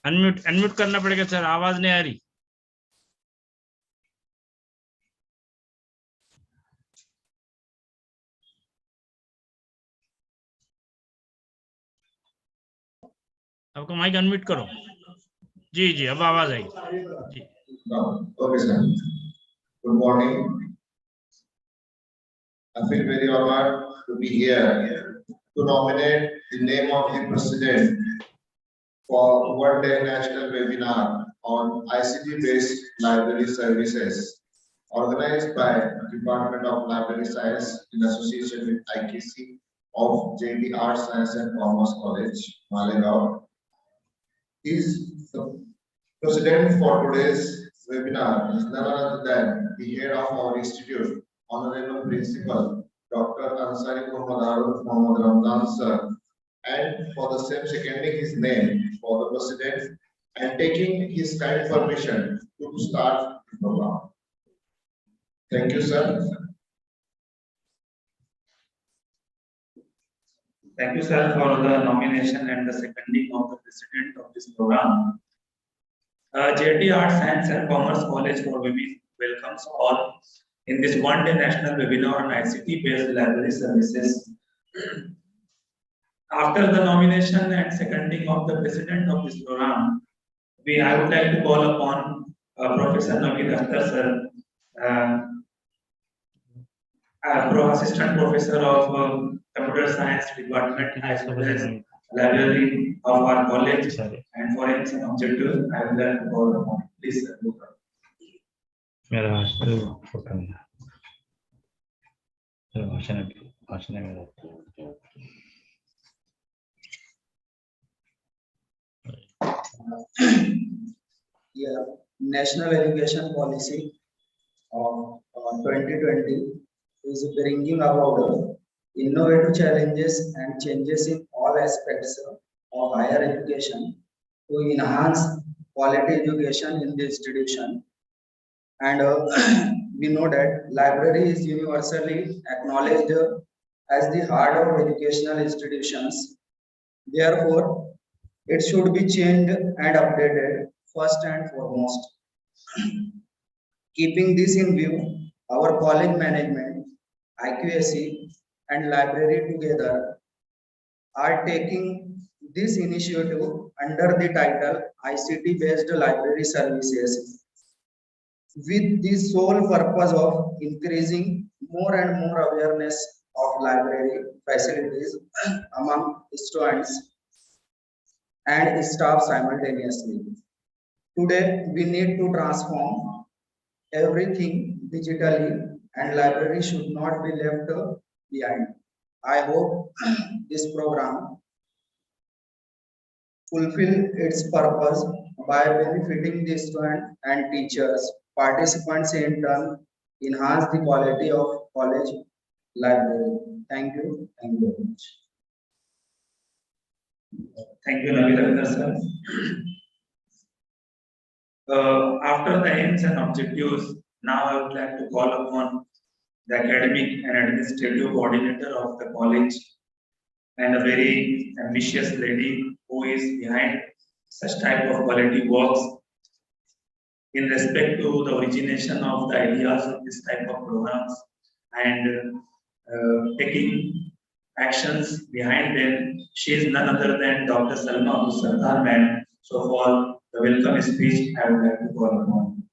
Unmute करना पड़ेगा sir, आवाज नहीं आ रही। आपको माइक अनम्यूट करो। जी जी, अब आवाज आई जी। Okay sir, good morning. I feel very honored to be here to nominate the name of the president for one-day national webinar on ICT-based library services organized by Department of Library Science in association with IQAC of J.A.T Arts, Science and Commerce College, Malegaon. Is the president for today's webinar is none other than the head of our institute, Honorable Principal Dr. Ansari Muhammad Ramdan sir, and for the same seconding his name for the president and taking his kind permission to start the program. Thank you, sir. Thank you, sir, for the nomination and the seconding of the president of this program. J.A.T Arts, Science and Commerce College for Women welcomes all in this one-day national webinar on ICT-based library services. After the nomination and seconding of the president of this program, I would like to call upon Professor Naveed Akhtar sir, Assistant Professor of Computer Science Department as well as library of our college, and for aims and objectives, I would like to call upon. Please, sir. Yeah, National Education Policy of 2020 is bringing about innovative challenges and changes in all aspects of higher education to enhance quality education in the institution. And we know that library is universally acknowledged as the heart of educational institutions. Therefore, it should be changed and updated first and foremost. Keeping this in view, our college management, IQAC, and library together are taking this initiative under the title ICT-based library services, with the sole purpose of increasing more and more awareness of library facilities among students and staff simultaneously. Today, we need to transform everything digitally, and library should not be left behind. I hope this program fulfill its purpose by benefiting the students and teachers. Participants in turn enhance the quality of college library. Thank you. Thank you very much. Thank you, Naveed Akhtar sir. After the aims and objectives, now I would like to call upon the academic and administrative coordinator of the college and a very ambitious lady who is behind such type of quality works in respect to the origination of the ideas of this type of programs and taking actions behind them. She is none other than Dr. Salma Abdul Sattar ma'am. So for the welcome speech, I would like to call upon.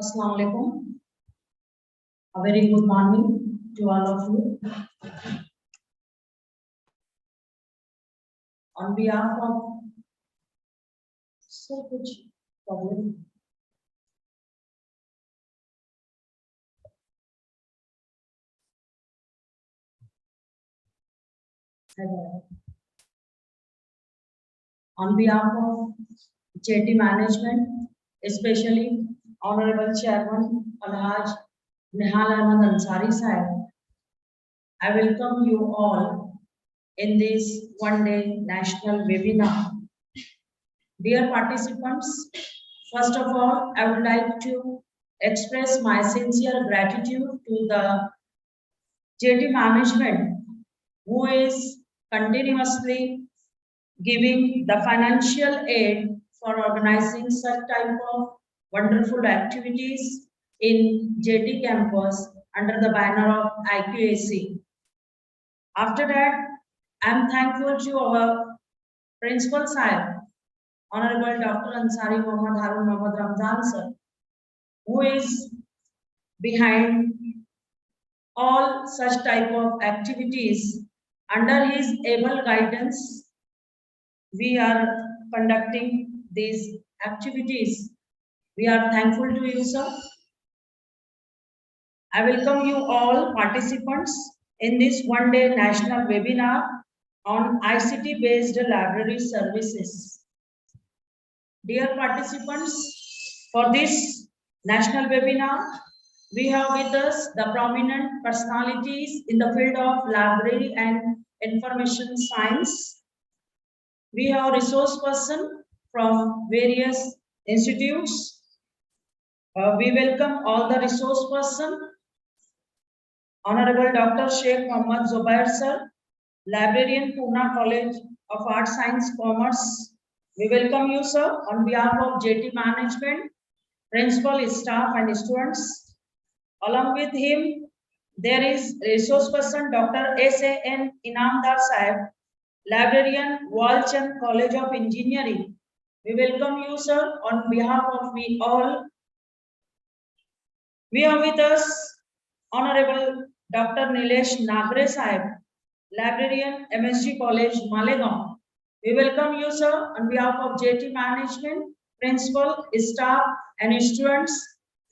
Assalamu alaikum. A very good morning to all of you. On behalf of so much problem. On behalf of J.A.T management, especially Honorable Chairman Alhaj Nihal Ahmed Ansari Sahib, I welcome you all in this one-day national webinar. Dear participants, first of all, I would like to express my sincere gratitude to the J.A.T management, who is continuously giving the financial aid for organizing such type of wonderful activities in J.A.T campus under the banner of IQAC. After that, I am thankful to our Principal Sahib, Honorable Dr. Ansari Mohammad Harun Mohammad Ramzan sir, who is behind all such type of activities. Under his able guidance, we are conducting these activities. We are thankful to you, sir. I welcome you all participants in this one-day national webinar on ICT-based library services. Dear participants, for this national webinar, we have with us the prominent personalities in the field of library and information science. We have resource person from various institutes. We welcome all the resource person. Honorable Dr. Sheikh Mohammad Zubair sir, Librarian, Pune College of Art, Science, Commerce. We welcome you, sir, on behalf of J.A.T management, principal, staff, and students. Along with him, there is resource person Dr. S.A.N. Inamdar Sahib, Librarian, Walchand College of Engineering. We welcome you, sir, on behalf of we all. We are with us Honorable Dr. Nilesh Nagre Sahib, Librarian, MSG College, Malegaon. We welcome you, sir, on behalf of J.A.T management, principal, staff, and students,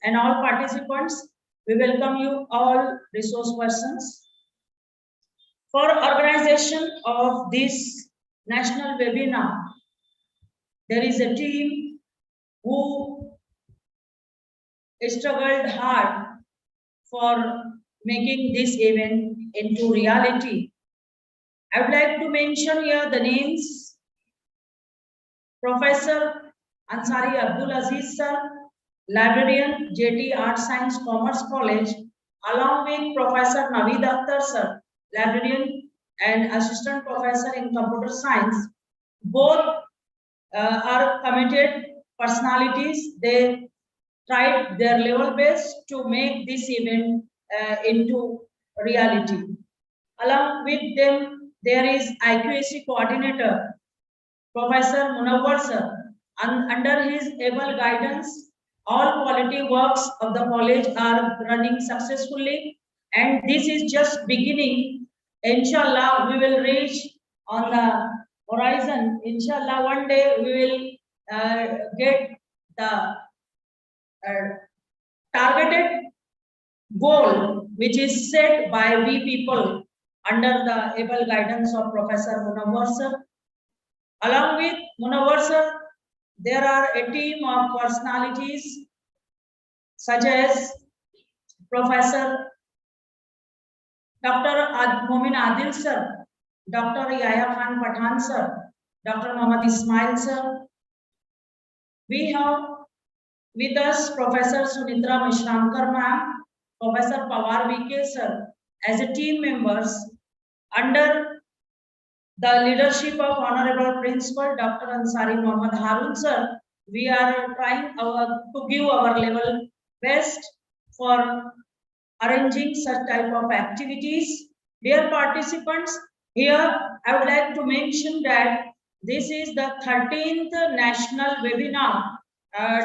and all participants. We welcome you all resource persons. For organization of this national webinar, there is a team who struggled hard for making this event into reality. I would like to mention here the names: Professor Ansari Abdul Aziz sir, Librarian, J.A.T Art, Science, Commerce College, along with Professor Naveed Akhtar sir, Librarian and Assistant Professor in Computer Science. Both are committed personalities. They tried their level best to make this event into reality. Along with them, there is IQAC coordinator, Professor Munawwar sir. And under his able guidance, all quality works of the college are running successfully. And this is just beginning. Inshallah, we will reach on the horizon. Inshallah, one day we will get the targeted goal which is set by we people under the able guidance of Professor Munawwar sir. Along with Munawwar sir, there are a team of personalities such as Professor Dr. Momin Adil sir, Dr. Yahya Khan Pathan sir, Dr. Muhammad Ismail sir. We have with us Professor Sunitra Mishramkar ma'am, Professor Pawar VK sir, as a team members under the leadership of Honorable Principal Dr. Ansari Mohammad Harun sir. We are trying to give our level best for arranging such type of activities. Dear participants, here I would like to mention that this is the 13th national webinar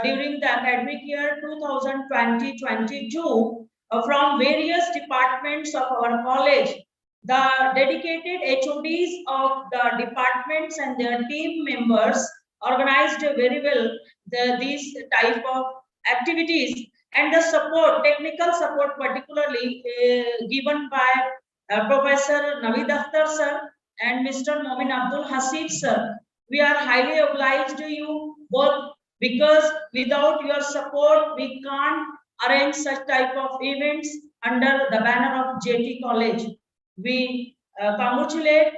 during the academic year 2020-22 from various departments of our college. The dedicated HODs of the departments and their team members organized very well these type of activities, and the support, technical support particularly given by Professor Naveed Akhtar sir and Mr. Momin Abdul Hasib sir. We are highly obliged to you both, because without your support we can't arrange such type of events under the banner of J.A.T College. We congratulate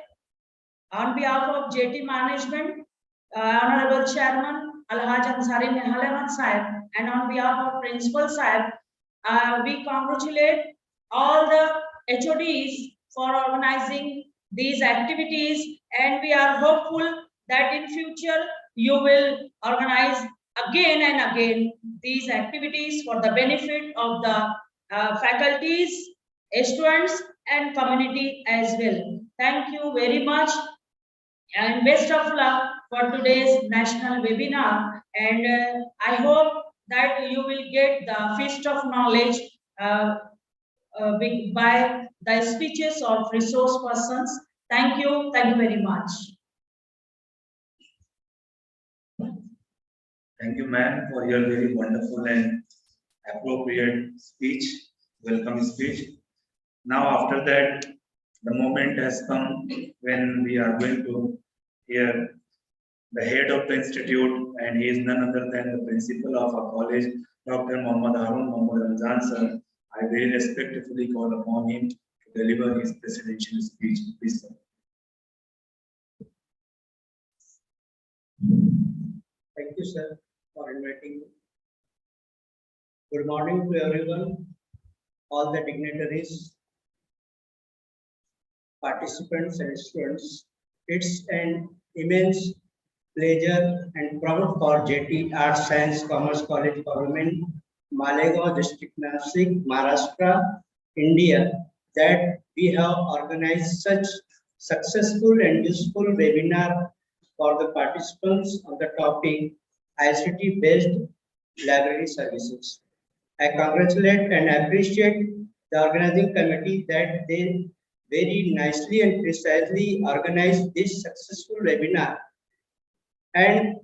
on behalf of J.A.T management, Honorable Chairman Alhaj Ansari Nehal Ahmed Sahib, and on behalf of Principal Sahib, we congratulate all the HODs for organizing these activities, and we are hopeful that in future you will organize again and again these activities for the benefit of the faculties, students, and community as well. Thank you very much, and best of luck for today's national webinar. And I hope that you will get the feast of knowledge by the speeches of resource persons. Thank you very much. Thank you, ma'am, for your very wonderful and appropriate speech, welcome speech. Now, after that, the moment has come when we are going to hear the head of the institute, and he is none other than the principal of our college, Dr. Muhammad Harun Muhammad Ramzan sir. I very respectfully call upon him to deliver his presidential speech. Please, sir. Thank you, sir, for inviting me. Good morning to everyone, all the dignitaries, participants and students. It's an immense pleasure and proud for J.A.T. Arts, Science, Commerce College Government, Malegaon District, Nasik, Maharashtra, India, that we have organized such successful and useful webinar for the participants on the topic ICT-based library services. I congratulate and appreciate the organizing committee that they very nicely and precisely organized this successful webinar. And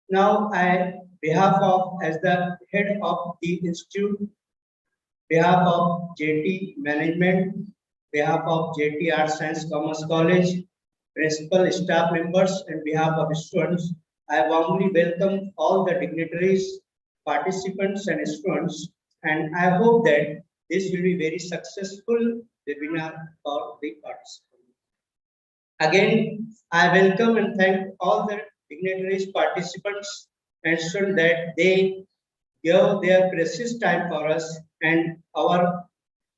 now I, behalf of, as the head of the institute, behalf of J.A.T. management, behalf of J.A.T. Arts, Science, Commerce College, principal, staff members, and behalf of students, I warmly welcome all the dignitaries, participants, and students, and I hope that this will be very successful webinar for the participants. Again, I welcome and thank all the dignitaries, participants, and students that they give their precious time for us, and our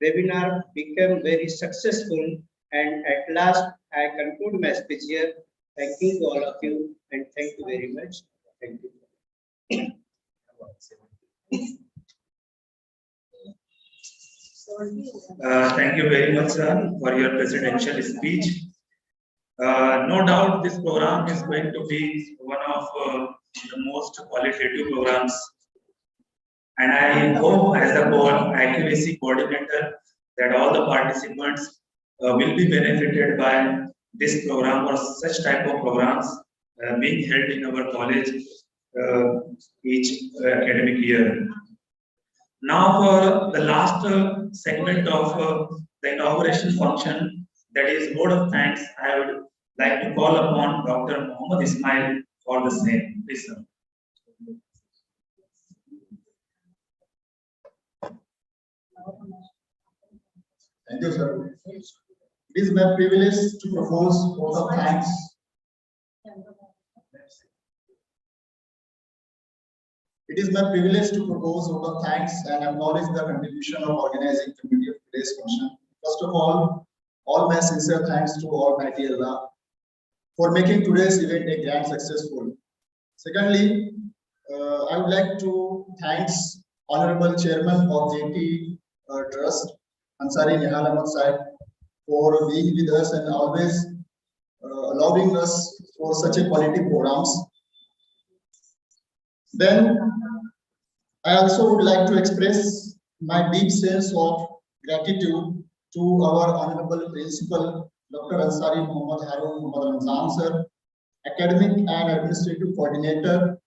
webinar became very successful. And at last, I conclude my speech here. Thank you to all of you, and thank you very much. Thank you. Thank you very much, sir, for your presidential speech. No doubt this program is going to be one of the most qualitative programs. And I hope as the IQAC coordinator that all the participants will be benefited by this program or such type of programs being held in our college each academic year. Now for the last segment of the inauguration function, that is vote of thanks, I would like to call upon Dr. Muhammad Ismail for the same. Please, sir. Thank you, sir. It is my privilege to propose vote of thanks. It is my privilege to propose vote of thanks and acknowledge the contribution of organizing committee of today's function. First of all my sincere thanks to Almighty Allah for making today's event a grand successful. Secondly, I would like to thanks Honorable Chairman of J.A.T. Trust, Ansari Nehal Ahmed Sahib, for being with us and always allowing us for such a quality programs. Then I also would like to express my deep sense of gratitude to our Honorable Principal, Dr. Ansari Muhammad Harun Muhammad Ramzan sir, Academic and Administrative Coordinator,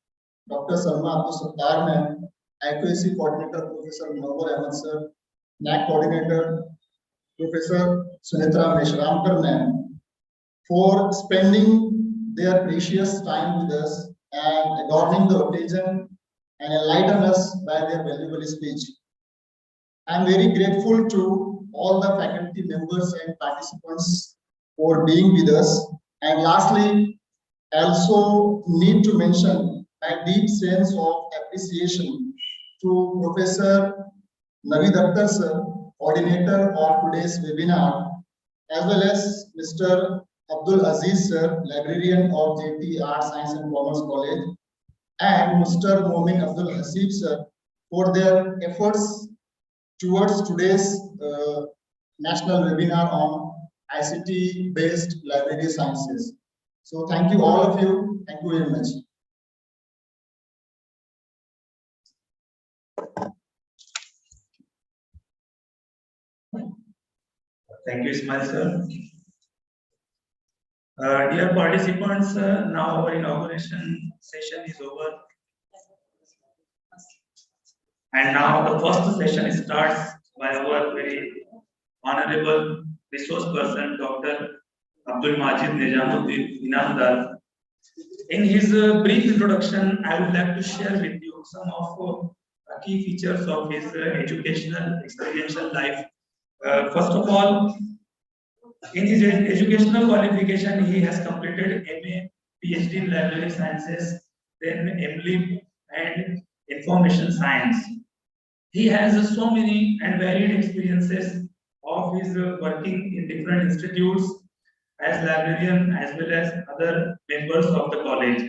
Dr. Salma Abdul Sattar ma'am, IQAC Coordinator, Professor Munawwar Ahmed sir, NAC Coordinator, Professor Sunitra Meshramkar ma'am, for spending their precious time with us and adorning the occasion and enlighten us by their valuable speech. I am very grateful to all the faculty members and participants for being with us. And lastly, I also need to mention my deep sense of appreciation to Professor Navid Akhtar sir, coordinator of today's webinar, as well as Mr. Abdul Aziz sir, librarian of J.A.T Art, Science and Commerce College, and Mr. Momin Abdul Hasib sir for their efforts towards today's national webinar on ICT based library sciences. So thank you all of you. Thank you very much. Thank you, Ismail sir. Dear participants, now our inauguration session is over. And now the first session starts by our very honorable resource person, Dr. Abdul Majid Nizamuddin Inamdar. In his brief introduction, I would like to share with you some of key features of his educational experiential life. First of all, in his educational qualification, he has completed MA, PhD in Library Sciences, then MLib and Information Science. He has so many and varied experiences of his working in different institutes as librarian as well as other members of the college.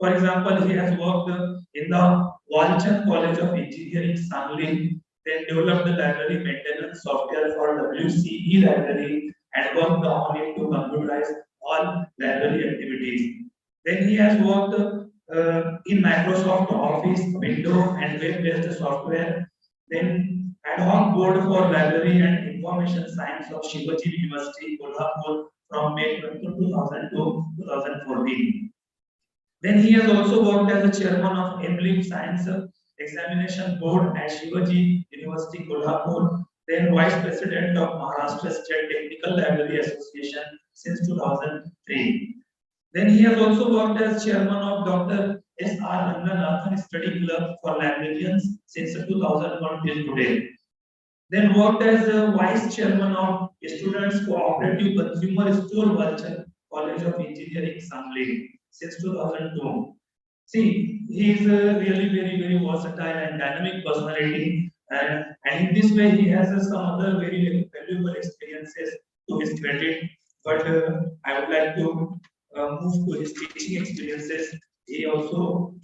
For example, he has worked in the Walchand College of Engineering, Sangli, then developed the library maintenance software for WCE library and worked on it to computerize all library activities. Then he has worked in Microsoft Office, Windows and web-based software. Then ad hoc board for library and information science of Shivaji University, Kolhapur from May 2000 to 2014. Then he has also worked as the chairman of MLib Science Examination Board at Shivaji University, Kolhapur. Then vice president of Maharashtra State Technical Library Association since 2003. Then he has also worked as chairman of Dr. S.R. Ranganathan Study Club for Librarians since 2001 till today. Then worked as vice chairman of Students Cooperative Consumer Store Walchand College of Engineering, Sangli since 2002. See, he is a really very versatile and dynamic personality, and in this way he has some other very valuable experiences to his credit. But I would like to move to his teaching experiences. He also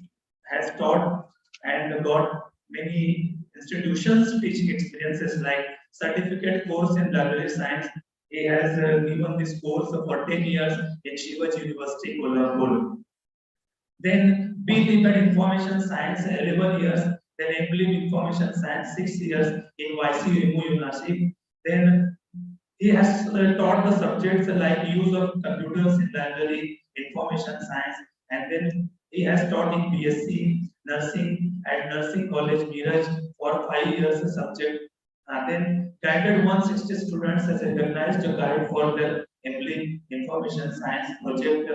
has taught and got many institutions teaching experiences like certificate course in library science. He has given this course for 10 years in Shivaji University, Kolhapur. Then B.Lib and Information Science 11 years. Then M.Lib Information Science 6 years in YCMU Nashik. Then he has taught the subjects like use of computers in library, information science, and then he has taught in BSc Nursing at Nursing College Miraj for 5 years a subject. Then guided 160 students as a recognized guide for their MLib Information Science project.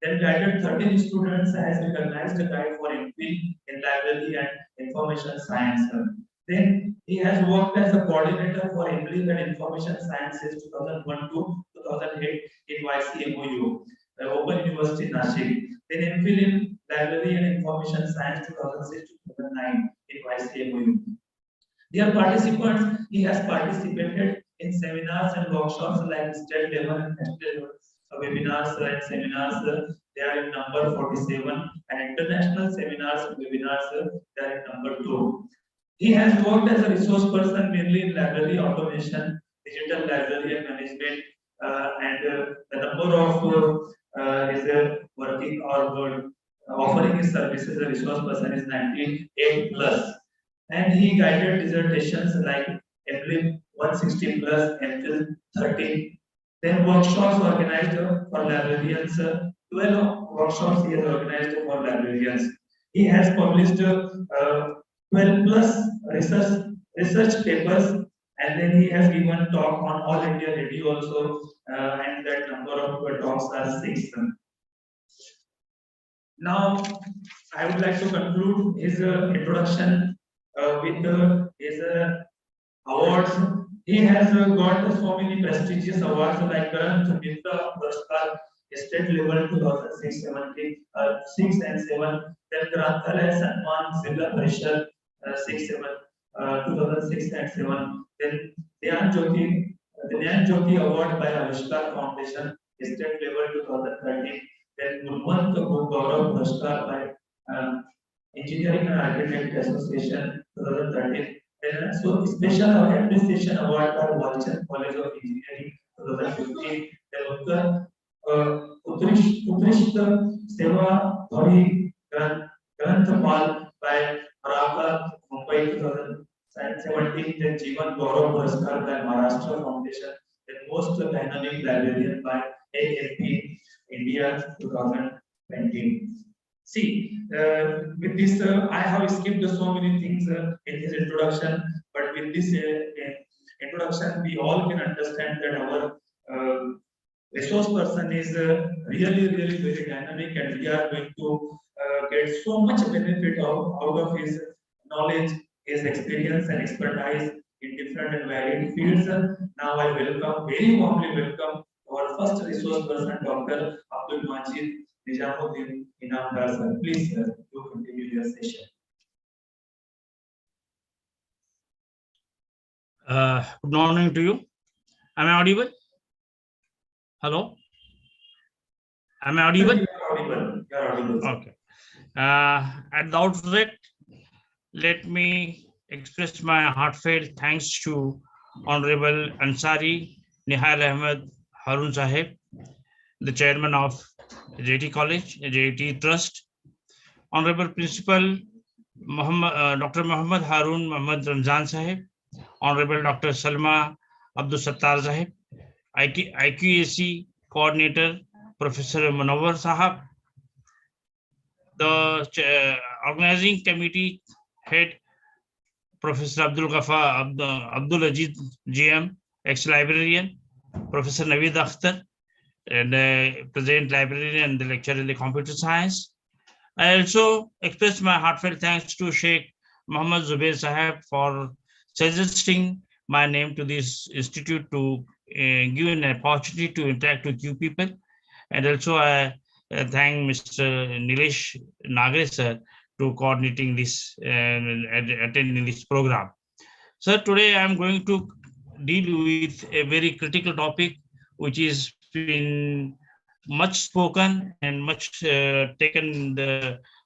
Then guided 13 students as recognized guide for MPhil in Library and Information Science. Then he has worked as a coordinator for MLib and Information Science since 2001 to 2008 in YCMU, Open University Nashik. Then MPhil in Library and Information Science 2006 to 2009 in YCMU. Dear participants, he has participated in seminars and workshops like state level and national level webinars and seminars. They are in number 47, and international seminars and webinars. They are in number 2. He has worked as a resource person mainly in library automation, digital library and management, and the number of his working or offering his services as a resource person is 98 plus. And he guided dissertations like MLib 160 plus, MPhil 13. Then workshops organized for librarians. 12 workshops he has organized for librarians. He has published 12 plus research papers, and then he has given talk on All India Radio also, and that number of talks are 6. Now, I would like to conclude his introduction with his awards. He has got so many prestigious awards like Karan Mitra Puraskar, state level 2006, 6 and 7. Then then Granthalaya Sanman Zilla Parishad 2006 and 7. Then Dhyan Jyoti Award by Avishkar Foundation, state level 2013. Then Gurmant Gaurav Puraskar by Engineering and Architect Association 2013. Then so special appreciation award by Walchand College of Engineering 2015. Then उत्कृष्ट सेवा धोरी ग्रंथपाल by Maraka Mumbai 2017. Then Jeevan Gaurav Puraskar by Maharashtra Foundation. Then most dynamic librarian by ALP India 2020. See, with this, I have skipped so many things in his introduction, but with this introduction, we all can understand that our resource person is really very dynamic, and we are going to get so much benefit out of his knowledge, his experience and expertise in different and varied fields. Now I very warmly welcome our first resource person, Dr. Abdul Majid Nijamuddin Inamdar sir. Please, you continue your session. Good morning to you. Am I audible? Hello? Am I audible? You are audible. You are audible. Okay. At the outset, let me express my heartfelt thanks to Honorable Ansari Nihal Ahmed Harun Sahib, the chairman of J.A.T College, J.A.T Trust, Honorable Principal Dr. Muhammad Harun Muhammad Ramzan Sahib, Honorable Dr. Salma Abdul Sattar Sahib, IQAC Coordinator Professor Munawar Sahab, the organizing committee head Professor Abdul Aziz GM, ex-librarian, Professor Naveed Akhtar, and present librarian and the lecturer in the computer science. I also express my heartfelt thanks to Sheikh Muhammad Zubair Sahab for suggesting my name to this institute to give an opportunity to interact with you people. And also I thank Mr. Nilesh Nagre sir to coordinating this and attending this program. Sir, today I am going to deal with a very critical topic which is been much spoken and much taken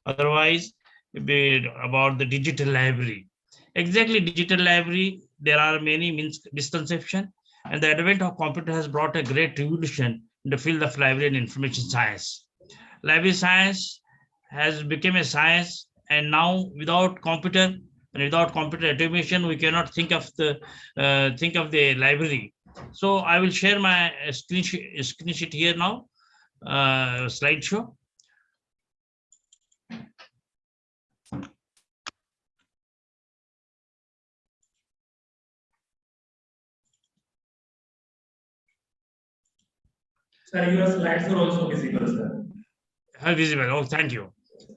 otherwise about the digital library. Exactly, digital library, there are many misconceptions, and the advent of computer has brought a great revolution in the field of library and information science. Library science has become a science, and now without computer and without computer automation, we cannot think of the library. So I will share my screen sheet here now, slideshow. Sir, your slides are also visible, sir. Visible. Oh, thank you.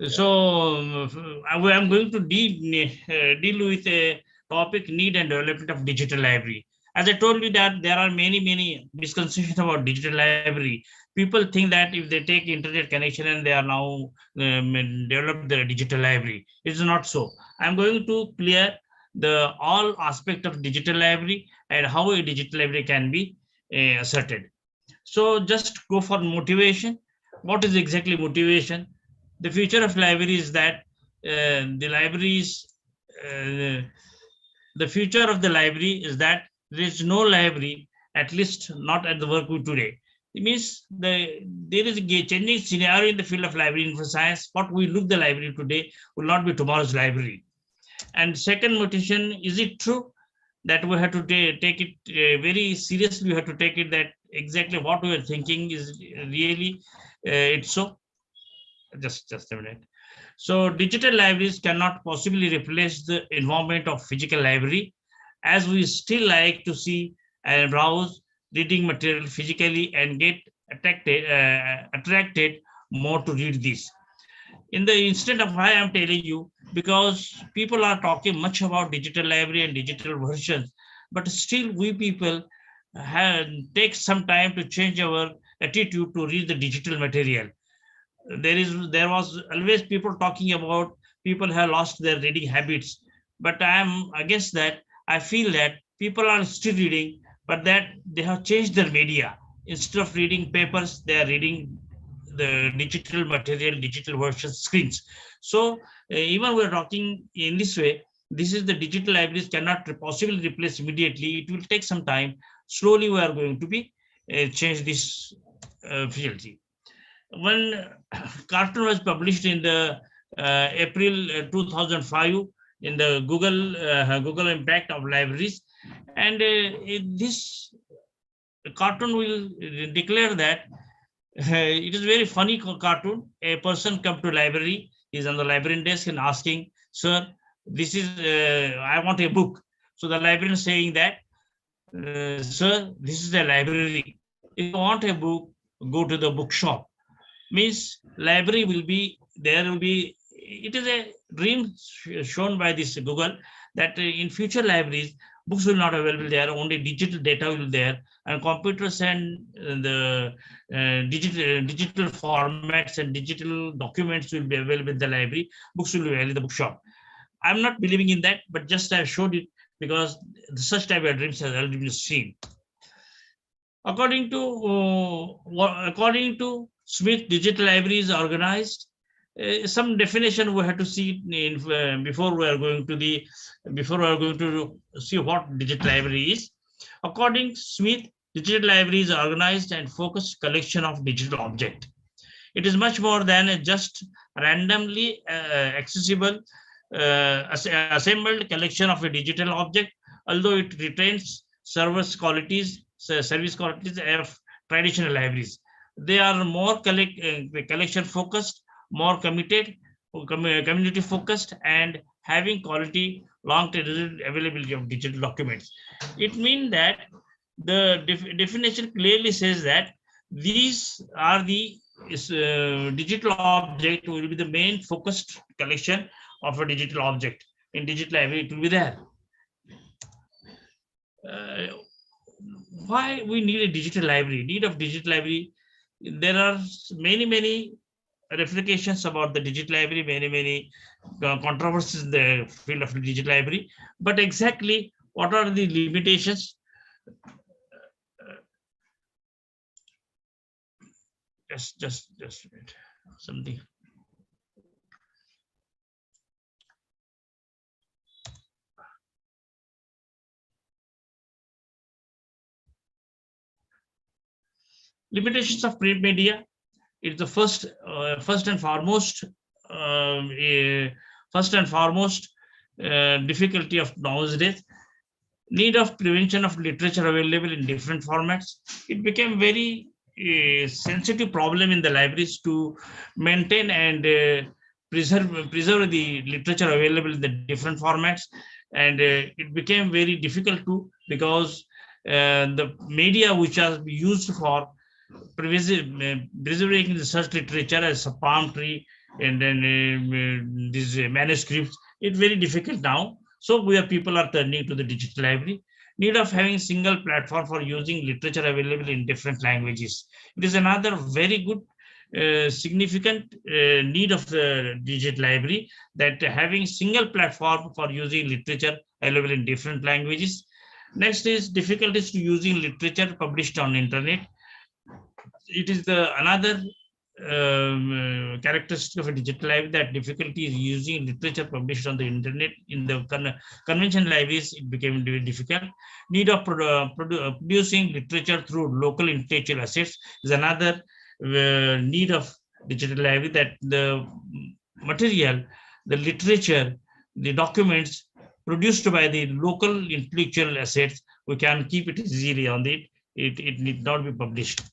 So I am going to deal with a topic: need and development of digital library. As I told you that there are many misconceptions about digital library. People think that if they take internet connection and they are now develop the digital library. It's not so. I'm going to clear all aspect of digital library and how a digital library can be asserted. So just go for motivation. What is exactly motivation? The future of library is that the future of the library is that there is no library, at least not at the work we today. It means there is a changing scenario in the field of library info science. What we look the library today will not be tomorrow's library. And second motivation, is it true that we have to take it very seriously? We have to take it that exactly what we are thinking is really it's so. Just a minute. So digital libraries cannot possibly replace the environment of physical library, as we still like to see and browse reading material physically and get attracted more to read this. In the instant of why I'm telling you, because people are talking much about digital library and digital versions, but still we people take some time to change our attitude to read the digital material. there was always people talking about people have lost their reading habits, but I am against that. I feel that people are still reading, but that they have changed their media. Instead of reading papers, they are reading the digital material, digital version screens. So even we're talking in this way, this is the digital libraries cannot possibly replace immediately. It will take some time. Slowly, we are going to be change this facility. One cartoon was published in the April 2005 in the Google Impact of Libraries, and this cartoon will declare that it is very funny cartoon. A person come to library, is on the librarian desk and asking, "Sir, this is I want a book." So the librarian saying that, "Sir, this is a library. If you want a book, go to the bookshop." Means library will be there. Will be it is a dream shown by this Google that in future libraries books will not available there. Only digital data will be there, and computers and the digital formats and digital documents will be available in the library. Books will be available in the bookshop. I'm not believing in that, but just I showed it because such type of dreams has already been seen. According to Smith, digital library is organized. Some definition we have to see in, before we are going to see what digital library is. According to Smith, digital library is organized and focused collection of digital object. It is much more than a just randomly accessible assembled collection of a digital object, although it retains service qualities of traditional libraries. They are more collection focused, more committed, community focused, and having quality long-term availability of digital documents. It means that the definition clearly says that these are the digital object will be the main focused collection of a digital object. In digital library, it will be there. Why we need a digital library? Need of digital library. There are many reflections about the digital library, many controversies in the field of the digital library. But exactly what are the limitations? Just a minute. Something. Limitations of print media. It's the first and foremost difficulty of nowadays. Need of prevention of literature available in different formats. It became very sensitive problem in the libraries to maintain and preserve the literature available in the different formats, and it became very difficult to, because the media which are used for preserving the such literature as a palm tree and then these manuscripts, it's very difficult now. So people are turning to the digital library. Need of having single platform for using literature available in different languages. It is another very good significant need of the digital library, that having single platform for using literature available in different languages. Next is difficulties to using literature published on internet. It is another characteristic of a digital library, that difficulty is using literature published on the internet. In the conventional libraries, it became very difficult. Need of producing literature through local intellectual assets is another need of digital library, that the material, the literature, the documents produced by the local intellectual assets, we can keep it easily on it. It need not be published.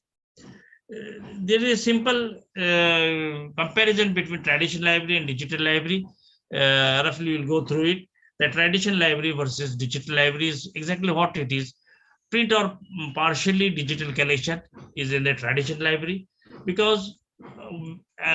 There is a simple comparison between traditional library and digital library. Roughly, we'll go through it. The traditional library versus digital library is exactly what it is. Print or partially digital collection is in the traditional library, because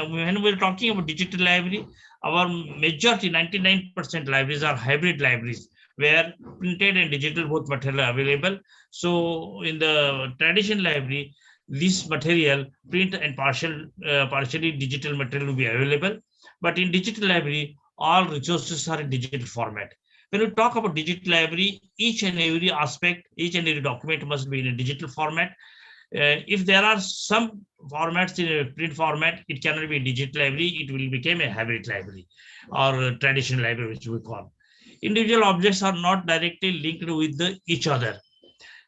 when we're talking about digital library, our majority, 99% libraries are hybrid libraries, where printed and digital both material are available. So in the traditional library, this material, print and partially digital material will be available. But in digital library, all resources are in digital format. When we talk about digital library, each and every aspect, each and every document must be in a digital format. If there are some formats in a print format, it cannot be a digital library, it will become a hybrid library or a traditional library, which we call. Individual objects are not directly linked with each other.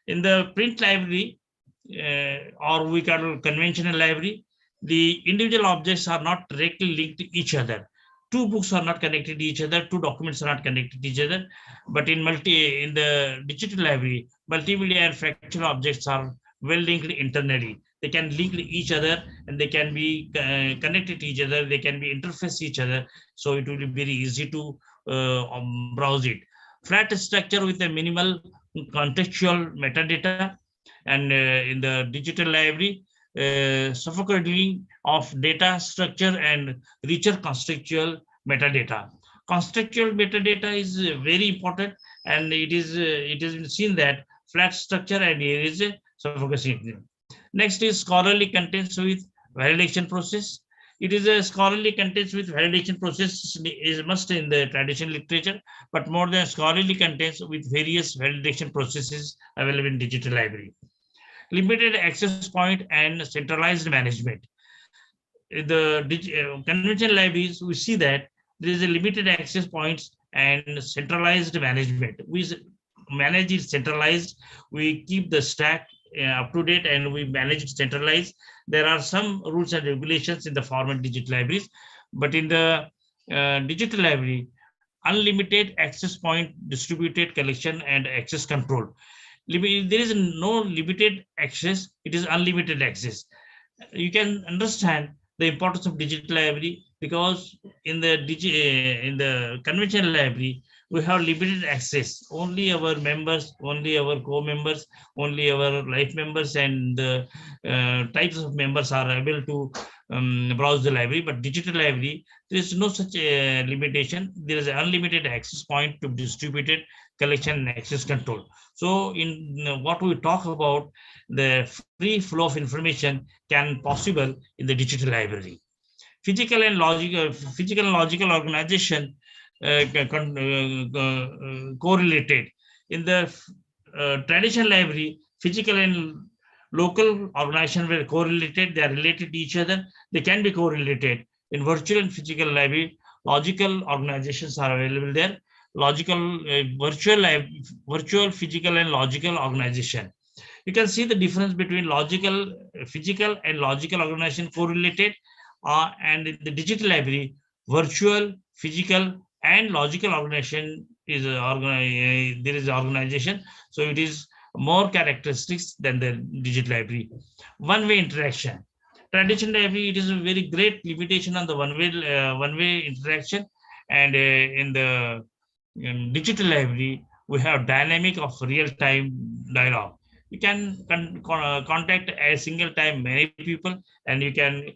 In the print library, or we call conventional library, the individual objects are not directly linked to each other. Two books are not connected to each other, two documents are not connected to each other. But in the digital library, multimedia and fractional objects are well linked internally. They can link to each other and they can be connected to each other. They can be interface each other. So it will be very easy to browse it. Flat structure with a minimal contextual metadata, and in the digital library, suffocating of data structure and richer conceptual metadata. Conceptual metadata is very important, and it has been seen that flat structure and here is a suffocation. Next is scholarly contents with validation process. It is a scholarly contents with validation process is must in the traditional literature, but more than scholarly contents with various validation processes available in digital library. Limited access point and centralized management. In the conventional libraries, we see that there is a limited access points and centralized management. We manage it centralized. We keep the stack up to date and we manage it centralized. There are some rules and regulations in the formal digital libraries, but in the digital library, unlimited access point, distributed collection and access control. There is no limited access, it is unlimited access. You can understand the importance of digital library because in the conventional library, we have limited access. Only our members, only our co-members, only our life members and the types of members are able to browse the library. But digital library, there is no such limitation. There is an unlimited access point to distributed collection and access control. So in what we talk about, the free flow of information can possible in the digital library. Physical and logical organization correlated. In the traditional library, physical and local organization were correlated. They are related to each other. They can be correlated. In virtual and physical library, logical organizations are available there. Virtual, physical, and logical organization. You can see the difference between physical, and logical organization correlated, and in the digital library, virtual, physical, and logical organization is there is organization. So it is more characteristics than the digital library. One-way interaction. Traditional library, it is a very great limitation on the one-way interaction, and in the digital library, we have dynamic of real-time dialogue. You can contact a single time many people, and you can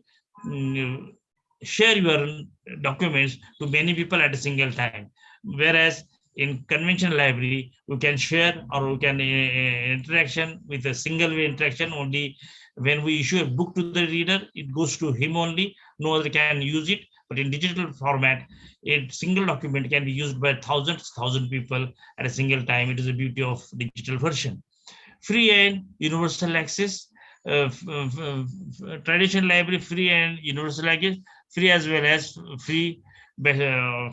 share your documents to many people at a single time. Whereas in conventional library, we can share or we can interaction with a single way interaction only. When we issue a book to the reader, it goes to him only, no other can use it. But in digital format, a single document can be used by thousand people at a single time. It is the beauty of digital version. Free and universal access. Traditional library, free and universal access, free as well as fee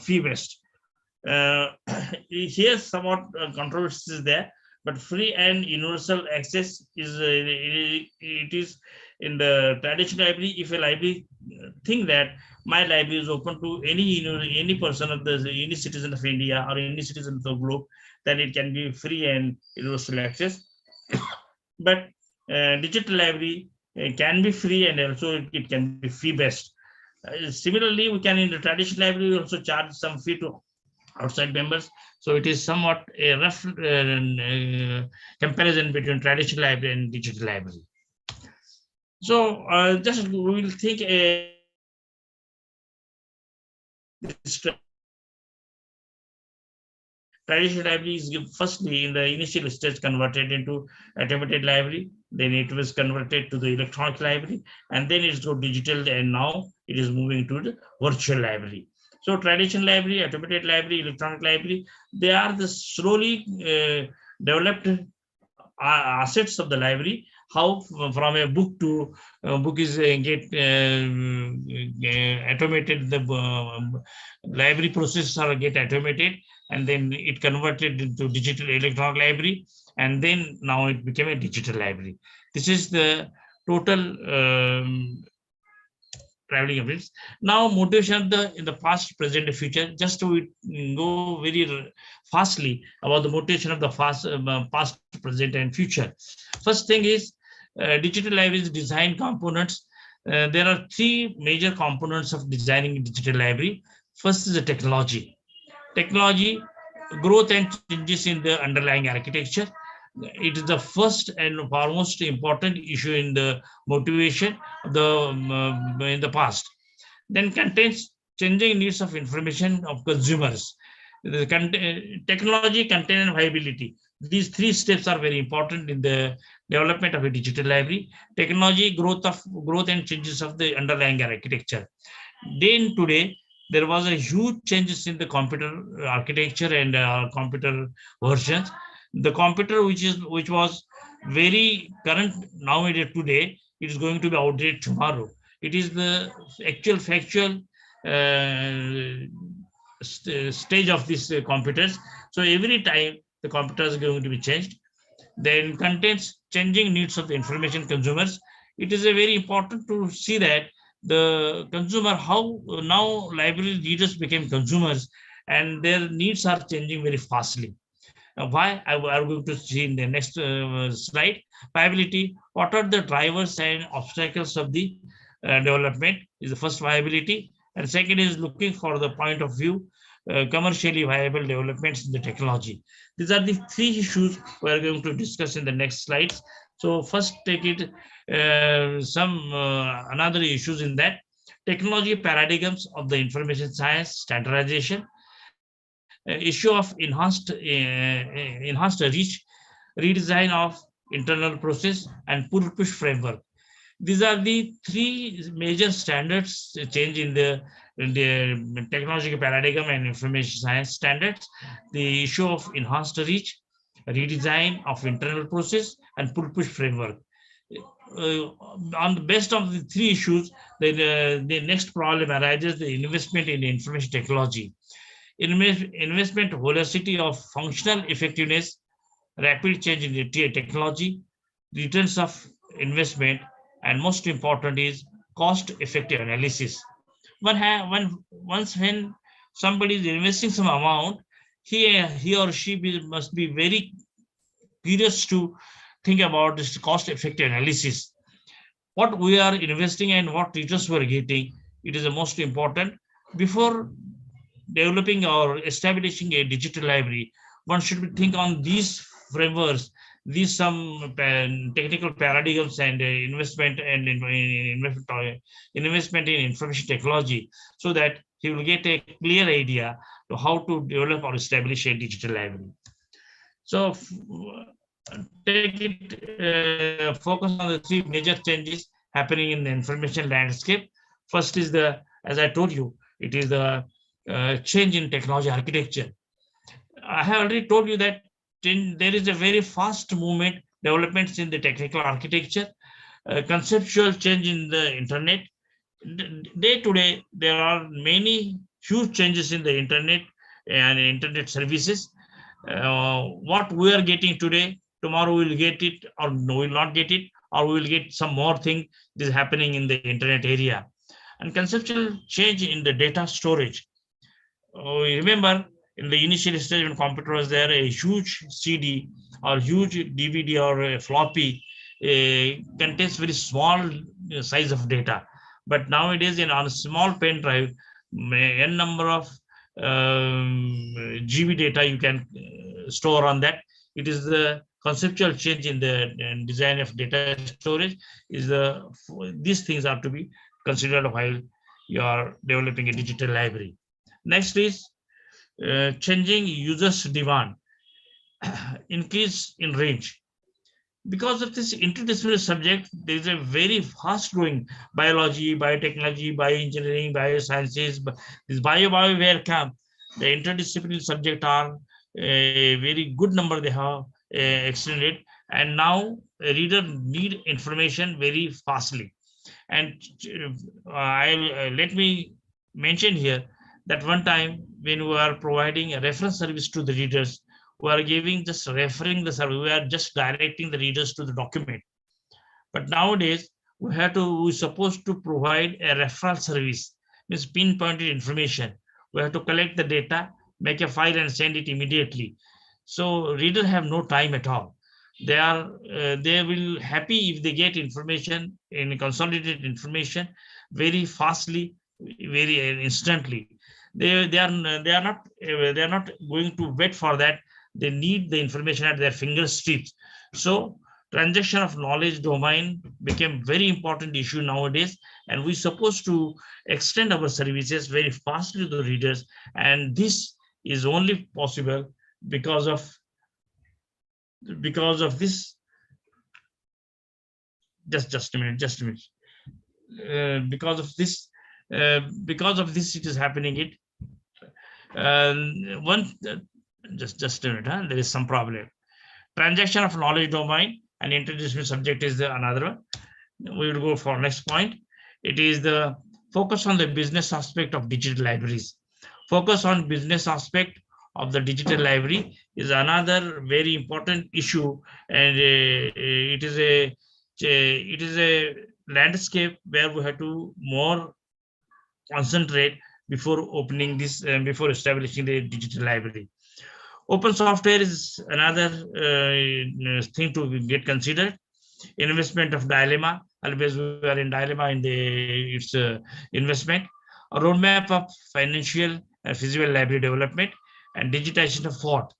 based. Here somewhat controversy is there, but free and universal access is it is in the traditional library. If a library think that my library is open to any person of any citizen of India or any citizen of the globe, then it can be free and universal access. But digital library can be free and also it can be fee based. Similarly, we can in the traditional library also charge some fee to outside members. So it is somewhat a rough comparison between traditional library and digital library. So just we will think Traditional library is firstly in the initial stage converted into automated library, then it was converted to the electronic library, and then it's go digital, and now it is moving to the virtual library. So traditional library, automated library, electronic library, they are the slowly developed assets of the library. How from a book to book is get automated, the library processes are get automated, and then it converted into digital electronic library, and then now it became a digital library. This is the total traveling events. Now motivation of the in the past, present, and future. Just to go very fastly about the motivation of the past, present, and future. First thing is digital libraries design components. There are three major components of designing a digital library. First is the technology. Technology, growth and changes in the underlying architecture. It is the first and foremost important issue in the motivation of in the past. Then contains changing needs of information of consumers. The technology, content, and viability. These three steps are very important in the development of a digital library. Technology, growth and changes of the underlying architecture. Then today, there was a huge changes in the computer architecture and computer versions. The computer which was very current nowadays today, it is going to be outdated tomorrow. It is the actual factual stage of these computers. So every time the computer is going to be changed. Then contains changing needs of the information consumers. It is a very important to see that the consumer, how now library readers became consumers, and their needs are changing very fastly. Why? I are going to see in the next slide. Viability. What are the drivers and obstacles of the development? Is the first viability, and second is looking for the point of view, commercially viable developments in the technology. These are the three issues we are going to discuss in the next slides. So first, take it some another issues in that technology paradigms of the information science standardization. Issue of enhanced reach, redesign of internal process, and push framework. These are the three major standards change in the technological paradigm and information science standards. The issue of enhanced reach, redesign of internal process, and push framework. On the best of the three issues, the next problem arises: the investment in information technology. Investment velocity of functional effectiveness, rapid change in the technology, returns of investment, and most important is cost-effective analysis. When somebody is investing some amount, he or she must be very curious to think about this cost-effective analysis. What we are investing and what returns we are getting, it is the most important. Before developing or establishing a digital library, one should think on these frameworks, these some technical paradigms and investment in information technology, so that he will get a clear idea to how to develop or establish a digital library. So take it, focus on the three major changes happening in the information landscape. First is as I told you, it is the change in technology architecture. I have already told you that there is a very fast movement, developments in the technical architecture, conceptual change in the internet. Day to day, there are many huge changes in the internet and internet services. What we are getting today, tomorrow we will get it, or no, we will not get it, or we will get some more thing that is happening in the internet area. And conceptual change in the data storage. Remember, in the initial stage when computer was there, a huge CD or huge DVD or a floppy contains very small size of data. But nowadays, on a small pen drive, n number of GB data you can store on that. It is the conceptual change in the design of data storage. These things are to be considered while you are developing a digital library. Next is changing users' demand, increase in range. Because of this interdisciplinary subject, there is a very fast growing biology, biotechnology, bioengineering, biosciences, this bio camp. The interdisciplinary subject are a very good number they have extended, and now a reader need information very fastly. And I'll let me mention here that one time when we are providing a reference service to the readers, we are giving just referring the service, we are just directing the readers to the document. But nowadays, we're supposed to provide a referral service, means pinpointed information. We have to collect the data, make a file and send it immediately. So reader have no time at all. They will happy if they get information in consolidated information very fastly, very instantly. They are not going to wait for that. They need the information at their fingertips. So transaction of knowledge domain became very important issue nowadays, and we're supposed to extend our services very fastly to the readers, and this is only possible because of this. Just a minute. Because of this it is happening. It one just a minute, there is some problem. Transaction of knowledge domain and interdisciplinary subject is the another one. We will go for next point. It is the focus on the business aspect of digital libraries. Focus on business aspect of the digital library is another very important issue, and it is a landscape where we have to more concentrate before opening this, before establishing the digital library. Open software is another thing to get considered. Investment of dilemma. Always we are in dilemma in its investment. A roadmap of financial and physical library development, and digitization of what?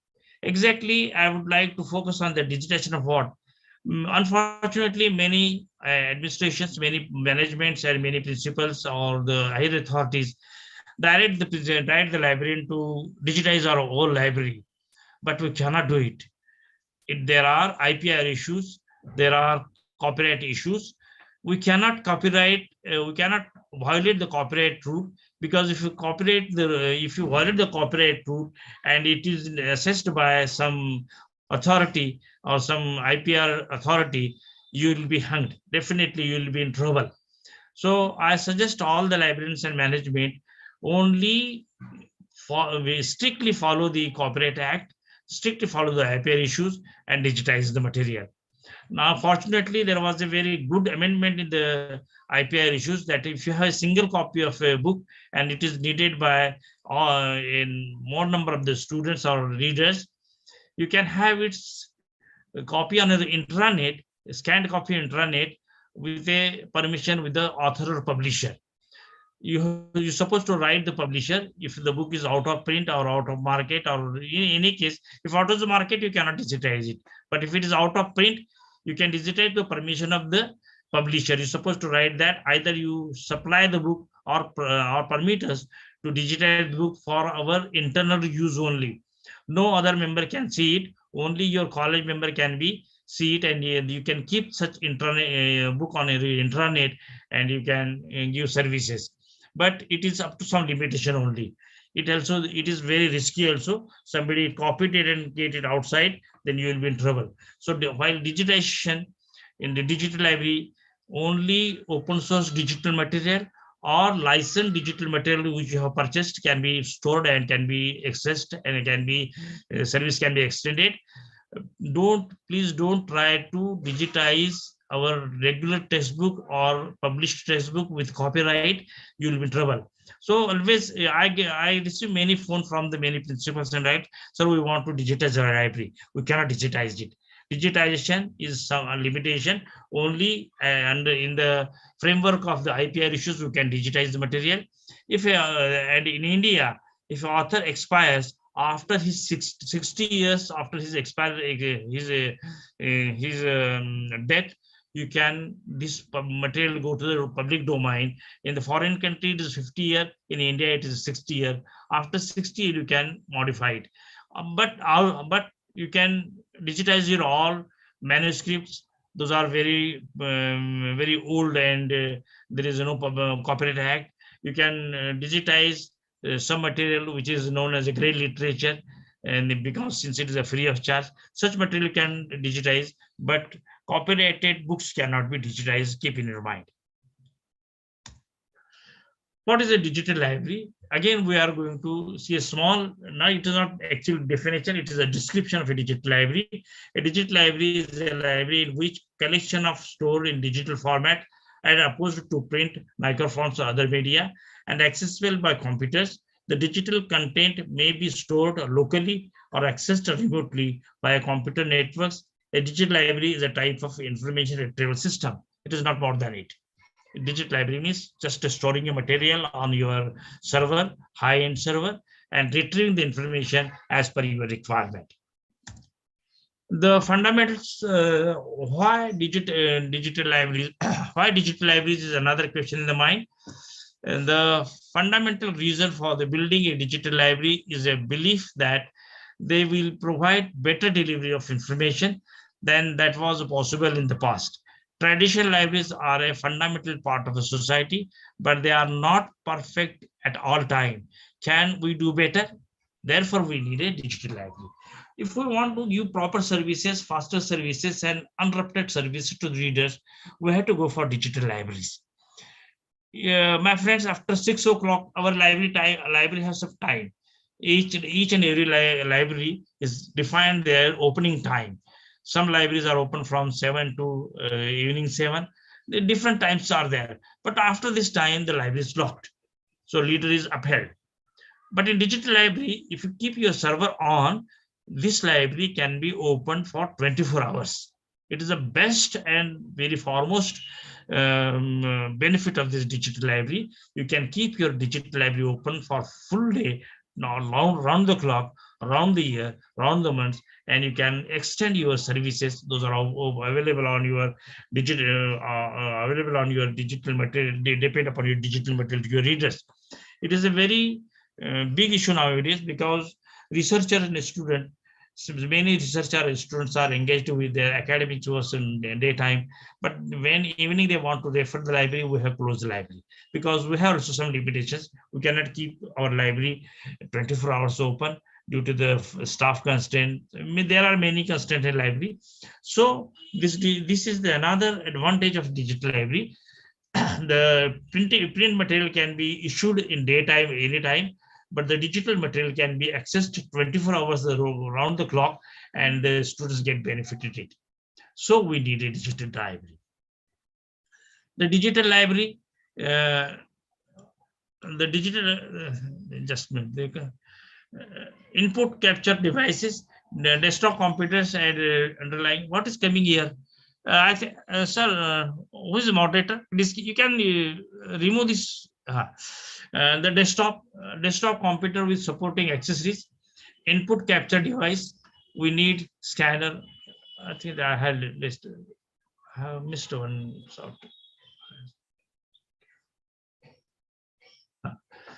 Exactly, I would like to focus on the digitization of what? Unfortunately, many administrations, many managements, and many principals or the higher authorities direct the librarian to digitize our whole library, but we cannot do it. There are IPR issues, there are copyright issues. We cannot violate the copyright rule, because if you violate the copyright rule and it is assessed by some authority or some IPR authority, you will be hanged. Definitely, you will be in trouble. So I suggest all the librarians and management only we strictly follow the Copyright Act, strictly follow the IPR issues, and digitize the material. Now, fortunately, there was a very good amendment in the IPR issues that if you have a single copy of a book and it is needed by in more number of the students or readers, you can have its copy on the intranet, scanned copy intranet, with a permission with the author or publisher. You're supposed to write the publisher if the book is out of print or out of market, or in any case, if out of the market, you cannot digitize it. But if it is out of print, you can digitize the permission of the publisher. You're supposed to write that either you supply the book or permit us to digitize the book for our internal use only. No other member can see it. Only your college member can see it, and you can keep such book on your intranet, and you can give services. But it is up to some limitation only. It is very risky also. Somebody copied it and get it outside, then you will be in trouble. So while digitization in the digital library, only open source digital material or licensed digital material which you have purchased can be stored and can be accessed, and it can be service can be extended. Please don't try to digitize our regular textbook or published textbook with copyright. You will be in trouble. So always I receive many phone from the many principals and right, so we want to digitize our library. We cannot digitize it. Digitization is some limitation. Only and in the framework of the IPR issues, we can digitize the material. If and in India, if author expires after his 60 years after his death, you can, this material go to the public domain. In the foreign country, it is 50 year. In India, it is 60 year. After 60 year, you can modify it. But you can digitize your all manuscripts. Those are very very old, and there is no copyright act. You can digitize some material which is known as a grey literature, and because since it is a free of charge, such material can digitize, but copyrighted books cannot be digitized. Keep in your mind. What is a digital library? Again, we are going to see a small, now it is not actual definition, it is a description of a digital library. A digital library is a library in which collection of stored in digital format and opposed to print, microphones or other media, and accessible by computers. The digital content may be stored locally or accessed remotely via computer networks. A digital library is a type of information retrieval system. It is not more than it. Digital library means just storing your material on your server, high-end server, and retrieving the information as per your requirement. The fundamentals, why digital libraries, why digital libraries is another question in the mind. And the fundamental reason for the building a digital library is a belief that they will provide better delivery of information than that was possible in the past. Traditional libraries are a fundamental part of a society, but they are not perfect at all time. Can we do better? Therefore, we need a digital library. If we want to give proper services, faster services, and uninterrupted services to the readers, we have to go for digital libraries. My friends, after 6 o'clock, our library has some time. Each and every library is defined their opening time. Some libraries are open from 7 to evening 7. The different times are there. But after this time, the library is locked. So leader is upheld. But in digital library, if you keep your server on, this library can be open for 24 hours. It is the best and very foremost benefit of this digital library. You can keep your digital library open for full day, round the clock, around the year, around the months, and you can extend your services. Those are available on your digital material. They depend upon your digital material to your readers. It is a very big issue nowadays, because researchers and students, many researchers and students are engaged with their academic work in daytime, but when evening they want to refer the library, we have closed the library, because we have also some limitations. We cannot keep our library 24 hours open due to the staff constraint. I mean, there are many constraints in library. So this is another advantage of digital library. The print material can be issued in daytime, anytime, but the digital material can be accessed 24 hours around the clock, and the students get benefited it. So we need a digital library. The digital library, input capture devices, the desktop computers, and underlying. What is coming here? I think, sir, who is the moderator? You can remove this. The desktop computer with supporting accessories, input capture device. We need scanner. I think I had listed. I have missed one.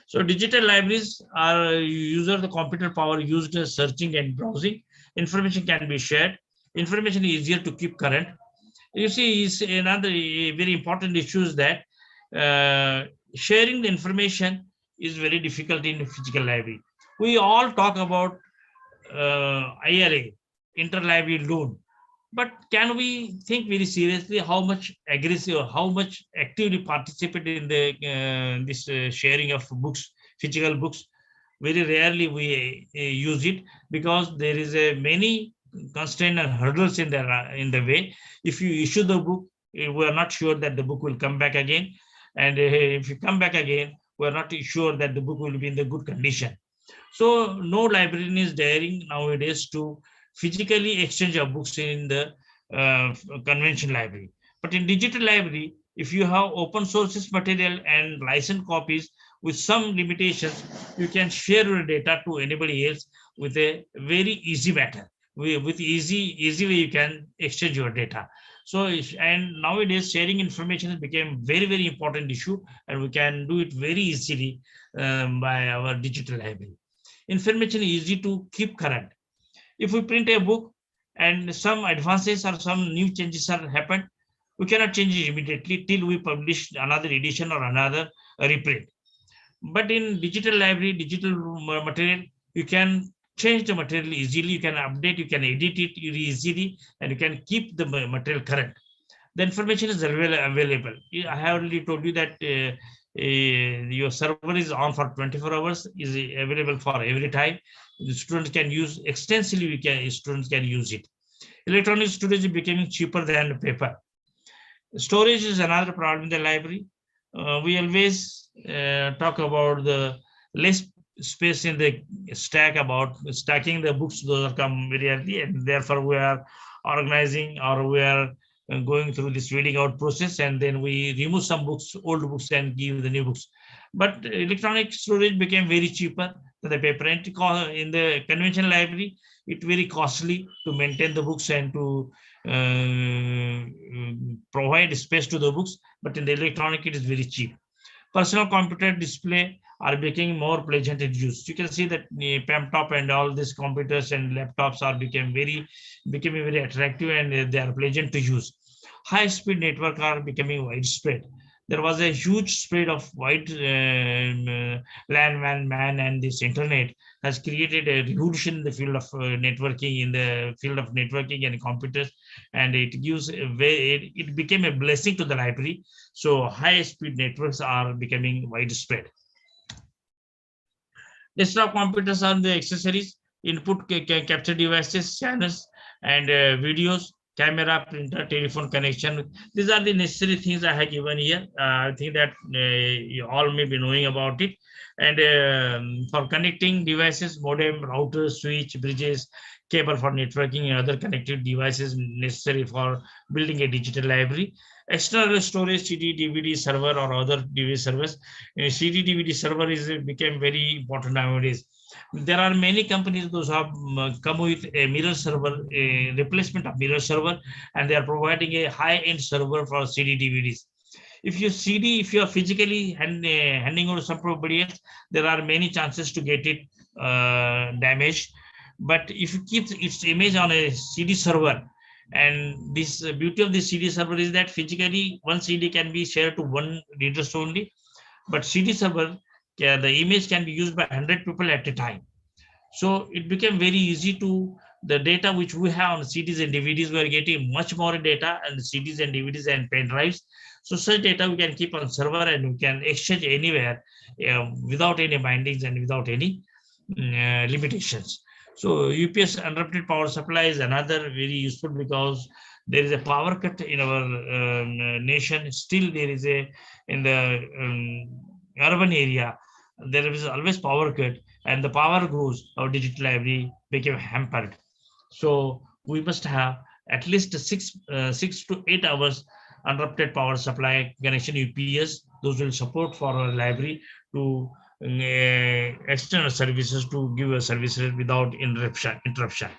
So digital libraries are user the computer power used as searching and browsing. Information can be shared. Information is easier to keep current. You see, is another very important issue is that sharing the information is very difficult in a physical library. We all talk about IRA, interlibrary loan, but can we think very seriously how much aggressive, how much actively participate in the this sharing of books, physical books? Very rarely we use it, because there is a many constraints and hurdles in the way. If you issue the book, we are not sure that the book will come back again, and if you come back again, we are not sure that the book will be in the good condition. So no librarian is daring nowadays to physically exchange your books in the conventional library. But in digital library, if you have open sources material and licensed copies with some limitations, you can share your data to anybody else with a very easy matter. With easy way you can exchange your data. So, and nowadays sharing information has become very, very important issue, and we can do it very easily by our digital library. Information is easy to keep current. If we print a book and some advances or some new changes are happened, we cannot change it immediately till we publish another edition or another reprint. But in digital library, digital material, you can change the material easily, you can update, you can edit it easily, and you can keep the material current. The information is available. I have already told you that your server is on for 24 hours, is available for every time. The students can use extensively, students can use it. Electronic storage is becoming cheaper than paper. Storage is another problem in the library. We always talk about the less space in the stack, about stacking the books. Those are come very early, and therefore we are organizing, or we are going through this reading out process, and then we remove some books, old books, and give the new books. But electronic storage became very cheaper than the paper. And in the conventional library, it's very costly to maintain the books and to provide space to the books. But in the electronic, it is very cheap. Personal computer display are becoming more pleasant in use. You can see that Pamtop and all these computers and laptops are becoming very attractive, and they are pleasant to use. High-speed network are becoming widespread. There was a huge spread of wide LAN, WAN, and this internet has created a revolution in the field of networking, and computers, and it became a blessing to the library. So high-speed networks are becoming widespread. Desktop computers are the accessories, input capture devices, scanners, and videos, camera, printer, telephone connection. These are the necessary things I have given here. I think that you all may be knowing about it. And for connecting devices, modem, router, switch, bridges, cable for networking, and other connected devices necessary for building a digital library. External storage, CD, DVD server, or other DVD servers. CD, DVD server became very important nowadays. There are many companies those have come with a mirror server, a replacement of mirror server, and they are providing a high-end server for CD, DVDs. If you are physically handing over somebody else, there are many chances to get it damaged. But if you keep its image on a CD server, and this beauty of the CD server is that physically one CD can be shared to one readers only, but CD server, the image can be used by 100 people at a time. So it became very easy to, the data which we have on CDs and DVDs, we are getting much more data and CDs and DVDs and pen drives. So such data we can keep on server, and we can exchange anywhere without any bindings and without any limitations. So UPS uninterrupted power supply is another very useful, because there is a power cut in our nation. Still there is in the urban area, there is always power cut, and the power goes, our digital library became hampered. So we must have at least 6 to 8 hours uninterrupted power supply connection UPS. Those will support for our library to external services, to give a services without interruption.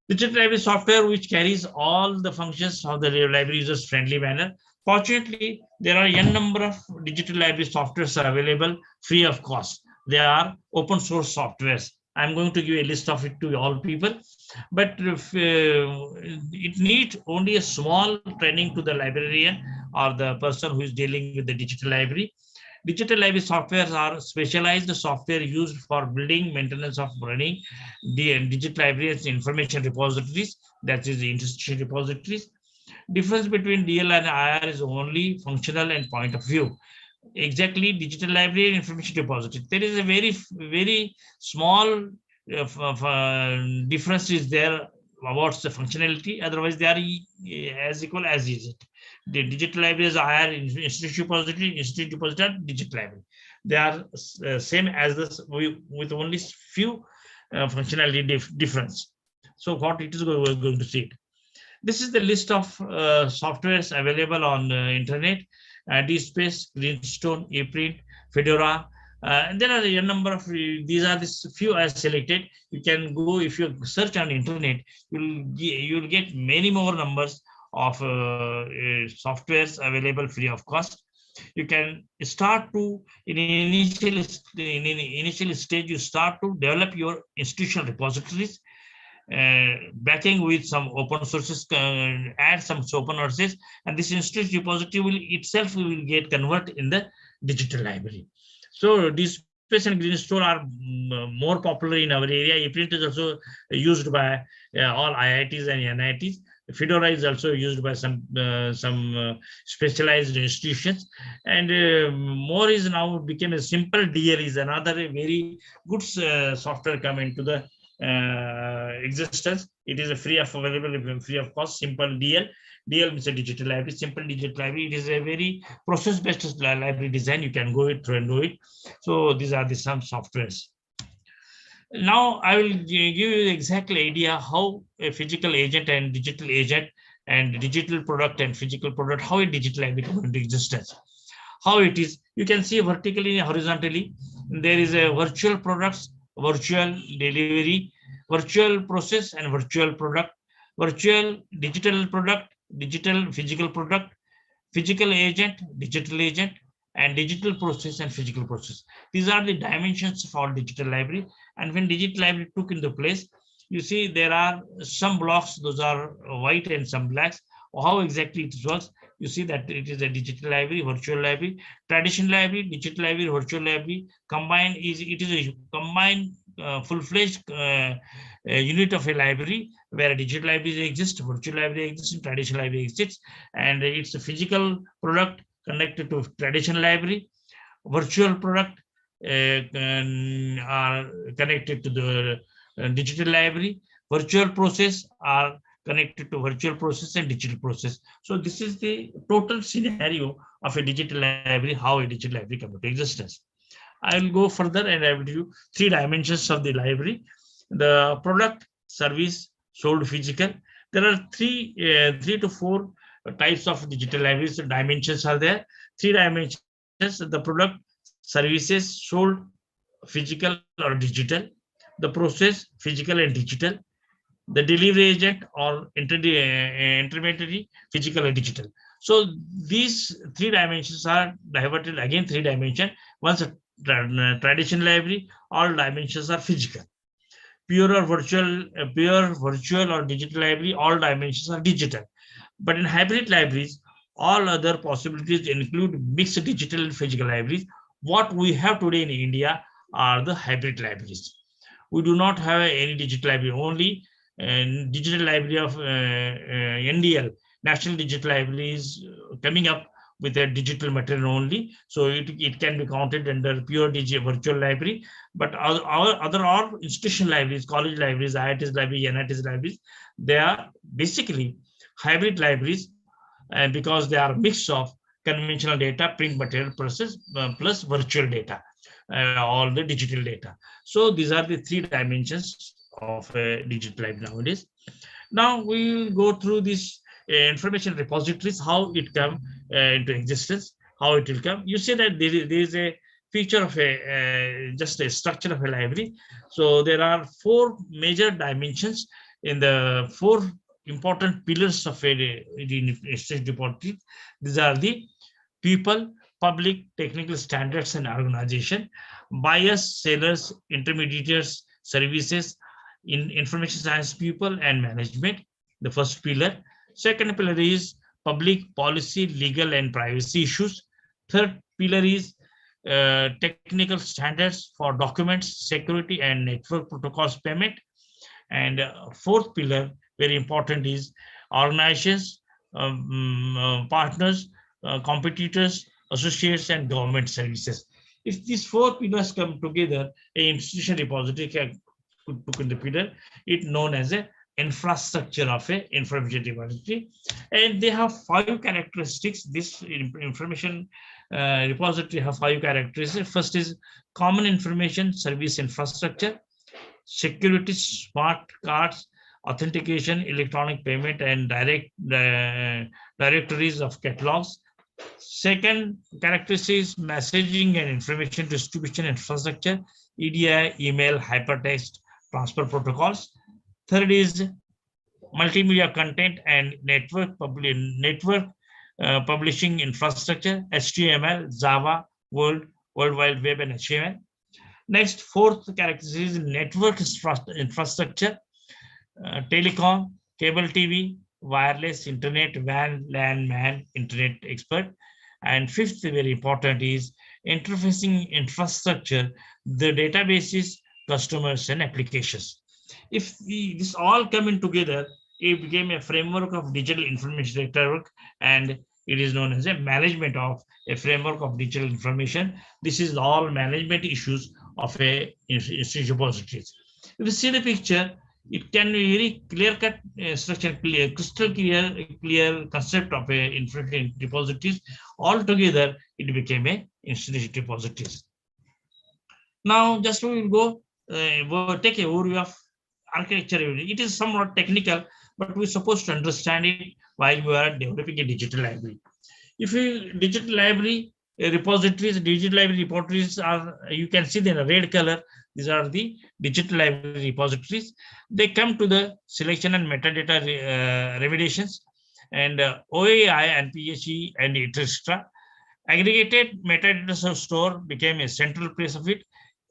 Digital library software which carries all the functions of the library users friendly manner. Fortunately, there are a number of digital library softwares are available free of cost. They are open source softwares. I'm going to give a list of it to all people, but if, it needs only a small training to the librarian or the person who is dealing with the digital library. Digital library softwares are specialized software used for building, maintenance of running the digital libraries information repositories, that is the institution repositories. Difference between DL and IR is only functional and point of view. Exactly, digital library and information repository, there is a very small difference is there about the functionality. Otherwise, they are as equal as is it. The digital library is higher institute repository, digital library. They are same as this, with only few functionality difference. So what it is going to see. This is the list of softwares available on internet. DSpace, Greenstone, ePrint, Fedora. And there are a number of, these are the few I selected. You can go, if you search on internet, you'll get many more numbers of softwares available free of cost. You can start to in initial stage, you start to develop your institutional repositories, backing with some open sources, add some open sources, and this institutional repository will itself will get converted in the digital library. So these Space and Green Store are more popular in our area. ePrint is also used by all IITs and NITs. Fedora is also used by some specialized institutions, and more is now became a simple DL is another very good software come into the existence. It is a free of available, free of cost, simple DL. DL means a digital library, simple digital library. It is a very process-based library design. You can go it through and do it. So these are the some softwares. Now I will give you exactly idea how a physical agent and digital agent and digital product and physical product, how a digital library come into existence. How it is, you can see vertically and horizontally, there is a virtual products, virtual delivery, virtual process and virtual product, virtual digital product, digital physical product, physical agent, and digital process and physical process. These are the dimensions for digital library. And when digital library took into place, you see there are some blocks, those are white and some blacks. How exactly it works, you see that it is a digital library, virtual library, traditional library, digital library, virtual library. Combined is, it is a combined full-fledged unit of a library where a digital library exists, virtual library exists, traditional library exists, and it's a physical product connected to traditional library, virtual product are connected to the digital library, virtual process are connected to virtual process and digital process. So this is the total scenario of a digital library, how a digital library comes into existence. I will go further and I will give you 3 dimensions of the library. The product, service, sold, physical. There are 3 to 4 types of digital libraries. The dimensions are there. 3 dimensions: the product, services, sold, physical or digital; the process, physical and digital; the delivery agent or intermediary, physical and digital. So these 3 dimensions are diverted again 3 dimensions. Once a traditional library, all dimensions are physical. Pure or virtual, pure virtual or digital library, all dimensions are digital. But in hybrid libraries, all other possibilities include mixed digital and physical libraries. What we have today in India are the hybrid libraries. We do not have any digital library, only digital library of NDL, National Digital Library, is coming up with a digital material only. So it can be counted under pure digital virtual library. But our other all institutional libraries, college libraries, IITs library, NITs libraries, they are basically hybrid libraries, because they are a mix of conventional data, print material process, plus virtual data, all the digital data. So these are the 3 dimensions of a digital library nowadays. Now we will go through this information repositories, how it come into existence, how it will come. You see that there is a feature of a just a structure of a library. So there are 4 major dimensions in the 4 important pillars of a repository. These are the people, public, technical standards and organization, buyers, sellers, intermediaries, services, in information science people and management, the first pillar. Second pillar is public policy, legal and privacy issues. Third pillar is technical standards for documents, security and network protocols payment. And fourth pillar, very important, is organizations, partners, competitors, associates and government services. If these 4 pillars come together, an institution repository can put in the pillar, it known as a infrastructure of a information repository. And they have 5 characteristics. This information repository have 5 characteristics. First is common information service infrastructure, security, smart cards, authentication, electronic payment and direct directories of catalogs. Second characteristic is messaging and information distribution infrastructure, EDI, email, hypertext, transfer protocols. Third is multimedia content and network publishing infrastructure, HTML, Java, World Wide Web, and HTML. Next, fourth characteristic is network infrastructure, telecom, cable TV, wireless, internet, WAN, LAN, MAN, internet expert. And fifth, very important, is interfacing infrastructure, the databases, customers, and applications. If this all come in together, it became a framework of digital information network, and it is known as a management of a framework of digital information. This is all management issues of a institution repositories. If you see the picture, it can be very clear-cut structure, crystal clear concept of a information repositories. Altogether, it became a institution repositories. Now, just we will go take a overview of architecture. It is somewhat technical, but we're supposed to understand it while we are developing a digital library. If you digital library repositories, digital library repositories are, you can see them in a red color. These are the digital library repositories. They come to the selection and metadata remediations, and OAI and PHE and etc. Aggregated metadata store became a central place of it.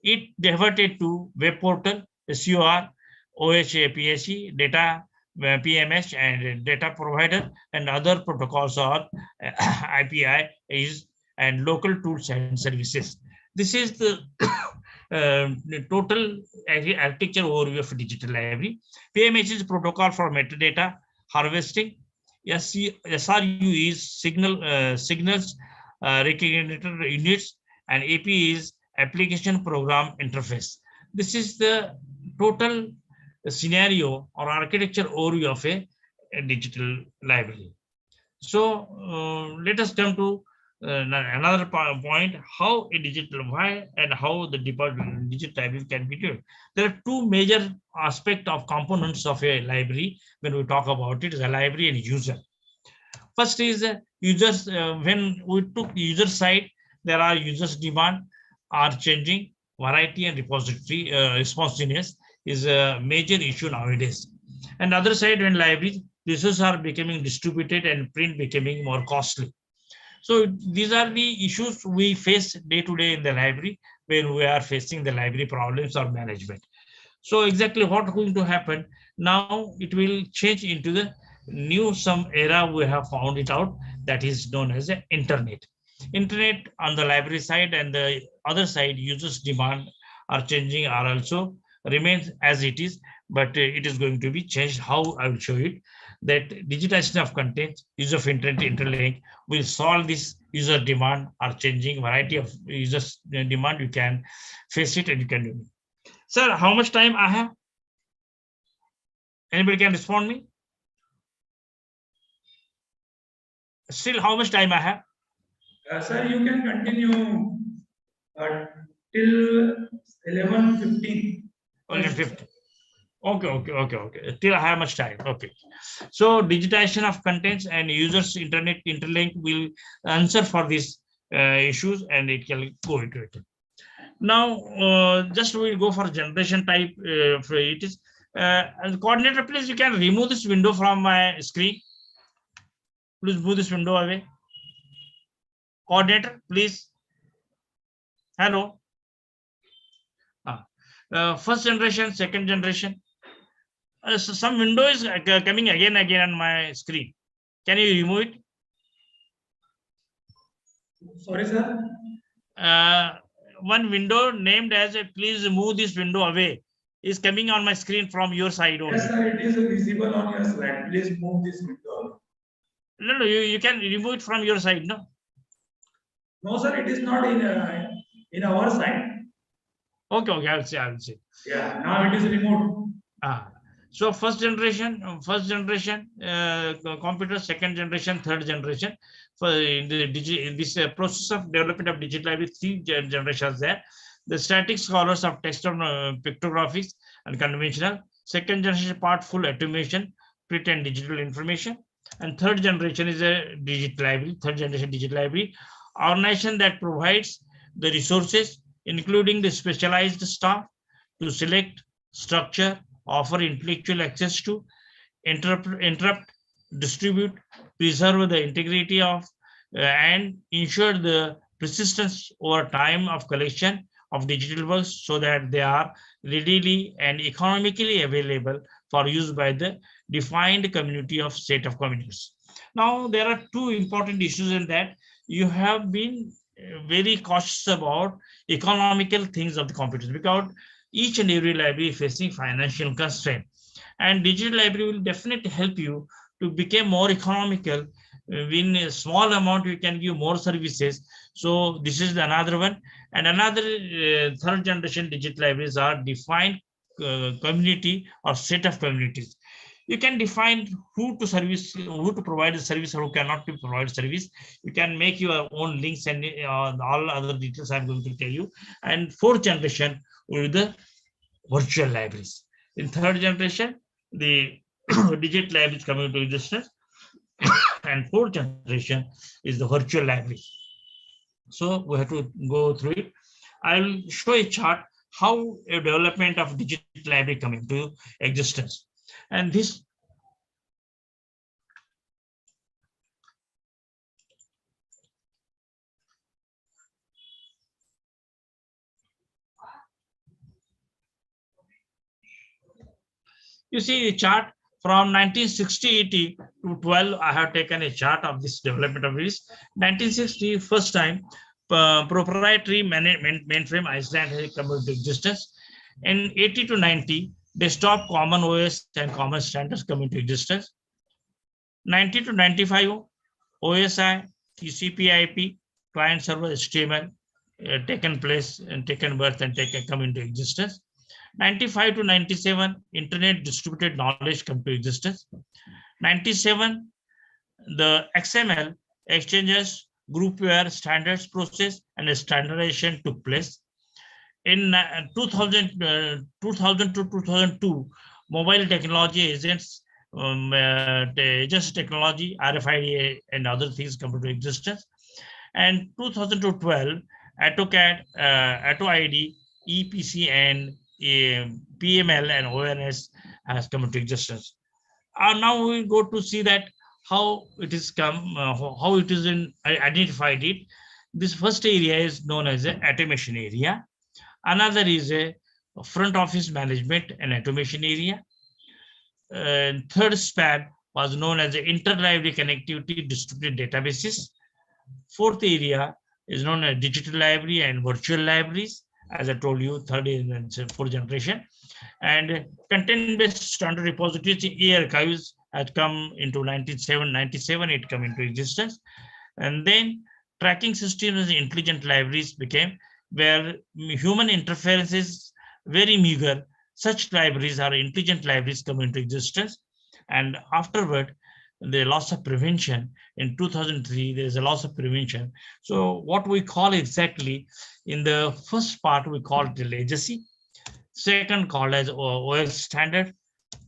It diverted to web portal, SUR, OHA, PHE, data PMS, and data provider, and other protocols are IPI is and local tools and services. This is the total architecture overview of digital library. PMS is protocol for metadata harvesting. SRU is signals recognition units, and AP is application program interface. This is the total scenario or architecture overview of a digital library. So let us come to another point, how a digital, why and how the digital library can be done. There are two major aspects of components of a library when we talk about it, is a library and user. First is users. When we took user side, there are users demand are changing, variety and repository responsiveness is a major issue nowadays. And other side, when libraries, resources are becoming distributed and print becoming more costly. So these are the issues we face day to day in the library when we are facing the library problems or management. So exactly what is going to happen now, it will change into the new some era we have found it out, that is known as the internet. Internet on the library side and the other side users demand are changing, are also remains as it is, but it is going to be changed. How? I will show it. That digitization of content, use of internet interlink will solve this user demand are changing, variety of users demand. You can face it and you can do it. Sir, how much time I have? Anybody can respond me? Still, how much time I have? Sir, you can continue till 11:15. 11:50. Okay. Till I have much time. Okay. So digitization of contents and users internet interlink will answer for these issues, and it can go into it. Now, just we'll go for generation type. It is coordinator. Please, you can remove this window from my screen. Please move this window away. Coordinator, please. Hello. First generation, second generation. So some window is coming again on my screen. Can you remove it? Sorry, sir. One window named as a please move this window away is coming on my screen from your side only. Yes, sir, it is visible on your slide. Please move this window. No, you can remove it from your side, no? No, sir, it is not in our side. Okay, I will see. Yeah, now it is removed. So first generation computer, second generation, third generation. For this process of development of digital library, 3 generations there. The static scholars of text on pictographics and conventional. Second generation part full automation, print and digital information. And third generation is a digital library. Third generation digital library, organization that provides the resources, including the specialized staff to select, structure, offer intellectual access to, interrupt, distribute, preserve the integrity of, and ensure the persistence over time of collection of digital works so that they are readily and economically available for use by the defined community of set of communities. Now, there are two important issues in that. You have been very cautious about economical things of the computers, because each and every library is facing financial constraint, and digital library will definitely help you to become more economical. In a small amount you can give more services. So this is another one. And another third generation digital libraries are defined community or set of communities. You can define who to service, who to provide the service, or who cannot to provide service. You can make your own links and all other details I'm going to tell you. And fourth generation will be the virtual libraries. In third generation, the digital libraries coming into existence, and fourth generation is the virtual library. So we have to go through it. I'll show a chart how a development of digital library come into existence. And this you see a chart from 1960 to 12. I have taken a chart of this development of this. 1960, first time proprietary mainframe Iceland has come into existence. In 80 to 90, desktop common OS and common standards come into existence. 90 to 95, OSI, TCP/IP, client server HTML taken place and taken birth and come into existence. 95 to 97, internet distributed knowledge come to existence. 97, the XML exchanges, groupware standards process and a standardization took place. In 2000 to 2002, mobile technology agents, agents technology, RFID and other things come into existence. And 2000 to 12, AutoCAD, AutoID, EPC and PML and ONS has come into existence. Now we go to see that how it is come, how it is identified it. This first area is known as the automation area. Another is a front office management and automation area. Third span was known as the interlibrary connectivity distributed databases. Fourth area is known as digital library and virtual libraries. As I told you, third and fourth generation. And content-based standard repositories, e-archives had come into 1997, it come into existence. And then tracking systems and intelligent libraries became, where human interference is very meager. Such libraries are intelligent libraries come into existence. And afterward, the loss of prevention in 2003, there is a loss of prevention. So what we call exactly in the first part, we call it the legacy. Second called as OS standard.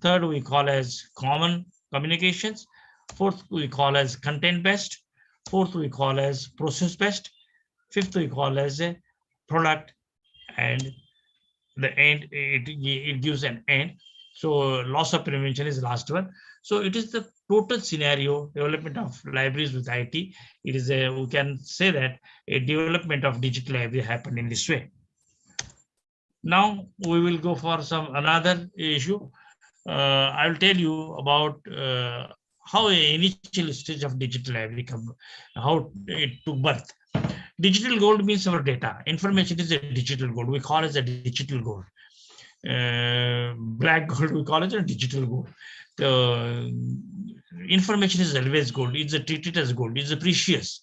Third, we call as common communications. Fourth, we call as content based. Fourth, we call as process based. Fifth, we call as a product, and the end, it gives an end. So loss of prevention is the last one. So it is the total scenario development of libraries with IT. It is a, we can say that a development of digital library happened in this way. Now we will go for some another issue. I will tell you about how an initial stage of digital library come, how it took birth. Digital gold means our data. Information is a digital gold. We call it a digital gold. Black gold, we call it a digital gold. The information is always gold. It's treated as gold. It's precious.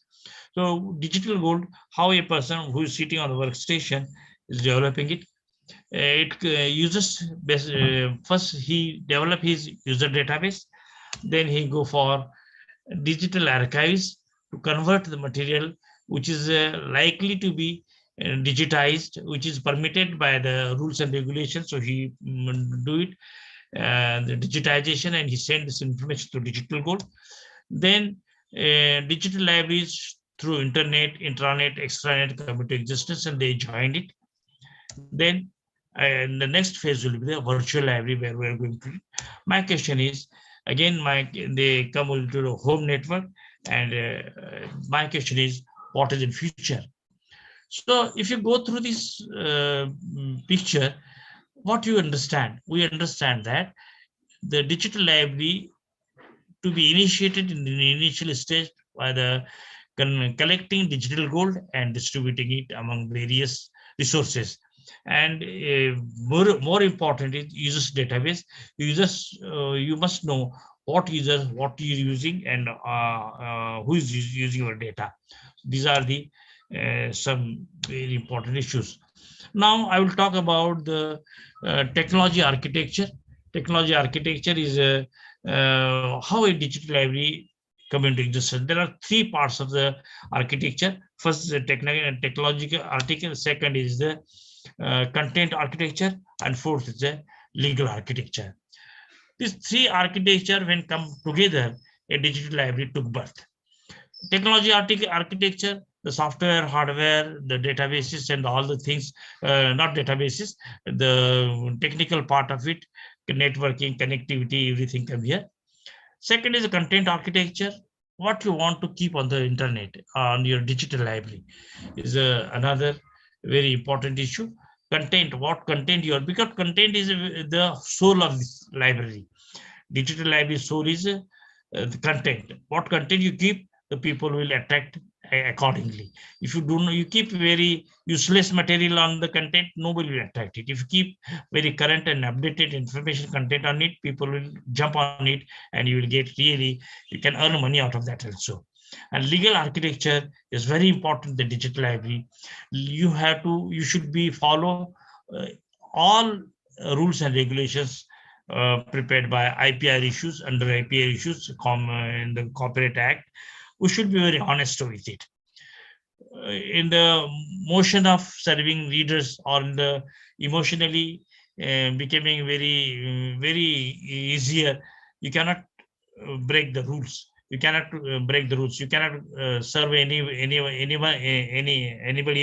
So digital gold, how a person who is sitting on the workstation is developing it. It uses first he develop his user database, then he go for digital archives to convert the material which is likely to be digitized, which is permitted by the rules and regulations. So he do it, the digitization, and he send this information to digital gold. Then digital libraries through internet, intranet, extranet come into existence, and they joined it. Then the next phase will be the virtual library, where we are going to. My question is, Again, they come into the home network, and my question is, what is in future? So if you go through this picture, what you understand? We understand that the digital library to be initiated in the initial stage by the collecting digital gold and distributing it among various resources. And more important is users database. You must know what you're using, and who is using your data. These are the some very important issues. Now I will talk about the technology architecture. Technology architecture is how a digital library come into existence. There are three parts of the architecture. First is the technological architecture. Second is the content architecture, and fourth is the legal architecture. These three architecture, when come together, a digital library took birth. Technology architecture, the software, hardware, the databases, and all the things, not databases, the technical part of it, networking, connectivity, everything come here. Second is the content architecture. What you want to keep on the internet, on your digital library, is another very important issue. Content, what content you are, because content is the soul of this library. Digital library soul is the content. What content you keep, the people will attract accordingly. If you do not, you keep very useless material on the content, nobody will attract it. If you keep very current and updated information content on it, people will jump on it, and you will get really, you can earn money out of that also. And legal architecture is very important. The digital library, you should be follow all rules and regulations prepared by IPR issues, under IPR issues in the Copyright Act. We should be very honest with it. In the motion of serving readers, or in the emotionally becoming very easier, you cannot break the rules. You cannot break the rules. You cannot serve anybody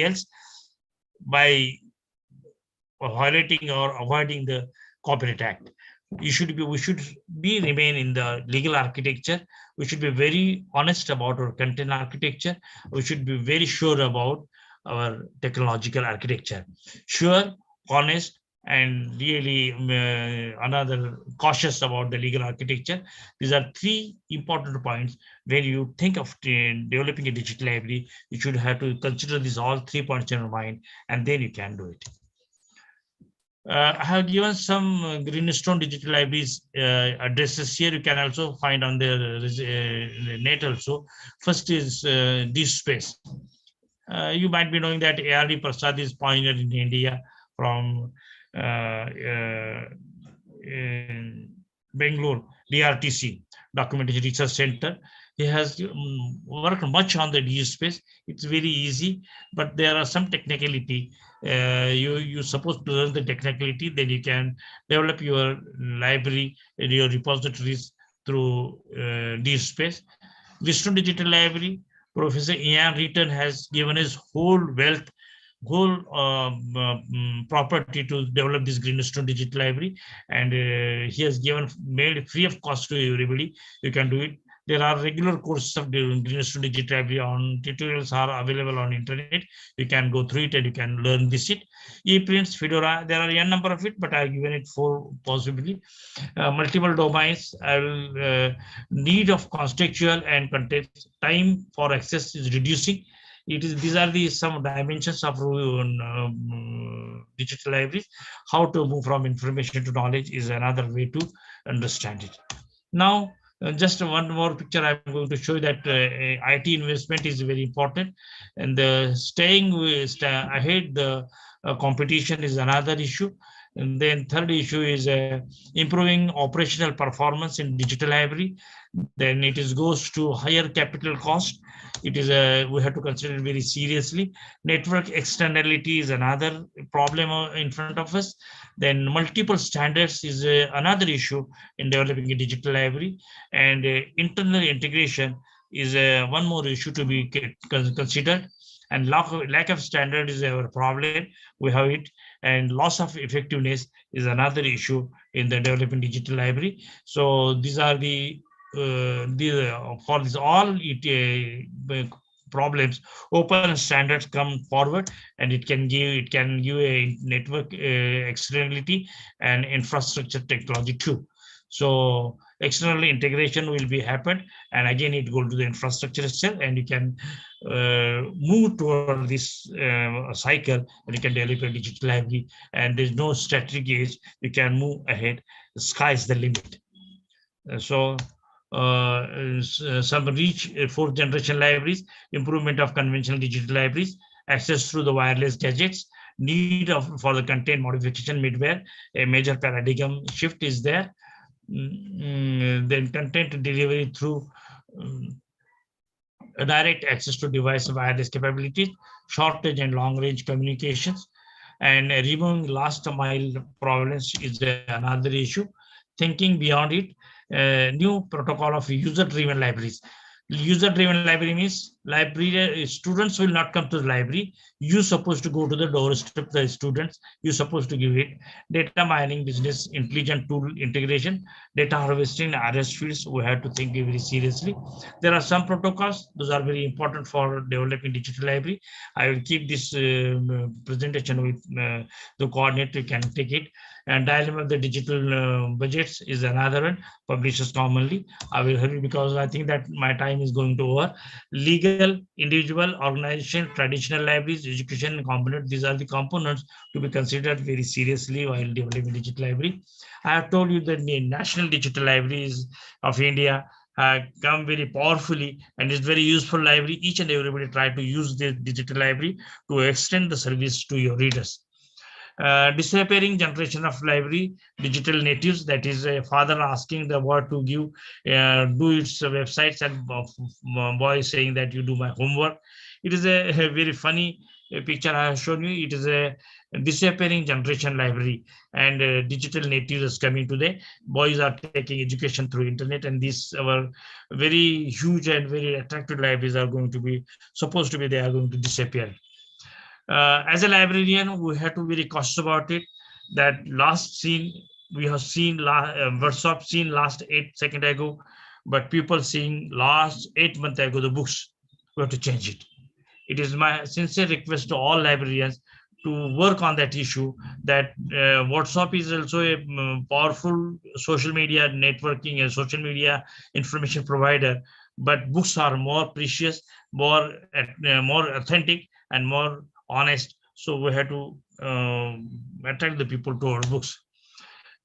else by violating or avoiding the Copyright Act. We should remain in the legal architecture. We should be very honest about our content architecture. We should be very sure about our technological architecture. Sure, honest, and really another cautious about the legal architecture. These are three important points. When you think of developing a digital library, you should have to consider these all 3 points in your mind, and then you can do it. I have given some Greenstone digital libraries addresses here. You can also find on the net also. First is DSpace. You might be knowing that A.R.D. Prasad is pioneer in India from in Bangalore, DRTC, Documentation Research Center. He has worked much on the DSpace. It's very easy, but there are some technicality. You're supposed to learn the technicality, then you can develop your library and your repositories through DSpace. Greenstone Digital Library, Professor Ian Return has given his whole wealth, whole property to develop this Greenstone Digital Library, and he has made free of cost to everybody. You can do it. There are regular courses of Greenstone Digital Library on tutorials are available on internet. You can go through it and you can learn this. ePrints, Fedora, there are a number of it, but I've given it 4 possibly. Multiple domains. Need of contextual and content. Time for access is reducing. These are some dimensions of digital libraries. How to move from information to knowledge is another way to understand it. Now, just one more picture I'm going to show you that IT investment is very important, and staying ahead the competition is another issue. And then third issue is improving operational performance in digital library. Then it goes to higher capital cost. It is we have to consider it very seriously. Network externality is another problem in front of us. Then multiple standards is another issue in developing a digital library, and internal integration is one more issue to be considered. And lack of standard is our problem. We have it. and loss of effectiveness is another issue in the developing digital library. So these are the for this all problems, open standards come forward, and it can give a network externality and infrastructure technology too. So external integration will be happened, and again it go to the infrastructure itself, and you can move toward this cycle, and you can develop a digital library, and there's no static age. You can move ahead. The sky is the limit. So some reach fourth generation libraries, improvement of conventional digital libraries, access through the wireless gadgets, need for the content modification midware, a major paradigm shift is there. Then content delivery through direct access to device wireless capabilities, shortage and long range communications, and removing last mile problems is another issue. Thinking beyond it, new protocol of user driven libraries. User driven library means library students will not come to the library. You're supposed to go to the doorstep the students. You're supposed to give it data mining, business intelligent tool integration, data harvesting, RS fields. We have to think very seriously. There are some protocols; those are very important for developing digital library. I will keep this presentation with the coordinator. You can take it. And dilemma of the digital budgets is another one. Publishers commonly. I will hurry because I think that my time is going to over. Legal, individual, organization, traditional libraries, education component. These are the components to be considered very seriously while developing digital library. I have told you that the national digital libraries of India have come very powerfully, and it's very useful library. Each and everybody try to use the digital library to extend the service to your readers. Disappearing generation of library, digital natives, that is a father asking the boy to give do its websites, and boy saying that you do my homework. It is a very funny picture I have shown you. It is a disappearing generation library, and digital natives is coming today. Boys are taking education through internet, and these our very huge and very attractive libraries are going to be supposed to be, they are going to disappear. As a librarian, we have to be very cautious about it. That last scene we have seen, workshop seen last 8 seconds ago, but people seeing last 8 months ago the books. We have to change it. It is my sincere request to all librarians to work on that issue. That WhatsApp is also a powerful social media networking and social media information provider, but books are more precious, more authentic, and more honest. So we have to attract the people to our books.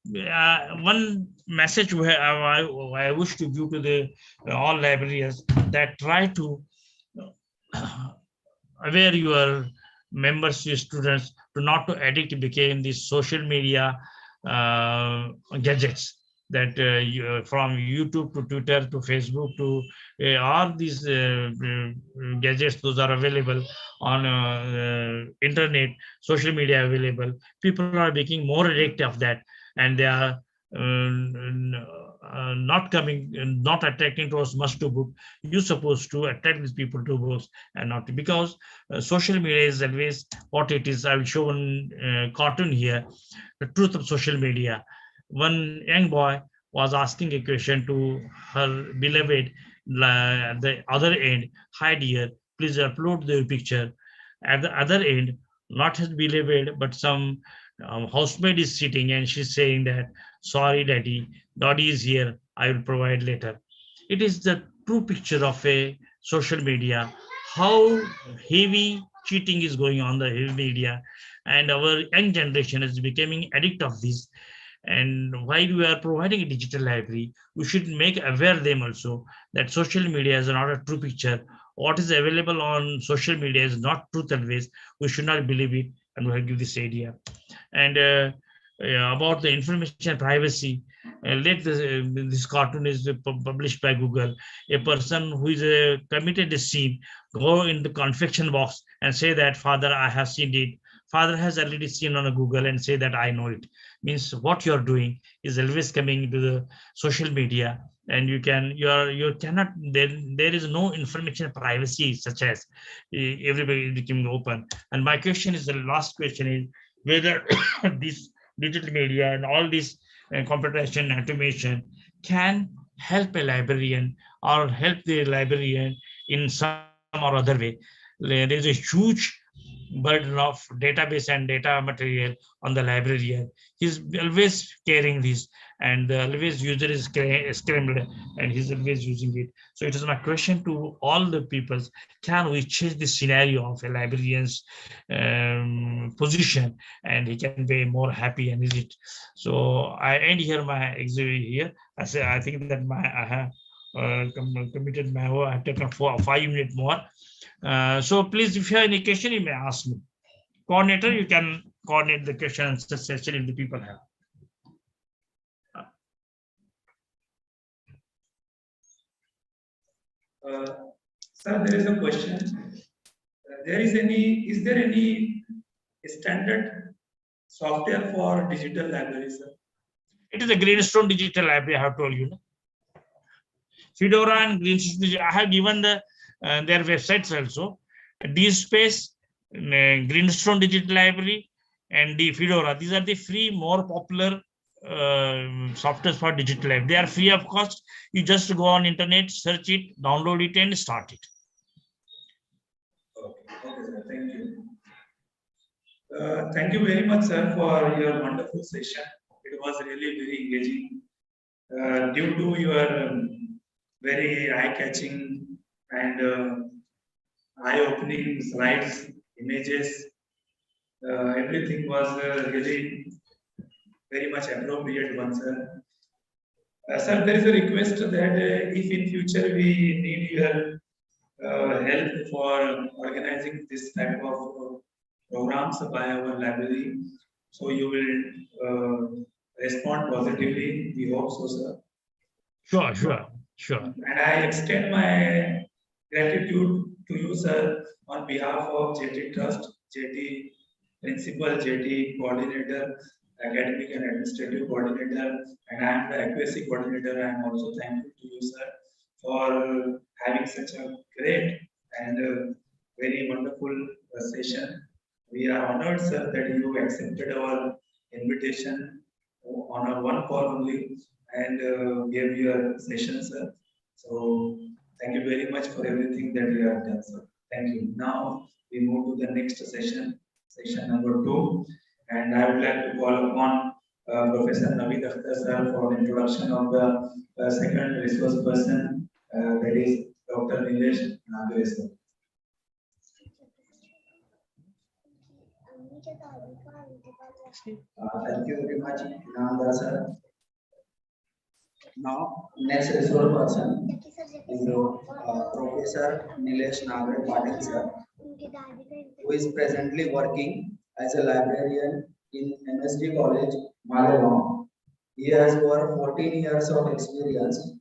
One message I wish to give to the all librarians, that try to aware your members, your students, to not to addict became these social media gadgets, that from YouTube to Twitter to Facebook to all these gadgets, those are available on internet, social media available. People are making more addicted of that, and they are not coming, not attracting to us much to book. You're supposed to attract these people to books, and not because social media is always what it is. I will show one cartoon here, the truth of social media. One young boy was asking a question to her beloved at the other end, "Hi dear, please upload the picture." At the other end, not his beloved, but some housemaid is sitting, and she's saying that, "Sorry daddy, daddy is here, I will provide later." It is the true picture of a social media, how heavy cheating is going on the heavy media, and our young generation is becoming addict of this. And while we are providing a digital library, we should make aware them also that social media is not a true picture. What is available on social media is not truth always. We should not believe it, and we have to give this idea. And about the information privacy, this cartoon is published by Google. A person who is committed a sin go in the confession box and say that, "Father, I have sinned it." Father has already seen on a Google and say that, "I know it." Means what you're doing is always coming to the social media, and you cannot, there is no information privacy such as everybody becoming open. And my question is, the last question is, whether this digital media and all this computation automation can help a librarian or help the librarian in some or other way. There is a huge burden of database and data material on the librarian. He's always carrying this, and the always user is scrambled, and he's always using it. So it is my question to all the people: can we change the scenario of a librarian's position, and he can be more happy and is it? So I end here my exhibit here. I think that I have committed my I have taken 5 minutes more. So please, if you have any question, you may ask me. Coordinator, you can coordinate the question and session if the people have. Sir, there is a question. Is there any standard software for digital library, sir? It is a Greenstone Digital Library, I have told you. No? Fedora and Greenstone, I have given their websites also. DSpace, Greenstone Digital Library, and the Fedora. These are the free, more popular softwares for digital library. They are free of cost. You just go on internet, search it, download it, and start it. Okay, sir. Thank you. Thank you very much, sir, for your wonderful session. It was really very engaging. Due to your very eye-catching and eye-opening slides, images, everything was really very much appropriate one, sir. Sir, there is a request that if in future we need your help for organizing this type of programs by our library, so you will respond positively. We hope so, sir. Sure. And I extend my gratitude to you, sir, on behalf of J.T. Trust, J.T. Principal, J.T. Coordinator, Academic and Administrative Coordinator, and I am the IQAC Coordinator. I am also thankful to you, sir, for having such a great and very wonderful session. We are honored, sir, that you accepted our invitation on a one call only and gave your session, sir. So thank you very much for everything that you have done, sir. Thank you. Now we move to the next session, session number 2, and I would like to call upon Professor Navid Akhtar, sir, for introduction of the second resource person, that is Dr. Nilesh Nagare, sir. Thank you very much, Nanda sir. Now, next resource person is Professor Nilesh Nagare Patil sir, who is presently working as a librarian in MSD College, Malegaon. He has over 14 years of experience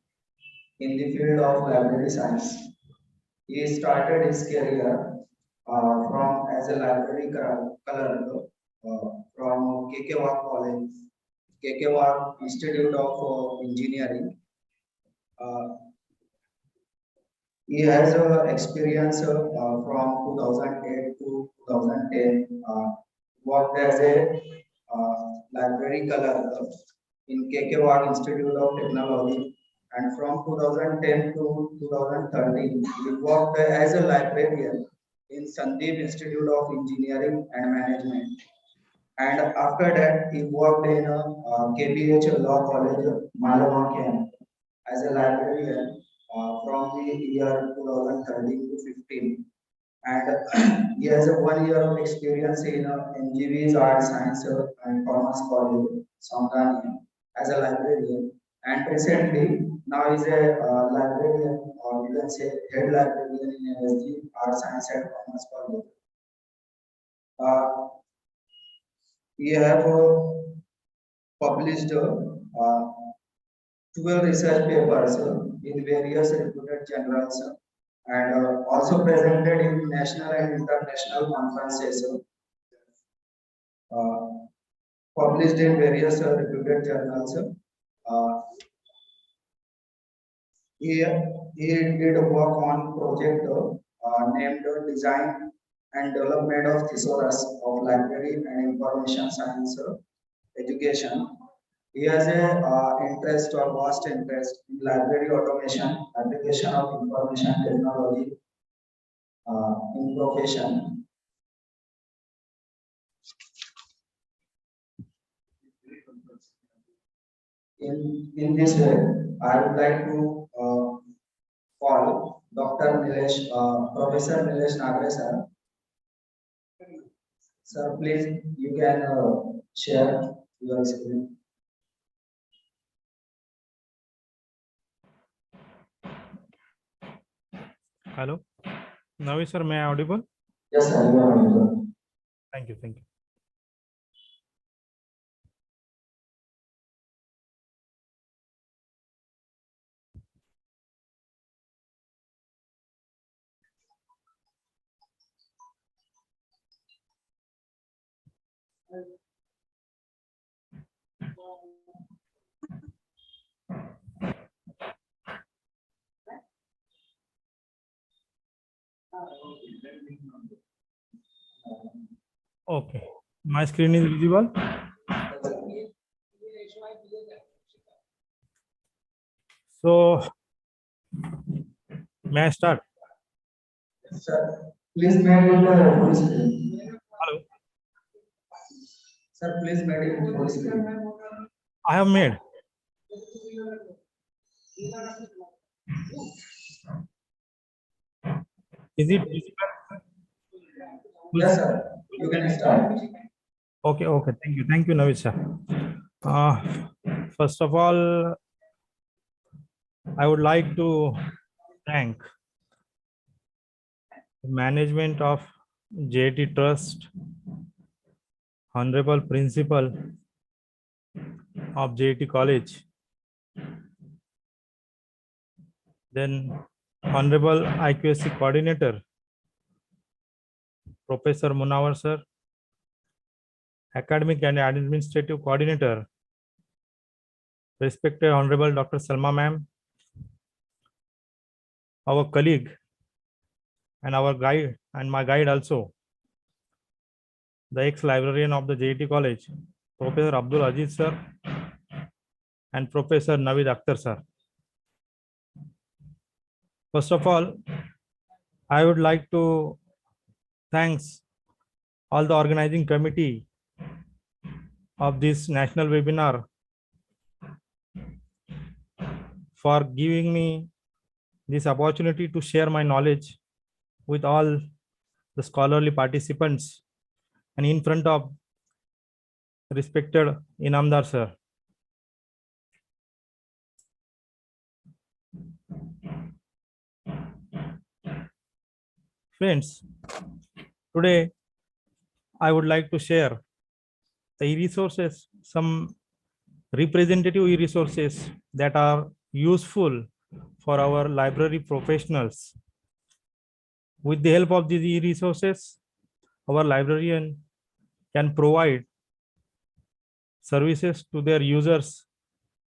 in the field of library science. He started his career from as a library clerk from KKWAC College, KKWAC Institute of Engineering. He has experience from 2008 to 2010. Worked as a library clerk in KKWAC Institute of Technology, and from 2010 to 2013, he worked as a librarian in Sandeep Institute of Engineering and Management. And after that, he worked in KBH Law College, Malegaon, as a librarian from the year 2013 to 15. And he has a 1 year of experience in NGV's Art Science and Commerce College, Samdani, as a librarian. And recently, now is a librarian, or you can say head librarian in MSD Art Science and Commerce College. We have published 12 research papers in various reputed journals and also presented in national and international conferences. Published in various reputed journals. He did work on project named Design and development of thesaurus of library and information science education. He has a interest or vast interest in library automation, application of information technology in profession. In this way, I would like to call Professor Nilesh Nagre sir. Sir, please, you can share your screen. Hello. Navi sir, may I audible? Yes, sir, you are audible. Thank you. Thank you. Okay. My screen is visible. So, may I start? Sir, please make it full screen. Hello. Sir, please make it full screen. I have made. Is it visible? Yes, sir, you can start. Okay. Okay. Thank you, Navi sir. First of all, I would like to thank the management of J.A.T Trust, Honorable Principal of J.A.T College, then Honorable IQAC Coordinator, Professor Munawar sir, Academic and Administrative Coordinator, respected Honorable Dr. Salma ma'am, our colleague and our guide and my guide also, the ex-librarian of the J.A.T College, Professor Abdul Aziz sir, and Professor Navid Akhtar sir. First of all, I would like to thanks all the organizing committee of this national webinar for giving me this opportunity to share my knowledge with all the scholarly participants and in front of respected Inamdar sir. Friends, today I would like to share the e-resources, some representative e-resources that are useful for our library professionals. With the help of these e-resources, our librarian can provide services to their users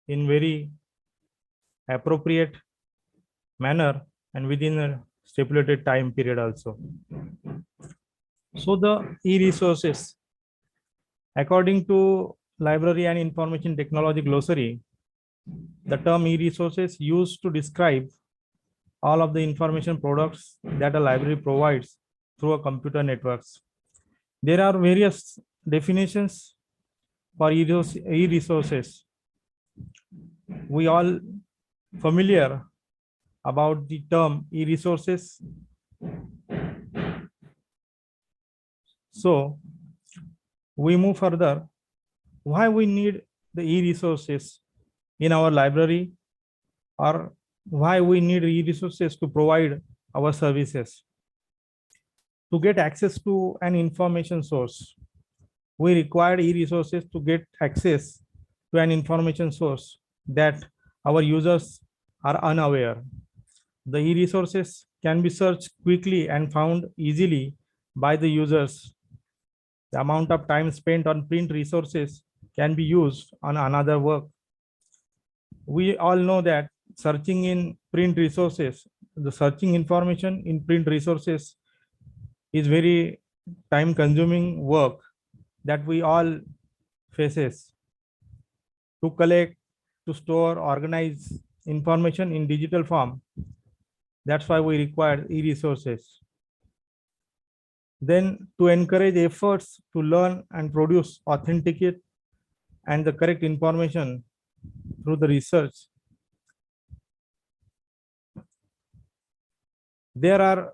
in very appropriate manner and within a stipulated time period also. So the e-resources, according to Library and Information Technology Glossary, the term e-resources used to describe all of the information products that a library provides through a computer networks. There are various definitions for e-resources. We all familiar about the term e-resources. So we move further. Why we need the e-resources in our library, or why we need e-resources to provide our services? To get access to an information source, we require e-resources to get access to an information source that our users are unaware. The e-resources can be searched quickly and found easily by the users. The amount of time spent on print resources can be used on another work. We all know that searching in print resources, the searching information in print resources is very time consuming work that we all faces to collect, to store, organize information in digital form. That's why we require e-resources. Then to encourage efforts to learn and produce authenticate and the correct information through the research. There are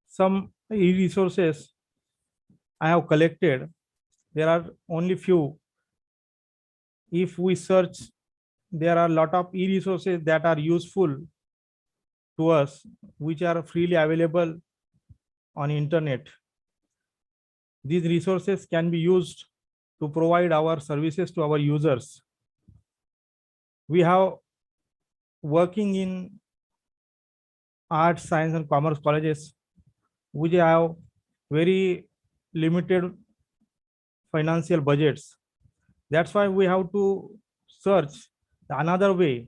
some e-resources I have collected. There are only few. If we search, there are a lot of e-resources that are useful to us, which are freely available on internet. These resources can be used to provide our services to our users. We have working in arts, science and commerce colleges, which have very limited financial budgets. That's why we have to search another way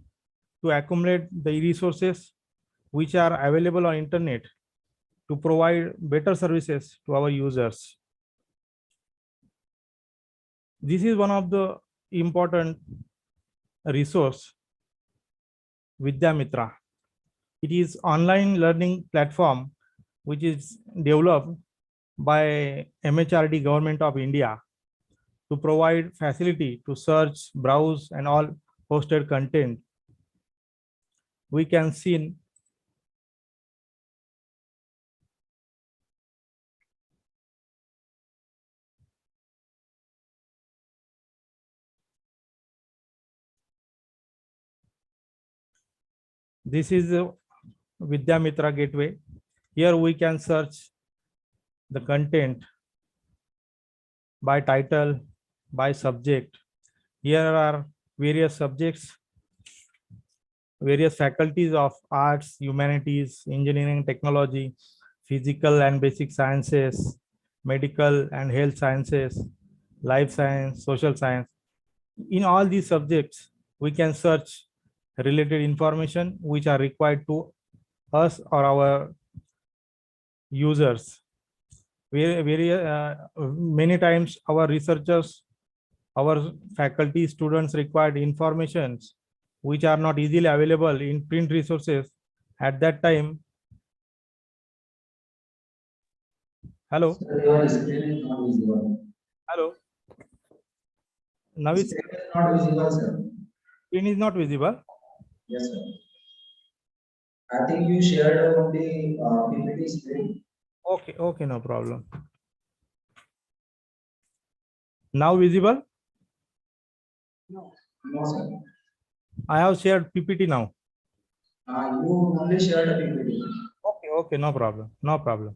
to accumulate the resources which are available on internet to provide better services to our users. This is one of the important resource, Vidyamitra. It is online learning platform which is developed by MHRD Government of India to provide facility to search, browse and all hosted content. We can see this is a Vidyamitra gateway. Here we can search the content by title, by subject. Here are various subjects, various faculties of arts, humanities, engineering, technology, physical and basic sciences, medical and health sciences, life science, social science. In all these subjects, we can search related information which are required to us or our users. Many times our researchers, our faculty, students required informations which are not easily available in print resources at that time. Hello. Sir, your screen is not visible. Hello. Now it's Screen is not visible, sir. screen is not visible. Yes, sir. I think you shared on the PPT screen. Okay, okay, no problem. Now visible? No, sir. I have shared PPT now. You only shared a PPT. Okay, okay, no problem, no problem.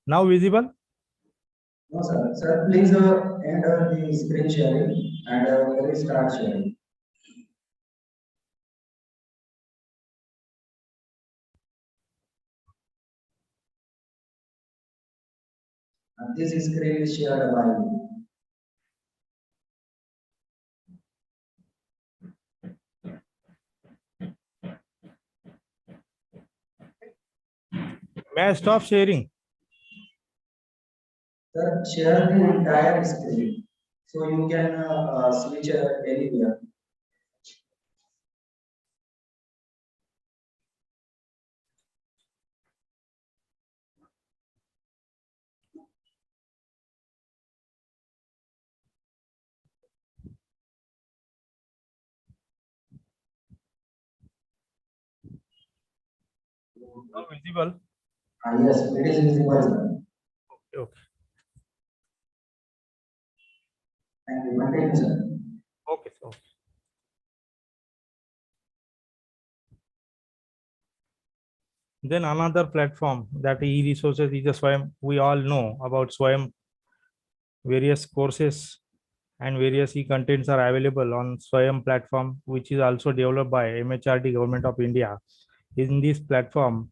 Now visible? No, sir. Sir, please end the screen sharing and restart sharing. This screen is shared by you. May I stop sharing? Sir, share the entire screen so you can switch anywhere. Now visible? Yes, it is visible, sir. Okay, okay. Thank you. Continue, sir. Okay, so then another platform that e-resources is a Swayam. We all know about Swayam. Various courses and various e-contents are available on Swayam platform, which is also developed by MHRD Government of India. In this platform,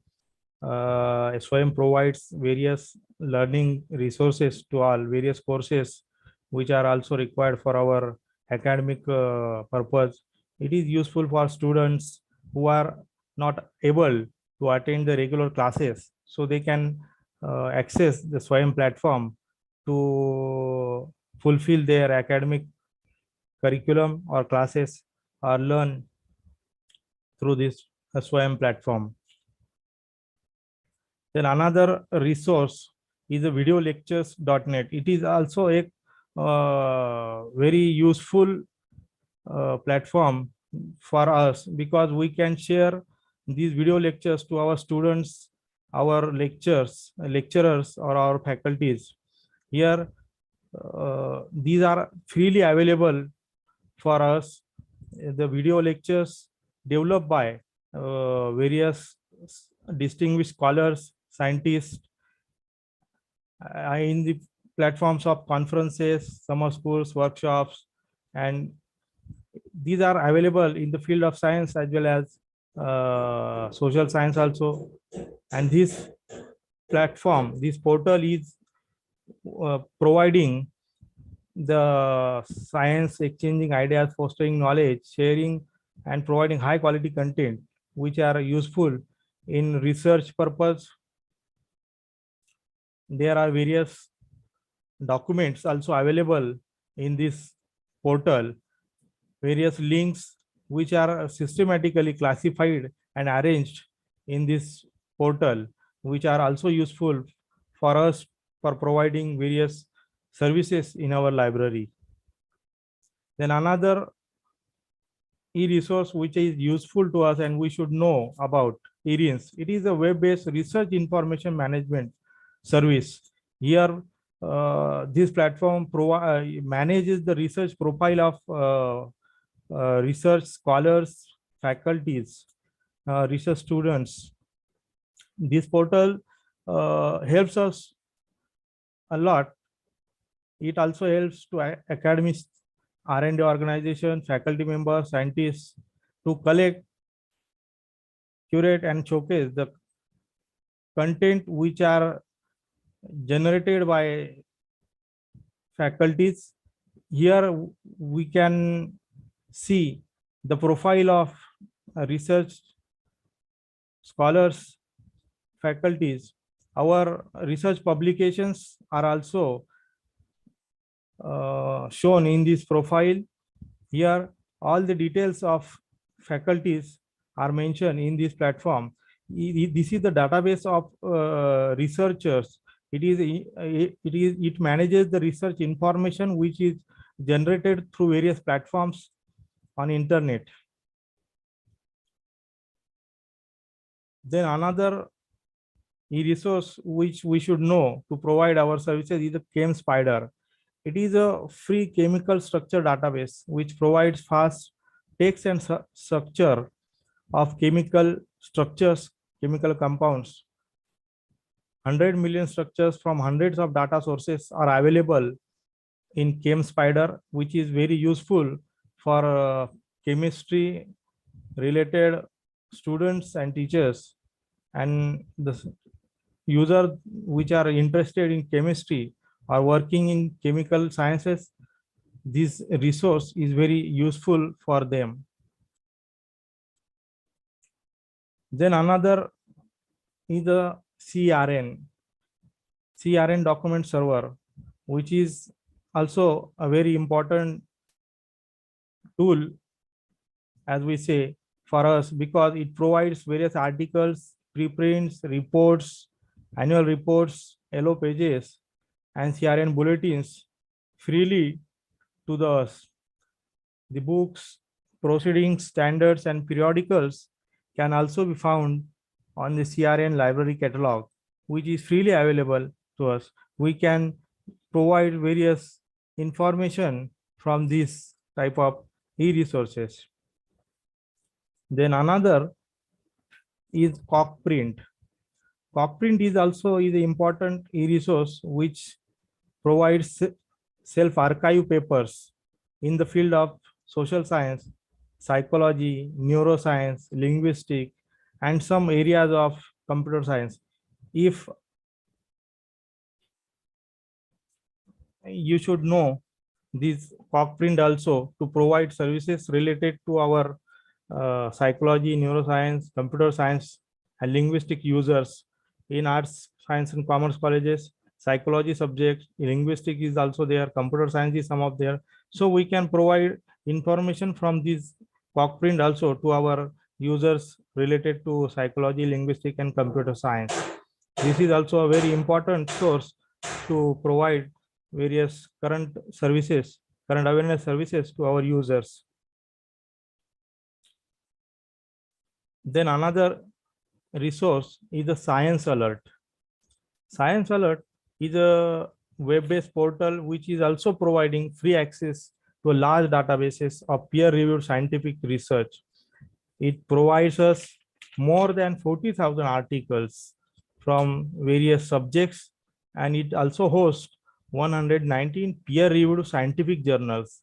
Swayam provides various learning resources to all various courses, which are also required for our academic purpose. It is useful for students who are not able to attend the regular classes, so they can access the Swayam platform to fulfill their academic curriculum or classes or learn through this Swayam platform. Then another resource is the videolectures.net. It is also a very useful platform for us, because we can share these video lectures to our students, our lecturers or our faculties. Here, these are freely available for us. The video lectures developed by various distinguished scholars, scientists, in the platforms of conferences, summer schools, workshops, and these are available in the field of science as well as social science also. And this platform, this portal is providing the science, exchanging ideas, fostering knowledge, sharing, and providing high quality content which are useful in research purpose. There are various documents also available in this portal, various links which are systematically classified and arranged in this portal, which are also useful for us for providing various services in our library. Then another e-resource which is useful to us and we should know about ERINS. It is a web-based research information management service. Here, this platform manages the research profile of research scholars, faculties, research students. This portal helps us a lot. It also helps to academics, R&D organization, faculty members, scientists to collect, curate, and showcase the content which are generated by faculties. Here we can see the profile of research scholars, faculties. Our research publications are also shown in this profile. Here all the details of faculties are mentioned in this platform. This is the database of researchers. It manages the research information which is generated through various platforms on internet. Then another e-resource which we should know to provide our services is the ChemSpider. It is a free chemical structure database which provides fast text and structure of chemical structures, chemical compounds. 100 million structures from hundreds of data sources are available in ChemSpider, which is very useful for chemistry related students and teachers, and the users which are interested in chemistry or working in chemical sciences. This resource is very useful for them. Then another is the CRN document server, which is also a very important tool, as we say, for us, because it provides various articles, preprints, reports, annual reports, yellow pages, and CRN bulletins freely to us. The books, proceedings, standards, and periodicals can also be found on the CRN library catalog, which is freely available to us. We can provide various information from this type of e-resources. Then another is Cockprint. Cockprint is also an important e-resource which provides self-archive papers in the field of social science, psychology, neuroscience, linguistics, and some areas of computer science. If you should know this Cockprint also to provide services related to our psychology, neuroscience, computer science and linguistic users. In arts, science and commerce colleges, psychology subjects, linguistic is also there, computer science is some of there. So we can provide information from this cockprint also to our users related to psychology, linguistic, and computer science. This is also a very important source to provide various current services, current awareness services to our users. Then another resource is the Science Alert. Science Alert is a web-based portal which is also providing free access to a large databases of peer-reviewed scientific research. It provides us more than 40,000 articles from various subjects, and it also hosts 119 peer-reviewed scientific journals,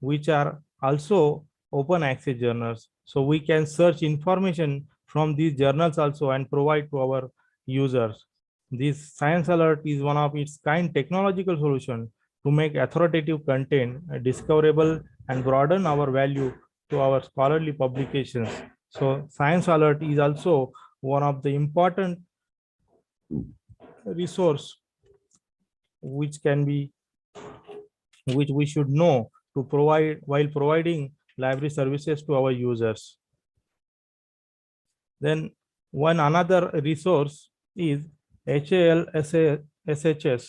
which are also open access journals. So we can search information from these journals also and provide to our users. This Science Alert is one of its kind technological solution to make authoritative content discoverable and broaden our value to our scholarly publications. So Science Alert is also one of the important resource which we should know to provide while providing library services to our users. Then another resource is HALSHS.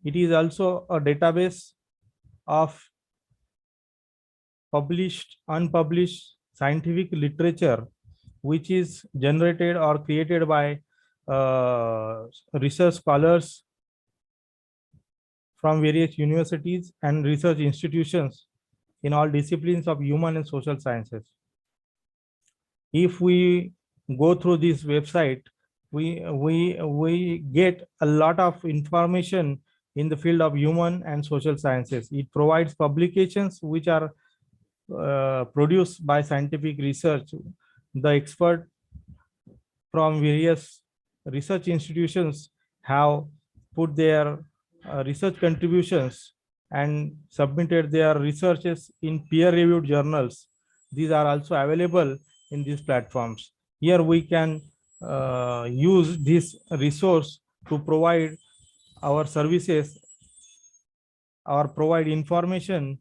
It is also a database of published, unpublished scientific literature, which is generated or created by research scholars from various universities and research institutions in all disciplines of human and social sciences. If we go through this website, we get a lot of information in the field of human and social sciences. It provides publications which are produced by scientific research. The expert from various research institutions have put their research contributions and submitted their researches in peer-reviewed journals. These are also available in these platforms. Here we can use this resource to provide our services or provide information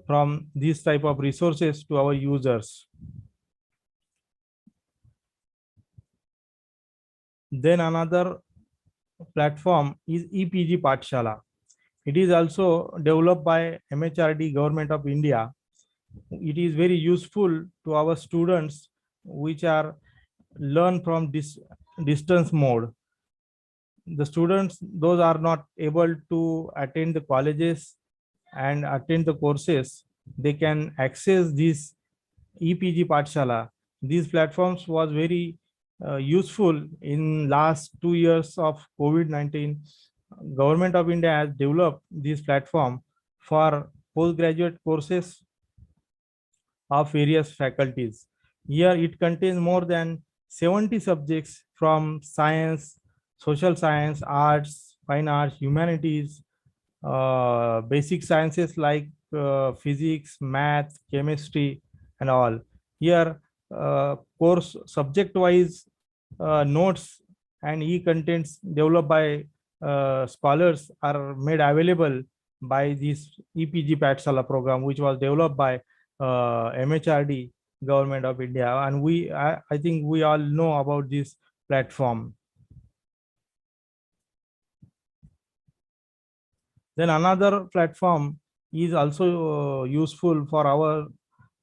from these type of resources to our users. Then another platform is EPG Pathshala. It is also developed by MHRD, Government of India. It is very useful to our students which are learn from this distance mode. The students, those are not able to attend the colleges and attend the courses, they can access this EPG Pathshala. These platforms was very useful in last 2 years of COVID-19. Government of India has developed this platform for postgraduate courses of various faculties. Here it contains more than 70 subjects from science, social science, arts, fine arts, humanities, basic sciences like physics, math, chemistry, and all. Here course subject-wise notes and e-contents developed by scholars are made available by this EPG Pathshala program, which was developed by MHRD, Government of India, and I think we all know about this platform. Then another platform is also useful for our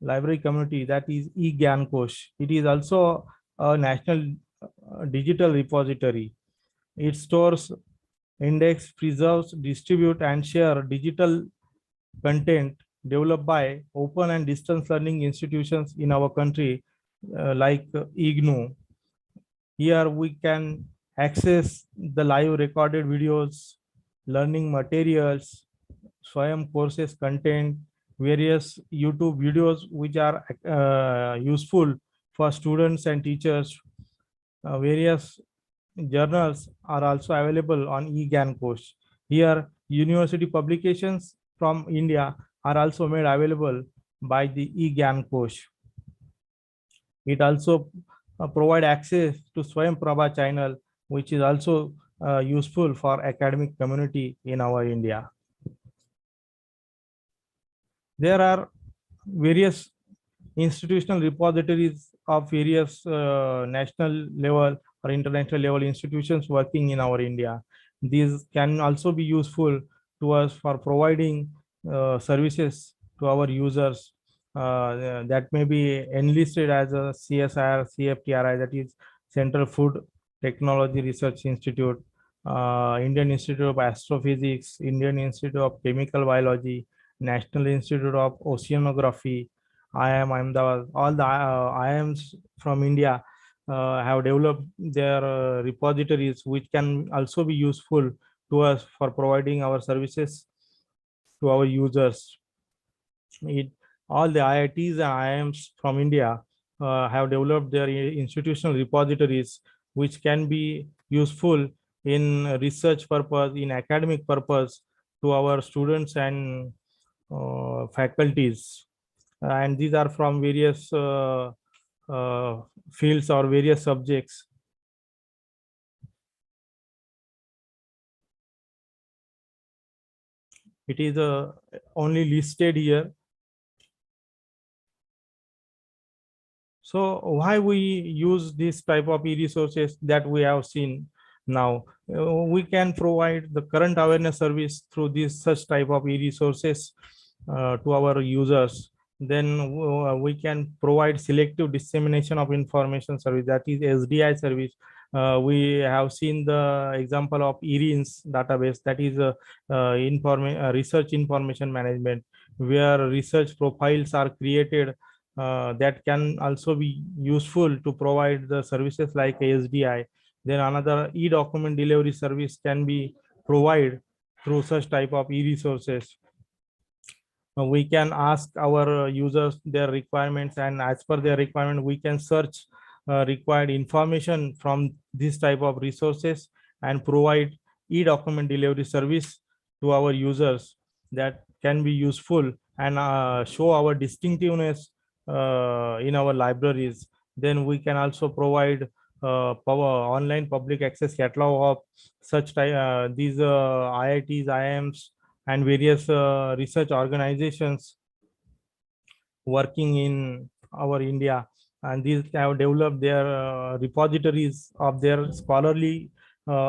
library community, that is eGyan Kosh. It is also a national digital repository. It stores, index, preserves, distribute, and share digital content developed by open and distance learning institutions in our country, like IGNOU. Here we can access the live recorded videos, learning materials, Swayam courses content, various YouTube videos which are useful for students and teachers. Various journals are also available on eGyan Kosh. Here university publications from India are also made available by the eGyan Kosh. It also provide access to Swayam Prabha channel, which is also useful for academic community in our India. There are various institutional repositories of various national level or international level institutions working in our India. These can also be useful to us for providing services to our users that may be enlisted as a CSIR, CFTRI, that is Central Food Technology Research Institute, Indian Institute of Astrophysics, Indian Institute of Chemical Biology, National Institute of Oceanography, IIM Ahmedabad. All the IIMs from India have developed their repositories, which can also be useful to us for providing our services to our users. All the IITs and IIMs from India have developed their institutional repositories, which can be useful in research purpose, in academic purpose to our students and faculties. And these are from various fields or various subjects. It is only listed here. So why we use this type of e-resources that we have seen now? We can provide the current awareness service through this such type of e-resources to our users. Then we can provide selective dissemination of information service, that is SDI service. We have seen the example of ERINS database, that is research information management, where research profiles are created that can also be useful to provide the services like SDI. Then another e-document delivery service can be provided through such type of e-resources. We can ask our users their requirements, and as per their requirement, we can search required information from this type of resources and provide e-document delivery service to our users that can be useful and show our distinctiveness in our libraries. Then we can also provide online public access catalog of such type these IITs, IIMs, and various research organizations working in our India, and these have developed their repositories of their scholarly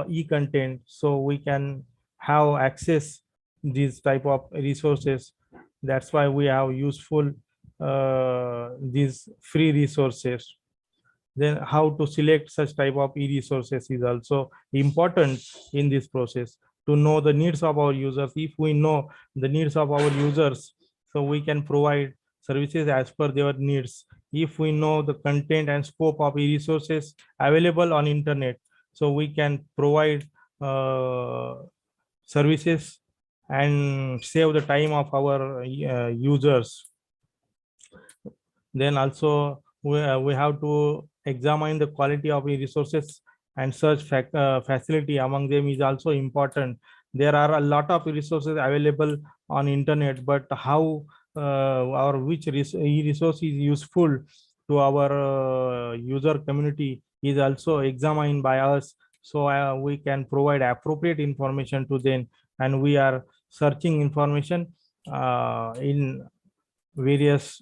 e-content, so we can have access these type of resources. That's why we have useful these free resources. Then how to select such type of e-resources is also important in this process, to know the needs of our users. If we know the needs of our users, so we can provide services as per their needs. If we know the content and scope of e-resources available on internet, so we can provide services and save the time of our users. Then also we have to examine the quality of e-resources, and search facility among them is also important. There are a lot of resources available on internet, but how or which e-resource is useful to our user community is also examined by us, so we can provide appropriate information to them. And we are searching information in various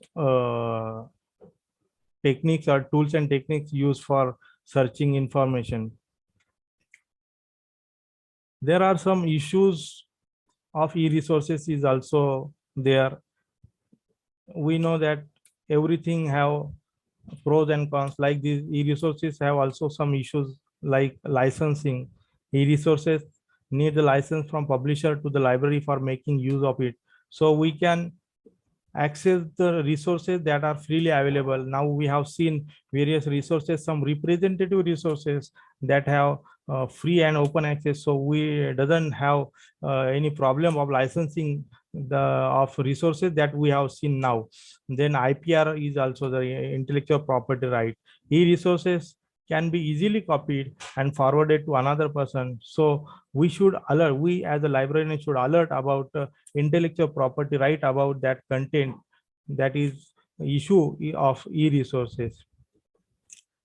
techniques or tools and techniques used for searching information. There are some issues of e-resources is also there. We know that everything have pros and cons. Like these e-resources have also some issues like licensing. E-resources need the license from publisher to the library for making use of it. So we can access the resources that are freely available. Now we have seen various resources, some representative resources that have free and open access, so we doesn't have any problem of licensing the of resources that we have seen now. Then IPR is also the intellectual property right. E-resources can be easily copied and forwarded to another person, so we should alert, we as a librarian should alert about intellectual property right about that content, that is issue of e-resources.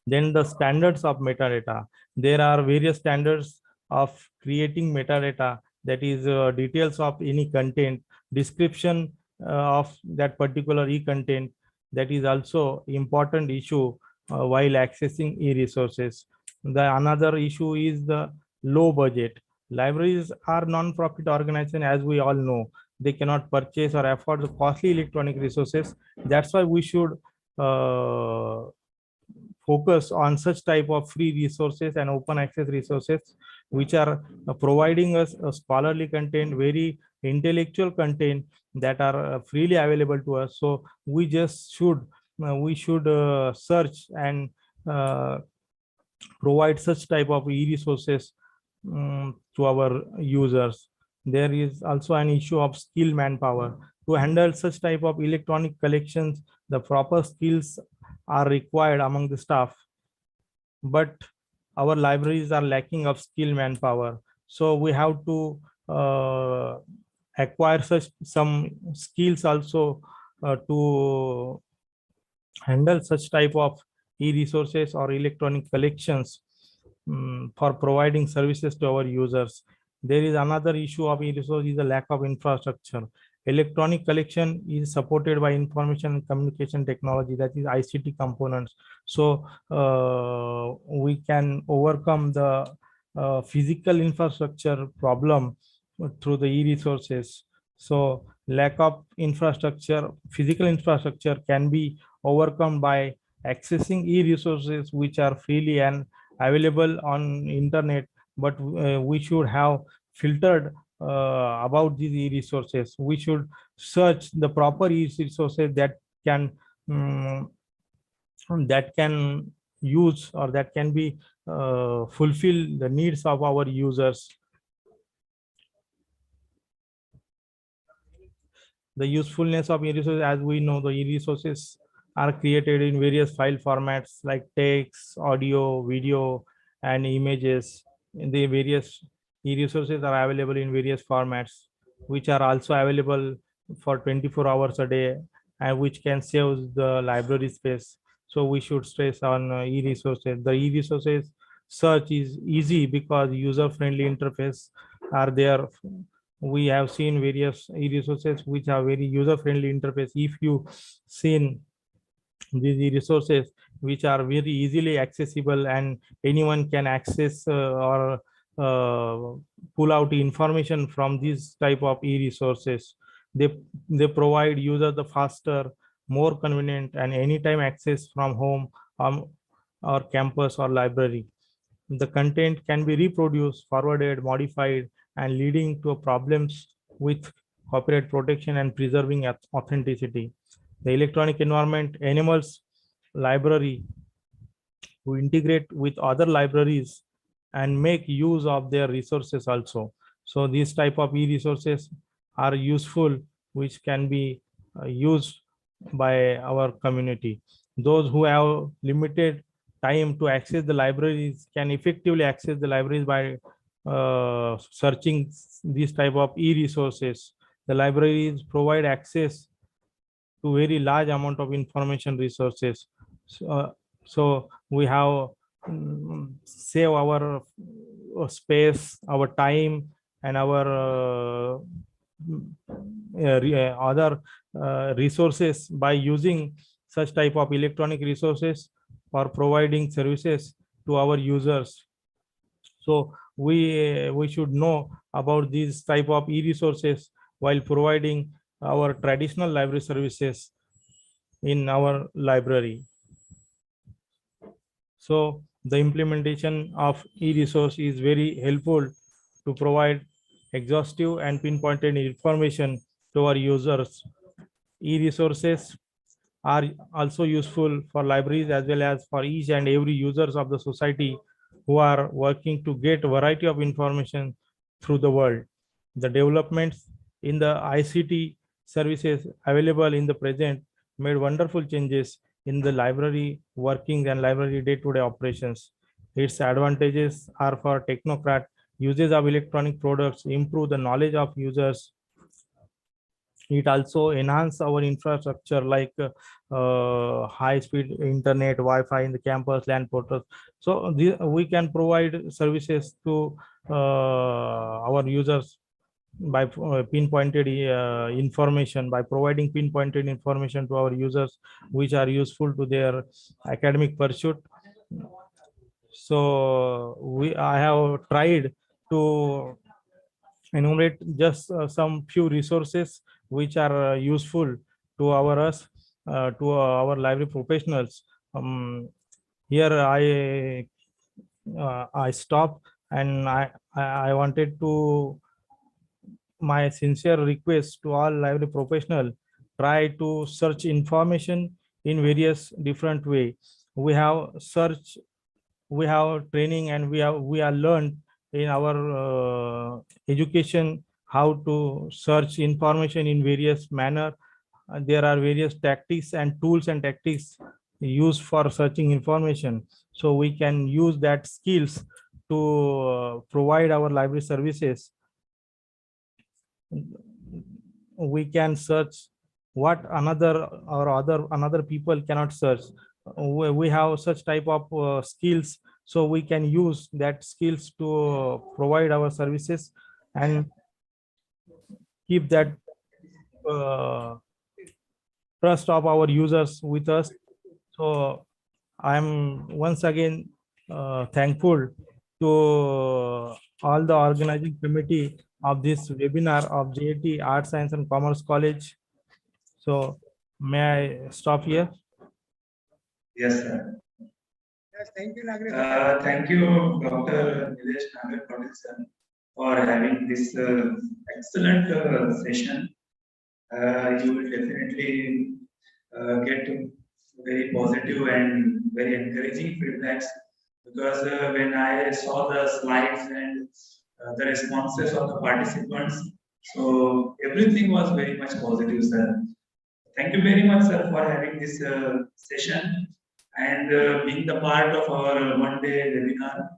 Then the standards of metadata. There are various standards of creating metadata, that is details of any content, description of that particular e-content. That is also important issue while accessing e-resources. The another issue is the low budget. Libraries are non-profit organization, as we all know. They cannot purchase or afford the costly electronic resources. That's why we should focus on such type of free resources and open access resources, which are providing us a scholarly content, very intellectual content that are freely available to us. So we just should search and provide such type of e-resources to our users. There is also an issue of skill manpower. To handle such type of electronic collections, the proper skills are required among the staff, but our libraries are lacking of skill manpower. So we have to acquire such some skills also to handle such type of e-resources or electronic collections for providing services to our users. There is another issue of e-resource is the lack of infrastructure. Electronic collection is supported by information and communication technology, that is ICT components. So we can overcome the physical infrastructure problem through the e-resources. So lack of infrastructure, physical infrastructure can be overcome by accessing e-resources which are freely and available on internet, but we should have filtered about these e-resources. We should search the proper e-resources that can use or that can be fulfill the needs of our users. The usefulness of e-resources, as we know, the e-resources are created in various file formats like text, audio, video, and images. The various e-resources are available in various formats, which are also available for 24 hours a day, and which can save the library space. So we should stress on e-resources. The e-resources search is easy because user-friendly interface are there. We have seen various e-resources which have very user-friendly interface. If you seen these e-resources which are very easily accessible and anyone can access or pull out information from these type of e-resources, they provide user the faster, more convenient and anytime access from home or campus or library. The content can be reproduced, forwarded, modified, and leading to problems with copyright protection and preserving authenticity. The electronic environment enables library to integrate with other libraries and make use of their resources also. So these type of e-resources are useful, which can be used by our community. Those who have limited time to access the libraries can effectively access the libraries by searching these type of e-resources. The libraries provide access to very large amount of information resources. So we have save our space, our time, and our other resources by using such type of electronic resources for providing services to our users. So we should know about these type of e-resources while providing our traditional library services in our library. So the implementation of e-resource is very helpful to provide exhaustive and pinpointed information to our users. E-resources are also useful for libraries as well as for each and every users of the society who are working to get a variety of information through the world. The developments in the ICT services available in the present made wonderful changes in the library working and library day-to-day operations. Its advantages are for technocrat. Uses of electronic products improve the knowledge of users It also enhance our infrastructure like high speed internet, Wi-Fi in the campus, land portals. So we can provide services to our users by pinpointed information, by providing pinpointed information to our users which are useful to their academic pursuit. So I have tried to enumerate just some few resources which are useful to our library professionals. Here I stop, and I wanted to my sincere request to all library professional, try to search information in various different way. We have search, we have training, and we are learned in our education how to search information in various manner. There are various tactics and tools and tactics used for searching information, so we can use that skills to provide our library services. We can search what another people cannot search. We have such type of skills, so we can use that skills to provide our services and keep that trust of our users with us. So I am once again thankful to all the organizing committee of this webinar of J.A.T Art, Science and Commerce College. So may I stop here? Yes, sir. Yes, thank you, Thank you, Dr. Nilesh Nagar Patel, sir, for having this excellent session. You will definitely get very positive and very encouraging feedbacks, because when I saw the slides and the responses of the participants, so everything was very much positive, sir. Thank you very much, sir, for having this session and being the part of our one-day webinar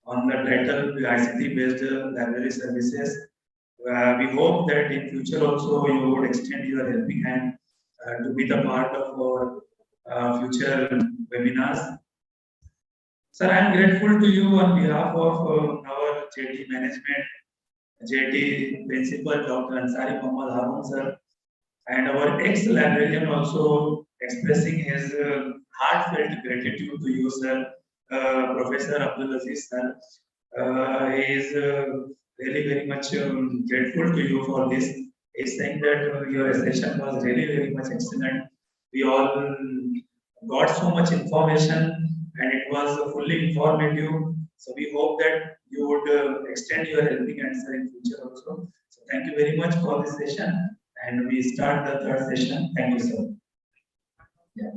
on the title ICT-based library services. We hope that in future also you would extend your helping hand to be the part of our future webinars. Sir, I am grateful to you on behalf of our J.A.T management, J.A.T principal Dr. Ansari Muhammad Harun, sir, and our ex-librarian also expressing his heartfelt gratitude to you, sir, Professor Abdul Aziz, sir. He is really very much grateful to you for this. He's saying that your session was really very much excellent. We all got so much information and it was fully informative. So we hope that you would extend your helping answer in future also. So thank you very much for this session. And we start the third session. Thank you, sir. Yeah.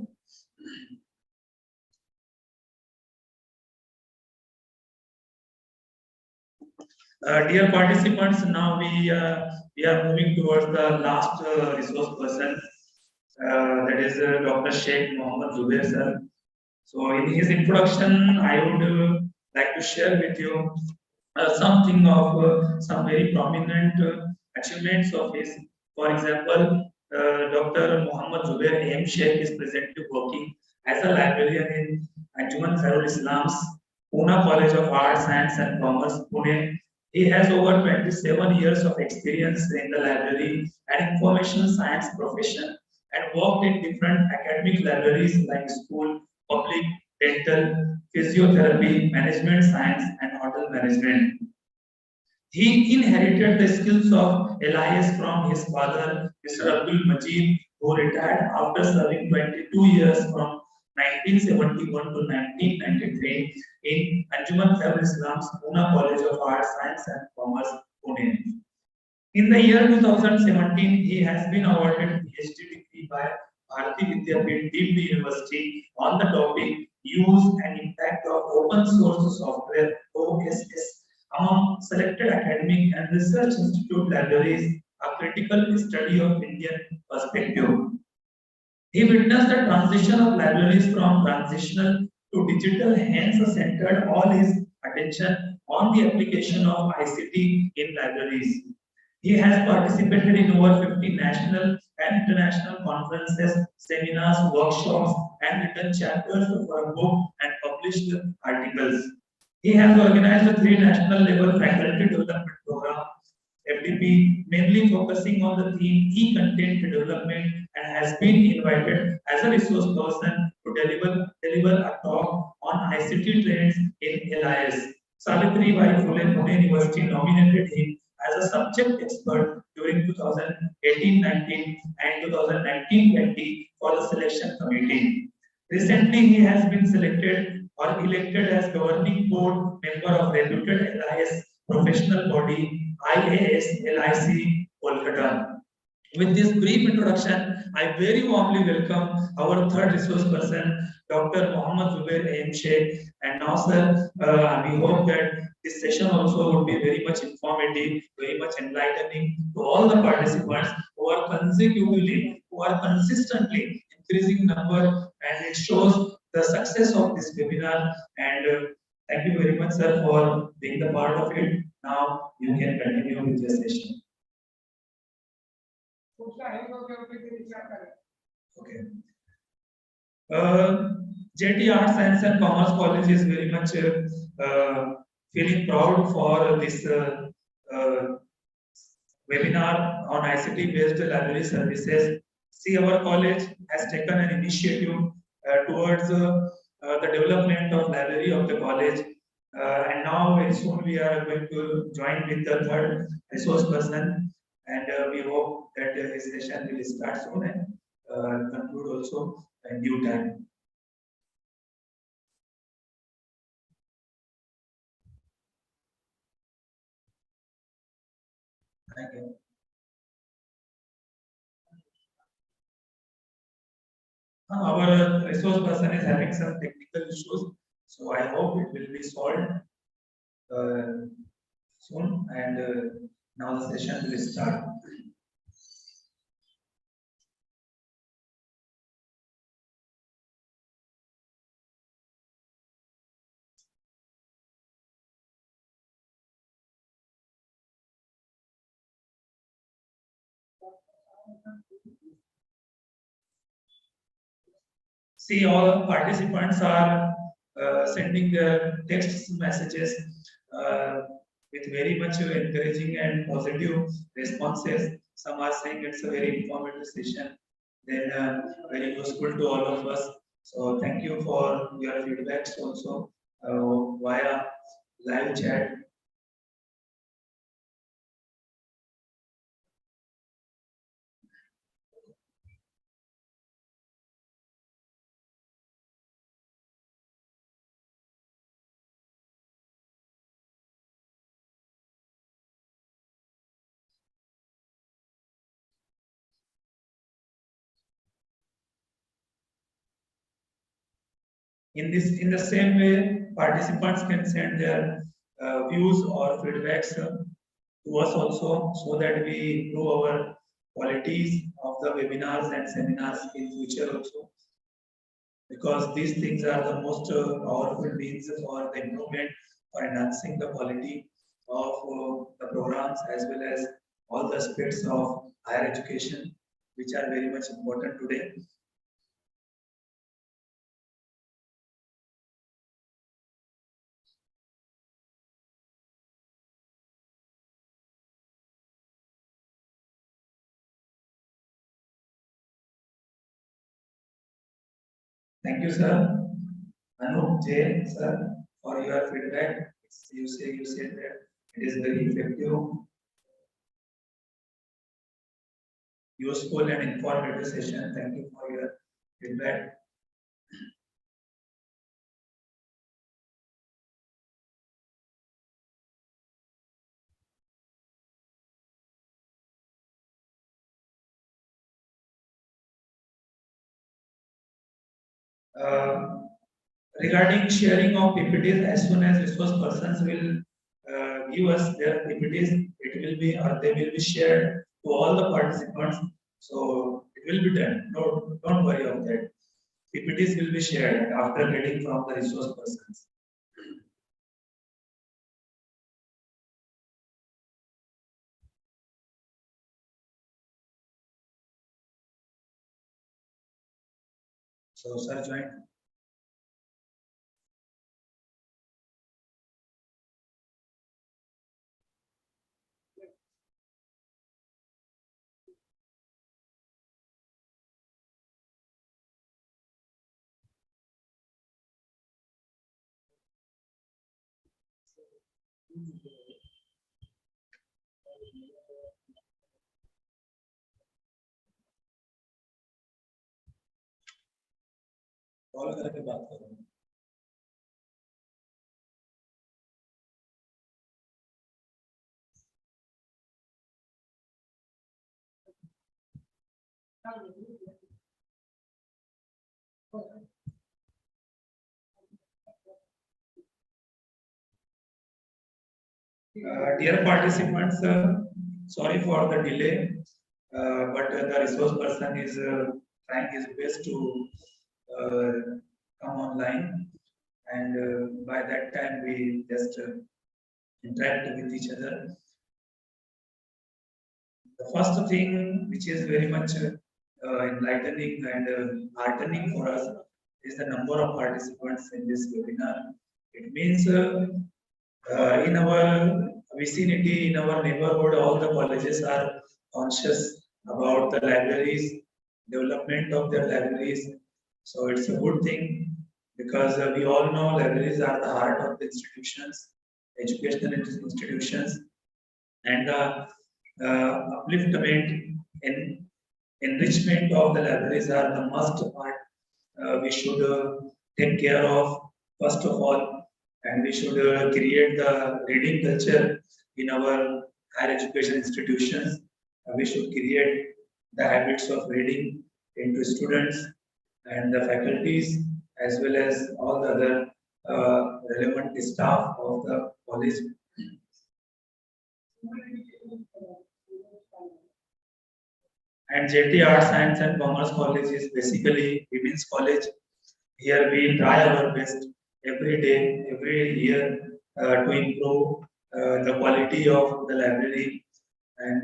Dear participants, now we are moving towards the last resource person, that is Dr. Sheikh Mohammed Zubair, sir. So in his introduction, I would like to share with you something of some very prominent achievements of his. For example, Dr. Mohammed Zubair M. Sheikh is presently working as a librarian in Anjuman Khairul Islam's Pune College of Art, Science and Commerce, Pune. He has over 27 years of experience in the library and information science profession and worked in different academic libraries like school, public, dental, physiotherapy, management science, and hotel management. He inherited the skills of LIS from his father, Mr. Abdul Majid, who retired after serving 22 years from 1971 to 1993 in Anjuman Khairul Islam's Pune College of Art, Science and Commerce, Pune. In the year 2017, he has been awarded PhD degree by Bharati Vidyapeeth Deemed University on the topic Use and Impact of Open Source Software (OSS) among selected academic and research institute libraries, a critical study of Indian perspective. He witnessed the transition of libraries from transitional to digital, hence centered all his attention on the application of ICT in libraries. He has participated in over 50 national and international conferences, seminars, workshops, and written chapters for a book and published articles. He has organized 3 national level faculty development programs, FDP, mainly focusing on the theme e-content development, and has been invited as a resource person to deliver a talk on ICT trends in LIS. Savitri Bai Phule Pune University nominated him as a subject expert during 2018-19 and 2019-20 for the selection committee. Recently, he has been selected or elected as governing board member of reputed LIS professional body IAS-LIC Kolkata. With this brief introduction, I very warmly welcome our third resource person, Dr. Mohammad Zubair A.M. Sheikh. And now, sir, we hope that this session also would be very much informative, very much enlightening to all the participants who are consecutively, who are consistently increasing number, and it shows the success of this webinar. And thank you very much, sir, for being the part of it. Now you can continue with your session. Okay. J.A.T. Arts, Science and Commerce College is very much feeling proud for this webinar on ICT based library services. See, our college has taken an initiative towards the development of library of the college. And now very soon we are going to join with the third resource person, and we hope that his session will start soon and conclude also in due time. Thank you. Our resource person is having some technical issues, so I hope it will be solved soon, and now the session will start. See, all participants are sending their text messages with very much encouraging and positive responses. Some are saying it's a very informative session, then very useful to all of us. So thank you for your feedbacks also via live chat. In the same way, participants can send their views or feedbacks to us also, so that we improve our qualities of the webinars and seminars in future also. Because these things are the most powerful means for the improvement or enhancing the quality of the programs, as well as all the aspects of higher education, which are very much important today. Thank you, sir. Anup J, sir, for your feedback. You said that it is very effective, useful, and informative session. Thank you for your feedback. Regarding sharing of PPTs, as soon as resource persons will give us their PPTs, it will be, or they will be shared to all the participants. So it will be done. No, don't worry about that. PPTs will be shared after getting from the resource persons. So, sir, join. Call करके बात करो. Dear participants, sorry for the delay, but the resource person is trying his best to come online, and by that time we just interact with each other. The first thing which is very much enlightening and heartening for us is the number of participants in this webinar. It means in our vicinity, in our neighborhood, all the colleges are conscious about the libraries, development of their libraries. So it's a good thing because we all know libraries are the heart of the institutions, educational institutions, and the upliftment and enrichment of the libraries are the must part we should take care of first of all, and we should create the reading culture in our higher education institutions. We should create the habits of reading into students and the faculties as well as all the other relevant staff of the college. And J.A.T Art Science and Commerce College is basically women's college. Here we try our best every day, every year to improve the quality of the library. And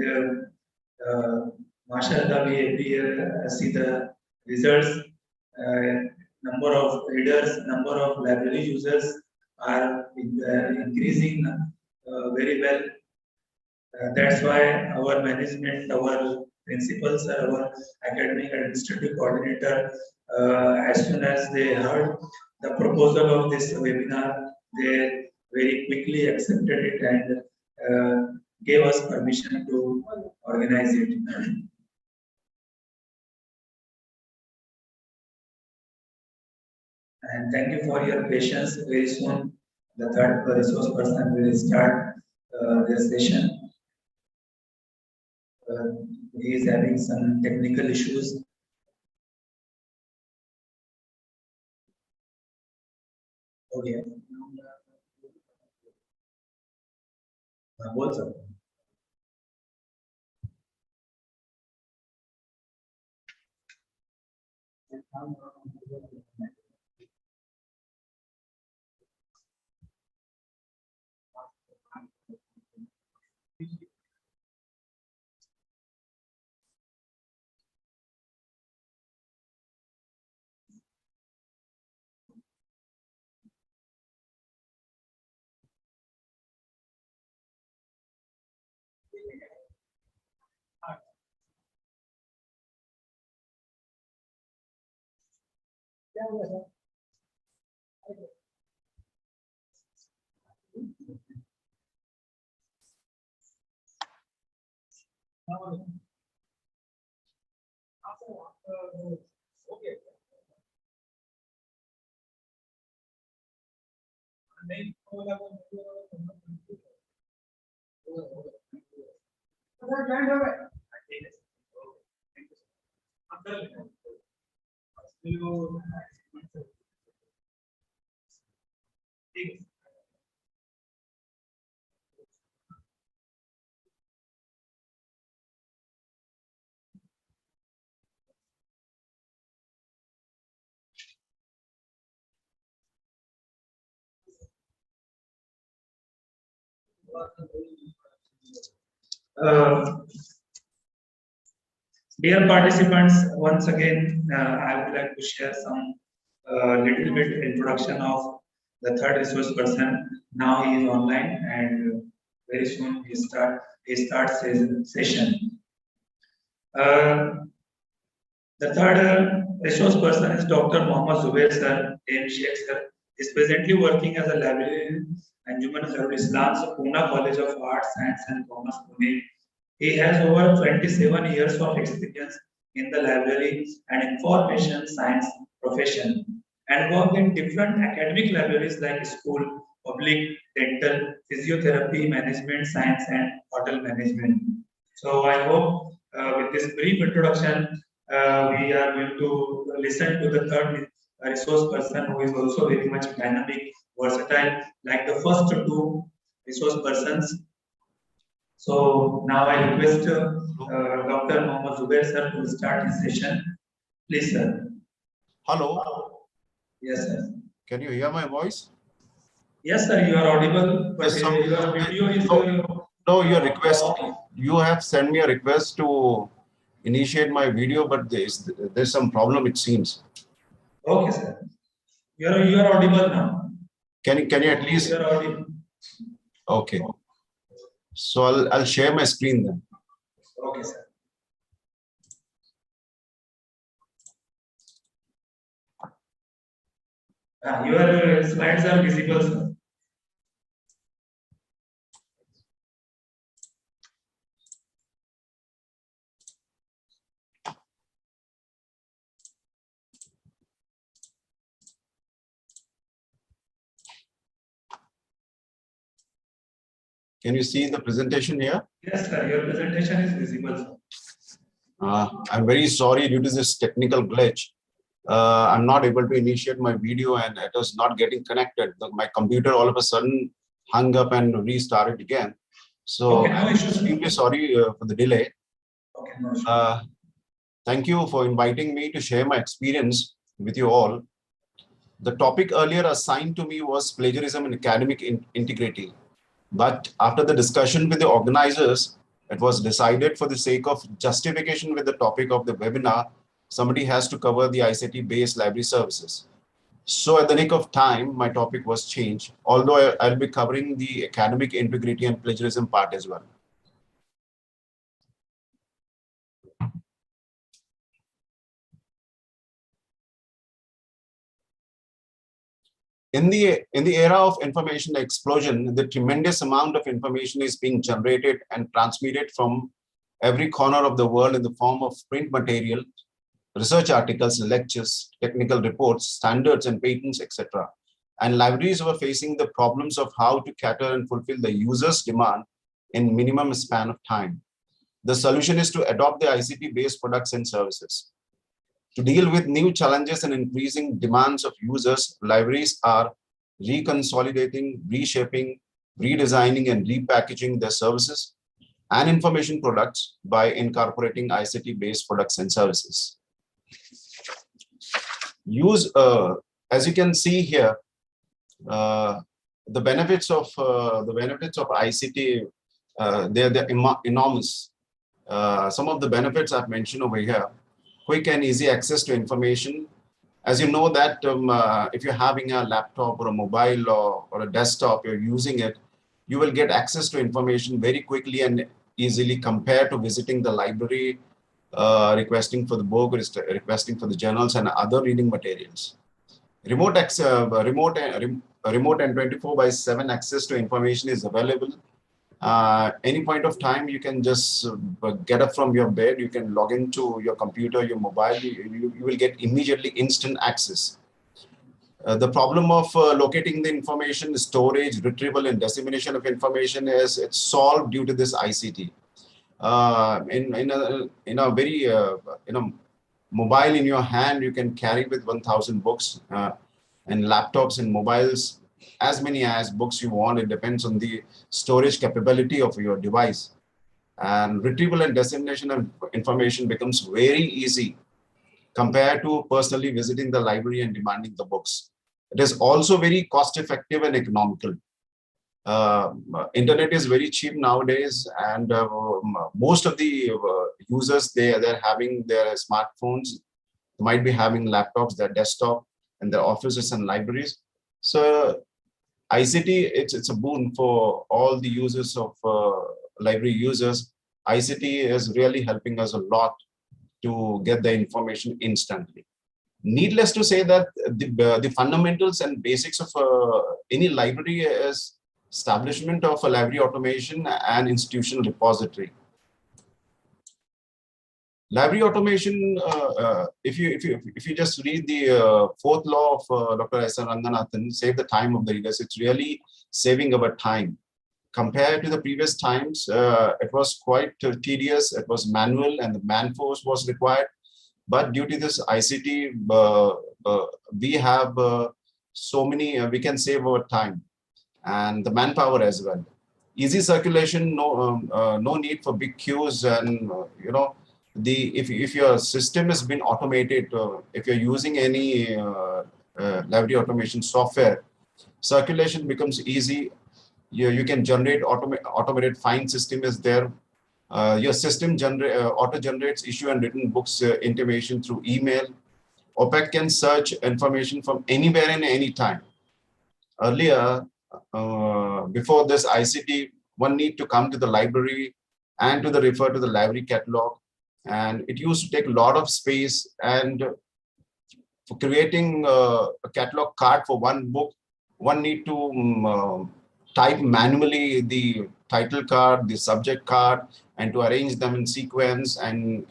mashallah, we every year see the results. Number of readers, number of library users are increasing very well. That's why our management, our principals, our academic administrative coordinator, as soon as they heard the proposal of this webinar, they very quickly accepted it and gave us permission to organize it. And thank you for your patience. Very soon, the third resource person will start their session. He is having some technical issues. Okay. बोल सकते हैं. Dear participants, once again, I would like to share some little bit introduction of the third resource person. Now he is online and very soon he starts his session. The third resource person is Dr. Mohammad Zubair sir, M. Sheikh sir. Is presently working as a librarian and Human Khairul Islam's Pune College of Arts, Science and Commerce, Pune. He has over 27 years of experience in the library and information science profession and worked in different academic libraries like school, public, dental, physiotherapy, management, science and hotel management. So I hope with this brief introduction, we are going to listen to the third resource person who is also very much dynamic, versatile, like the first two resource persons. So now I request Dr. Mohammad Zubair sir to start his session. Please, sir. Hello, Yes, sir. can you hear my voice? Yes, sir, you are audible, but Yes, some- your video is. No, your request, you have sent me a request to initiate my video, but there's some problem, it seems. Okay, sir. You are audible now. Can you at least, You are audible. okay. So I'll share my screen then. Okay, sir. Your slides are visible, sir. Can you see the presentation here? Yes, sir. Your presentation is visible, sir. I'm very sorry due to this technical glitch. I'm not able to initiate my video and it was not getting connected. My computer all of a sudden hung up and restarted again. So Okay, no I'm issue, sir. extremely sorry for the delay. Okay, no issue. Thank you for inviting me to share my experience with you all. The topic earlier assigned to me was plagiarism and academic integrity. But after the discussion with the organizers, it was decided for the sake of justification with the topic of the webinar, somebody has to cover the ICT-based library services. So at the nick of time, my topic was changed, although I'll be covering the academic integrity and plagiarism part as well. In the era of information explosion, the tremendous amount of information is being generated and transmitted from every corner of the world in the form of print material, research articles, lectures, technical reports, standards and patents, etc. And libraries were facing the problems of how to cater and fulfill the user's demand in minimum span of time. The solution is to adopt the ICT-based products and services. To deal with new challenges and increasing demands of users, libraries are reconsolidating, reshaping, redesigning, and repackaging their services and information products by incorporating ICT-based products and services. As you can see here, the benefits of ICT, they're enormous. Some of the benefits I've mentioned over here: quick and easy access to information. As you know that if you're having a laptop or a mobile or a desktop, you're using it, you will get access to information very quickly and easily compared to visiting the library, requesting for the book, requesting for the journals and other reading materials. Remote and 24/7 access to information is available. Any point of time, you can just get up from your bed, you can log into your computer, your mobile, you will get immediately instant access. The problem of locating the information, storage, retrieval, and dissemination of information is it's solved due to this ICT. In a very mobile in your hand, you can carry with 1,000 books, and laptops and mobiles, as many as books you want. It depends on the storage capability of your device. And retrieval and dissemination of information becomes very easy compared to personally visiting the library and demanding the books. It is also very cost effective and economical. Internet is very cheap nowadays, and most of the users, they're having their smartphones, might be having laptops, their desktop, and their offices and libraries. So ICT, it's a boon for all the users of library users. ICT is really helping us a lot to get the information instantly. Needless to say that the fundamentals and basics of any library is establishment of a library automation and institutional repository. Library automation, if you just read the fourth law of Dr. S. R. Ranganathan, save the time of the readers, it's really saving our time. Compared to the previous times, it was quite tedious, it was manual, and the manforce was required. But due to this ICT, we have so many, we can save our time and the manpower as well. Easy circulation, no need for big queues, and if your system has been automated, if you're using any library automation software, circulation becomes easy. You can generate automated find system is there. Your system auto generates issue and written books intimation through email. OPAC can search information from anywhere and any time. Earlier, before this ICT, one need to come to the library and to refer to the library catalog, and it used to take a lot of space. And for creating a catalog card for one book, one need to type manually the title card, the subject card, and to arrange them in sequence, and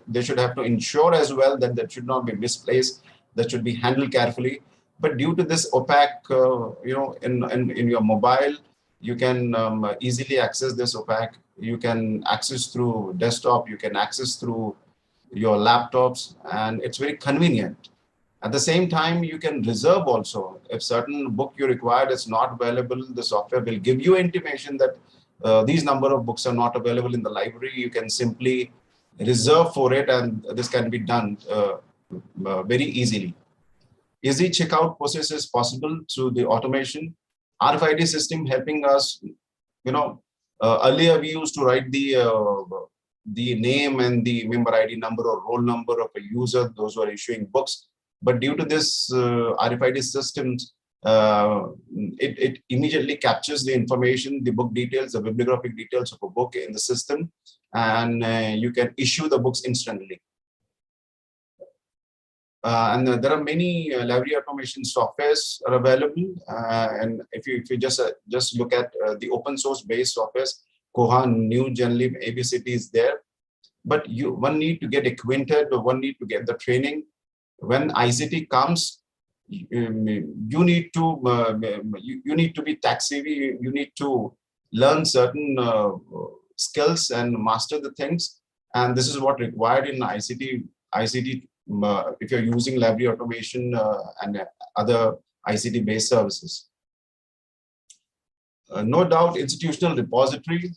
they should have to ensure as well that that should not be misplaced, that should be handled carefully. But due to this OPAC, in your mobile, you can easily access this OPAC. You can access through desktop, you can access through your laptops, and it's very convenient. At the same time, you can reserve also. If certain book you required is not available, the software will give you intimation that these number of books are not available in the library. You can simply reserve for it, and this can be done very easily. Easy checkout process is possible through the automation. RFID system helping us, earlier we used to write the name and the member ID number or roll number of a user, those who are issuing books. But due to this RFID systems, it immediately captures the information, the book details, the bibliographic details of a book in the system, and you can issue the books instantly. And there are many library automation softwares are available. And if you just look at the open source based softwares, Koha, New, Genlib, ABCT is there. But one need to get acquainted, or one need to get the training. When ICT comes, you need to be tech savvy. You need to learn certain skills and master the things. And this is what required in ICT. If you're using library automation and other ICT based services. No doubt, institutional repository.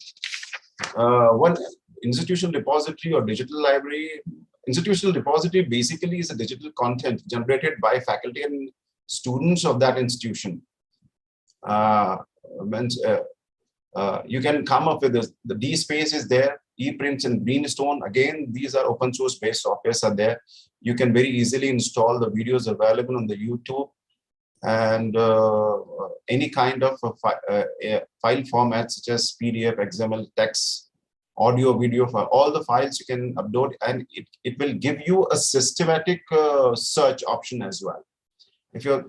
One institutional repository or digital library. Institutional repository basically is a digital content generated by faculty and students of that institution. You can come up with this. The DSpace is there, ePrints and Greenstone. Again, these are open source based softwares are there. You can very easily install the videos available on the YouTube, and any kind of file formats such as PDF, XML, text, audio, video, for all the files you can upload, and it will give you a systematic search option as well. If you're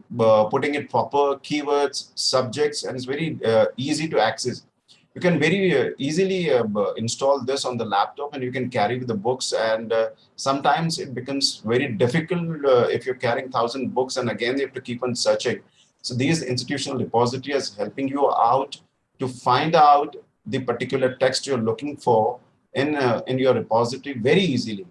putting it proper keywords, subjects, and it's very easy to access. You can very easily install this on the laptop, and you can carry the books. And sometimes it becomes very difficult if you're carrying 1,000 books, and again, you have to keep on searching. So these institutional repositories helping you out to find out the particular text you're looking for in your repository very easily.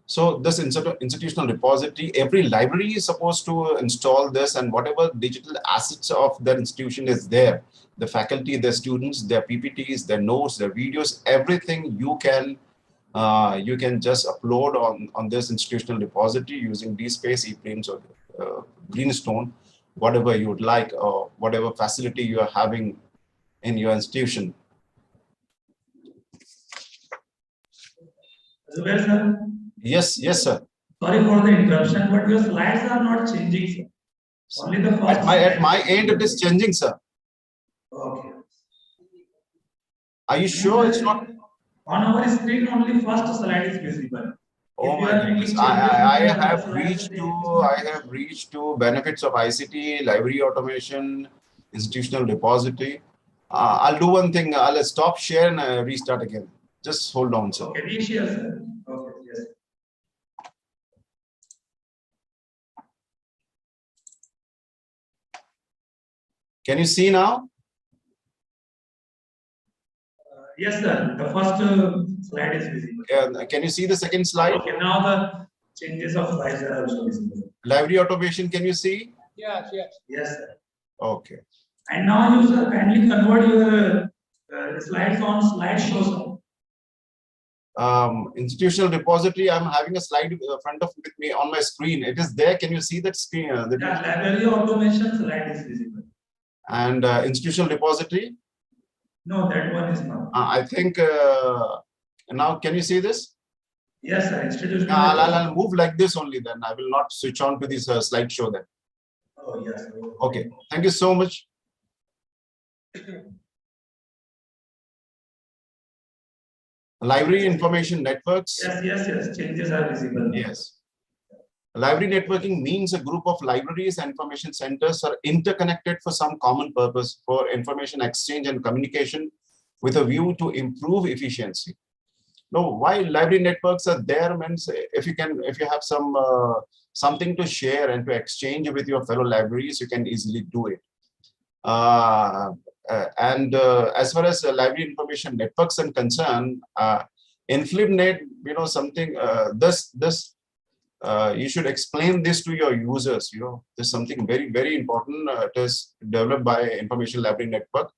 So this institutional repository, every library is supposed to install this, and whatever digital assets of their institution is there, the faculty, their students, their PPTs, their notes, their videos, everything you can just upload on this institutional repository using DSpace, ePrints, or Greenstone. whatever you would like or whatever facility you are having in your institution. Zubair sir, Yes, yes, sir. sorry for the interruption, but your slides are not changing, sir. Only the first At my slide. end, it is changing, sir. Okay. Are you sure it's not? On our screen, only first slide is visible. Oh If you my are goodness! making changes in I the other have slides, reached then to it is not benefits of ICT, library automation, institutional repository. I'll do one thing. I'll stop share and restart again. Just hold on, sir. okay, reshare, sir. Okay, yes. Can you see now? Yes, sir. The first slide is visible. Can you see the second slide? Okay, now the changes of slides are also visible. Library automation. Can you see? Yes, yes. Yes, sir. Okay. And now you, sir, kindly convert your slides on slideshow, sir. Institutional repository. I'm having a slide front of with me on my screen. It is there. Can you see that screen? Yeah, library automation slide is visible. And institutional repository. No, that one is not. I think now can you see this? Yes, sir. Institutional. I'll move like this only then. I will not switch on to this slideshow then. Oh, yes. Okay. Thank you so much. Library information networks. Yes. Changes are visible. Yes. Library networking means a group of libraries and information centers are interconnected for some common purpose for information exchange and communication with a view to improve efficiency. Now, why library networks are there means if you have some something to share and to exchange with your fellow libraries, you can easily do it. As far as library information networks are concerned, InfluMnet, something you should explain this to your users. This is something very, very important. It is developed by Information Library Network.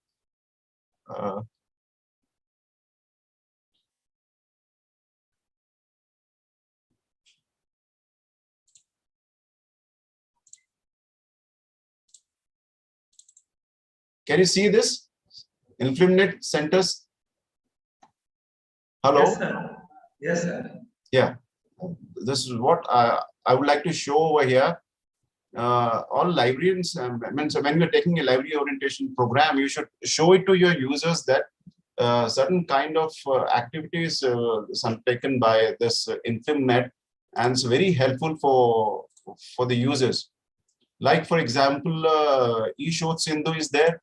Can you see this? InfluMnet centers. Hello? Yes, sir. Yes, sir. Yeah. This is what I would like to show over here. All librarians, when you're taking a library orientation program, you should show it to your users that certain kind of activities taken by this InfluMnet, and it's very helpful for the users. Like, for example, eShoth Sindhu is there.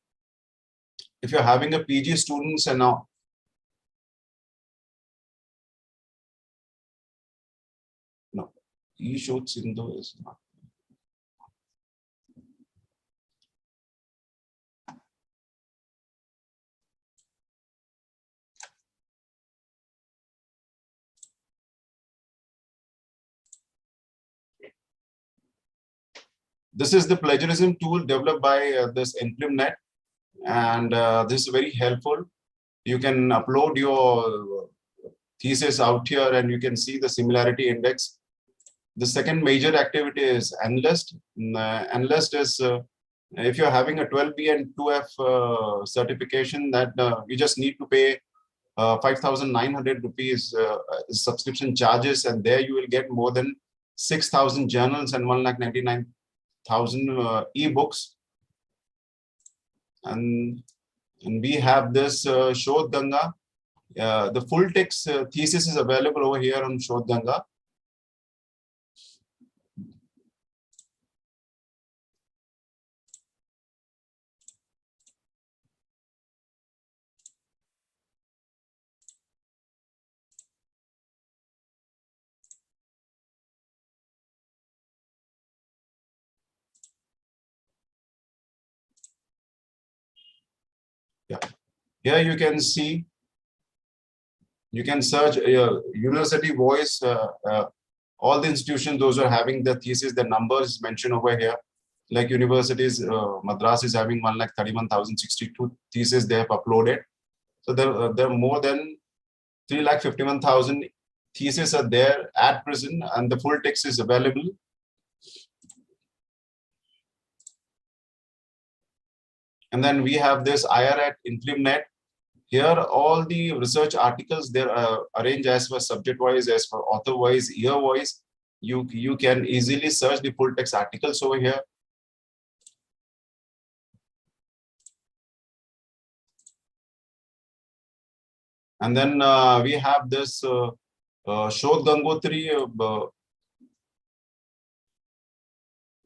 If you're having a PG students and now, no, eShoth Sindhu is not. This is the plagiarism tool developed by this InfluMnet, and this is very helpful. You can upload your thesis out here and you can see the similarity index. The second major activity is Analyst. Analyst is if you're having a 12B and 2F certification, that you just need to pay 5,900 rupees subscription charges, and there you will get more than 6,000 journals and 1,99,000 ebooks. And we have this Shodh Ganga. The full text thesis is available over here on Shodh Ganga. Yeah. Here you can see, you can search University Voice, all the institutions, those are having the thesis, the numbers mentioned over here. Like universities, Madras is having 1,31,062 theses they have uploaded. So there are more than 3,51,000 theses are there at present, and the full text is available. And then we have this IR@, InfluMnet. Here, all the research articles, they're arranged as for subject-wise, as for author-wise, year-wise. You can easily search the full text articles over here. And then we have this Shodh Gangotri.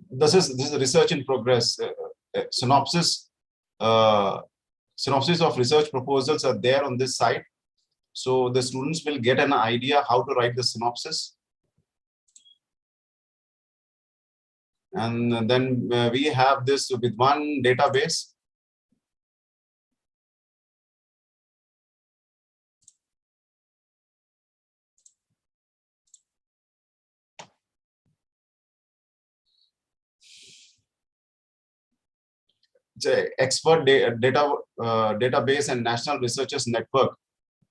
This is research in progress. Synopsis of research proposals are there on this site. So the students will get an idea how to write the synopsis. And then we have this with one database. It's a expert database and national researchers network.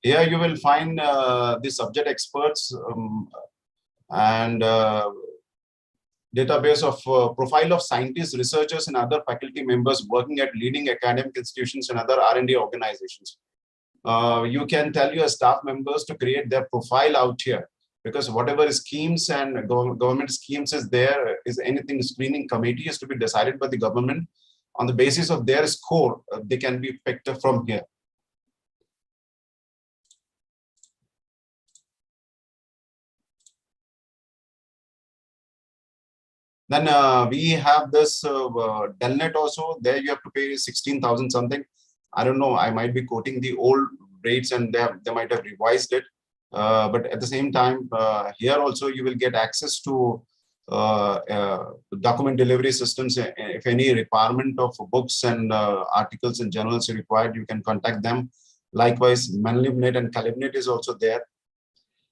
Here you will find the subject experts and database of profile of scientists, researchers, and other faculty members working at leading academic institutions and other R&D organizations. You can tell your staff members to create their profile out here, because whatever schemes and government schemes is there, is anything screening committee is to be decided by the government. On the basis of their score, they can be picked up from here. Then we have this Delnet also. There you have to pay 16,000 something. I don't know. I might be quoting the old rates, and they might have revised it. But at the same time, here also you will get access to document delivery systems. If any requirement of books and articles and journals are required, you can contact them. Likewise, Manlibnet and Calibnet is also there.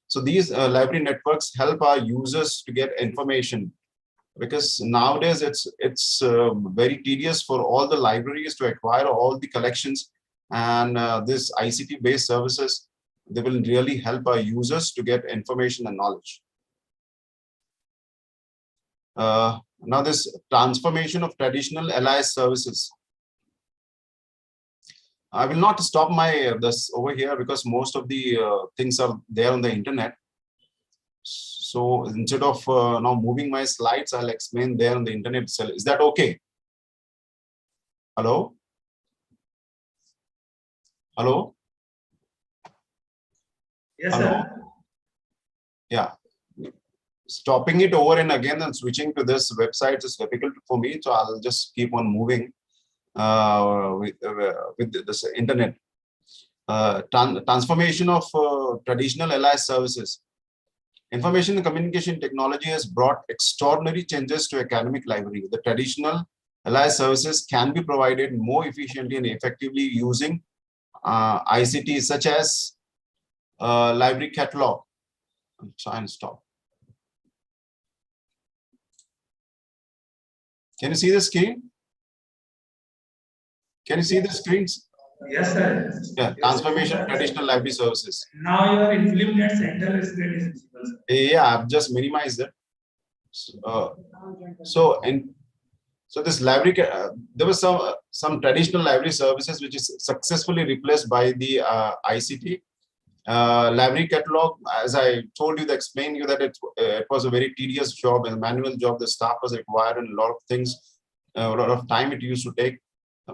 So these library networks help our users to get information, because nowadays it's very tedious for all the libraries to acquire all the collections, and this ICT based services, they will really help our users to get information and knowledge. Now this transformation of traditional LIS services. I will not stop my this over here, because most of the things are there on the internet. So instead of now moving my slides, I'll explain there on the internet itself. Is that okay? Hello? Hello? Yes, Hello? sir. Yeah. Stopping it over and again and switching to this website is difficult for me. So I'll just keep on moving with this internet. Transformation of traditional LIS services. Information and communication technology has brought extraordinary changes to academic library. The traditional LIS services can be provided more efficiently and effectively using ICT, such as library catalog. I'll try and stop. Can you see the screen? Can you see the screens? Yes, sir. Yeah, transformation of traditional library services. Now your InfluMnet center is visible, sir. Yeah, I've just minimized it. So this library, there was some traditional library services which is successfully replaced by the ICT. Library catalog, as I told you, explained you that it was a very tedious job and manual job. The staff was required and a lot of things, a lot of time it used to take.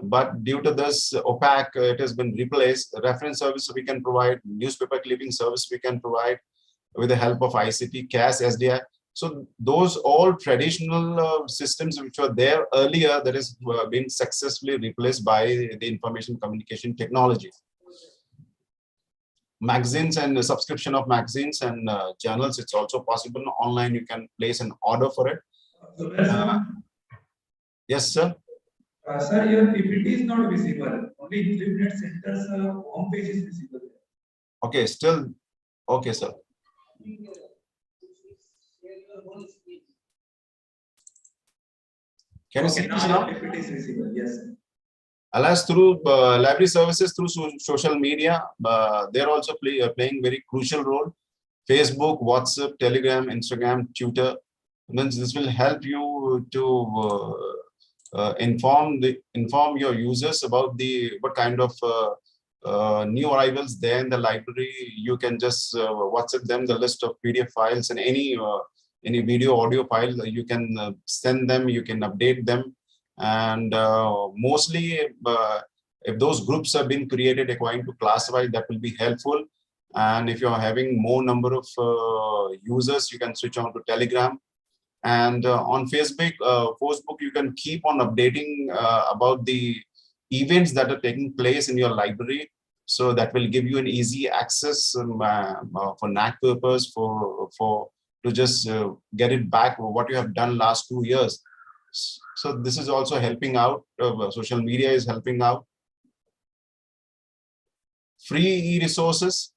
But due to this OPAC, it has been replaced. Reference service we can provide, newspaper clipping service we can provide with the help of ICT, CAS, SDI. So those all traditional systems which were there earlier, that has been successfully replaced by the information communication technology. Magazines and the subscription of magazines and journals, it's also possible. Online, you can place an order for it. Yes, sir. Sir, your PPT is not visible. Only InfluMnet center's home page is visible. Okay, still okay, sir. Can you see this now? PPT is visible. Yes. Alas, through library services, through social media, they're also playing very crucial role. Facebook, WhatsApp, Telegram, Instagram, Twitter. Means this will help you to inform your users about what kind of new arrivals there in the library. You can just WhatsApp them the list of PDF files and any video audio file. You can send them, you can update them, and mostly if those groups have been created according to class-wise, that will be helpful. And if you're having more number of users, you can switch on to Telegram. And on Facebook, you can keep on updating about the events that are taking place in your library. So that will give you an easy access for NAC purpose, to just get it back what you have done last 2 years. So this is also helping out. Social media is helping out. Free e-resources.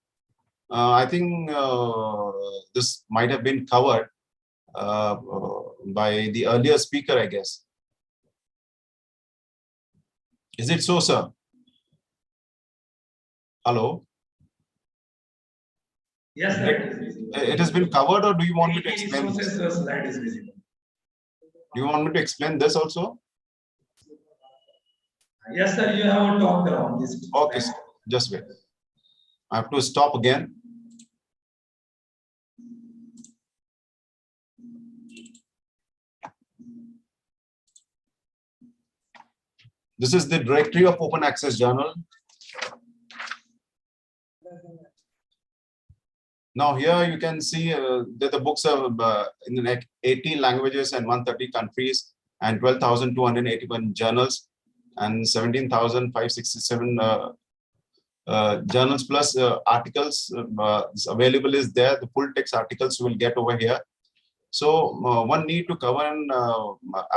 I think this might have been covered by the earlier speaker, I guess. Is it so, sir? Hello? Yes, sir, it is visible. It has been covered, or do you want me to explain this? Resources slide is visible. Do you want me to explain this also? Yes, sir, you have talked around this. Okay, sir. Just wait. I have to stop again. This is the directory of Open Access Journal. Now here you can see that the books are in 80 languages and 130 countries, and 12,281 journals and 17,567 journals plus articles available is there. The full text articles you will get over here. So one need to cover and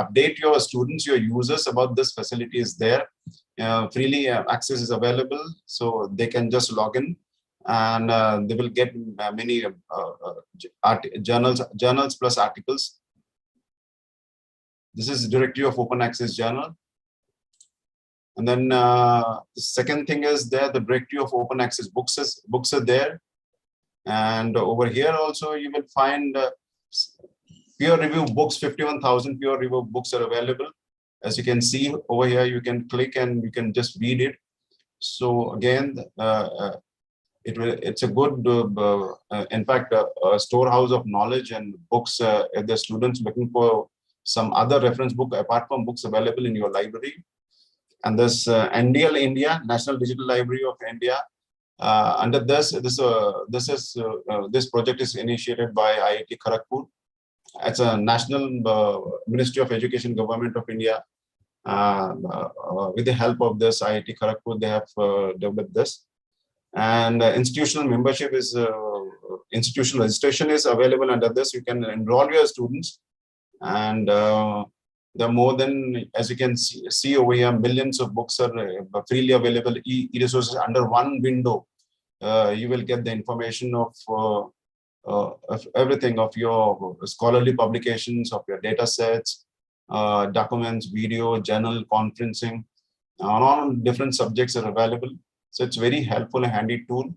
update your students, your users about this facility is there. Freely access is available, so they can just log in, and they will get many journals plus articles. This is directory of Open Access Journal. And then the second thing is there, the directory of Open Access books are there. And over here also you will find peer review books. 51,000 peer review books are available. As you can see over here, you can click and you can just read it. So again, it's a good, in fact, a storehouse of knowledge and books. If the students looking for some other reference book apart from books available in your library. And this NDL India, National Digital Library of India. Under this project is initiated by IIT Kharagpur. It's a national Ministry of Education, Government of India. With the help of this IIT Kharagpur, they have developed this. And institutional membership is, institutional registration is available under this. You can enroll your students, and there are more than, as you can see over here, millions of books are freely available, e-resources under one window. You will get the information of everything, of your scholarly publications, of your data sets, documents, video, journal, conferencing, on all different subjects are available. So it's very helpful and handy tool.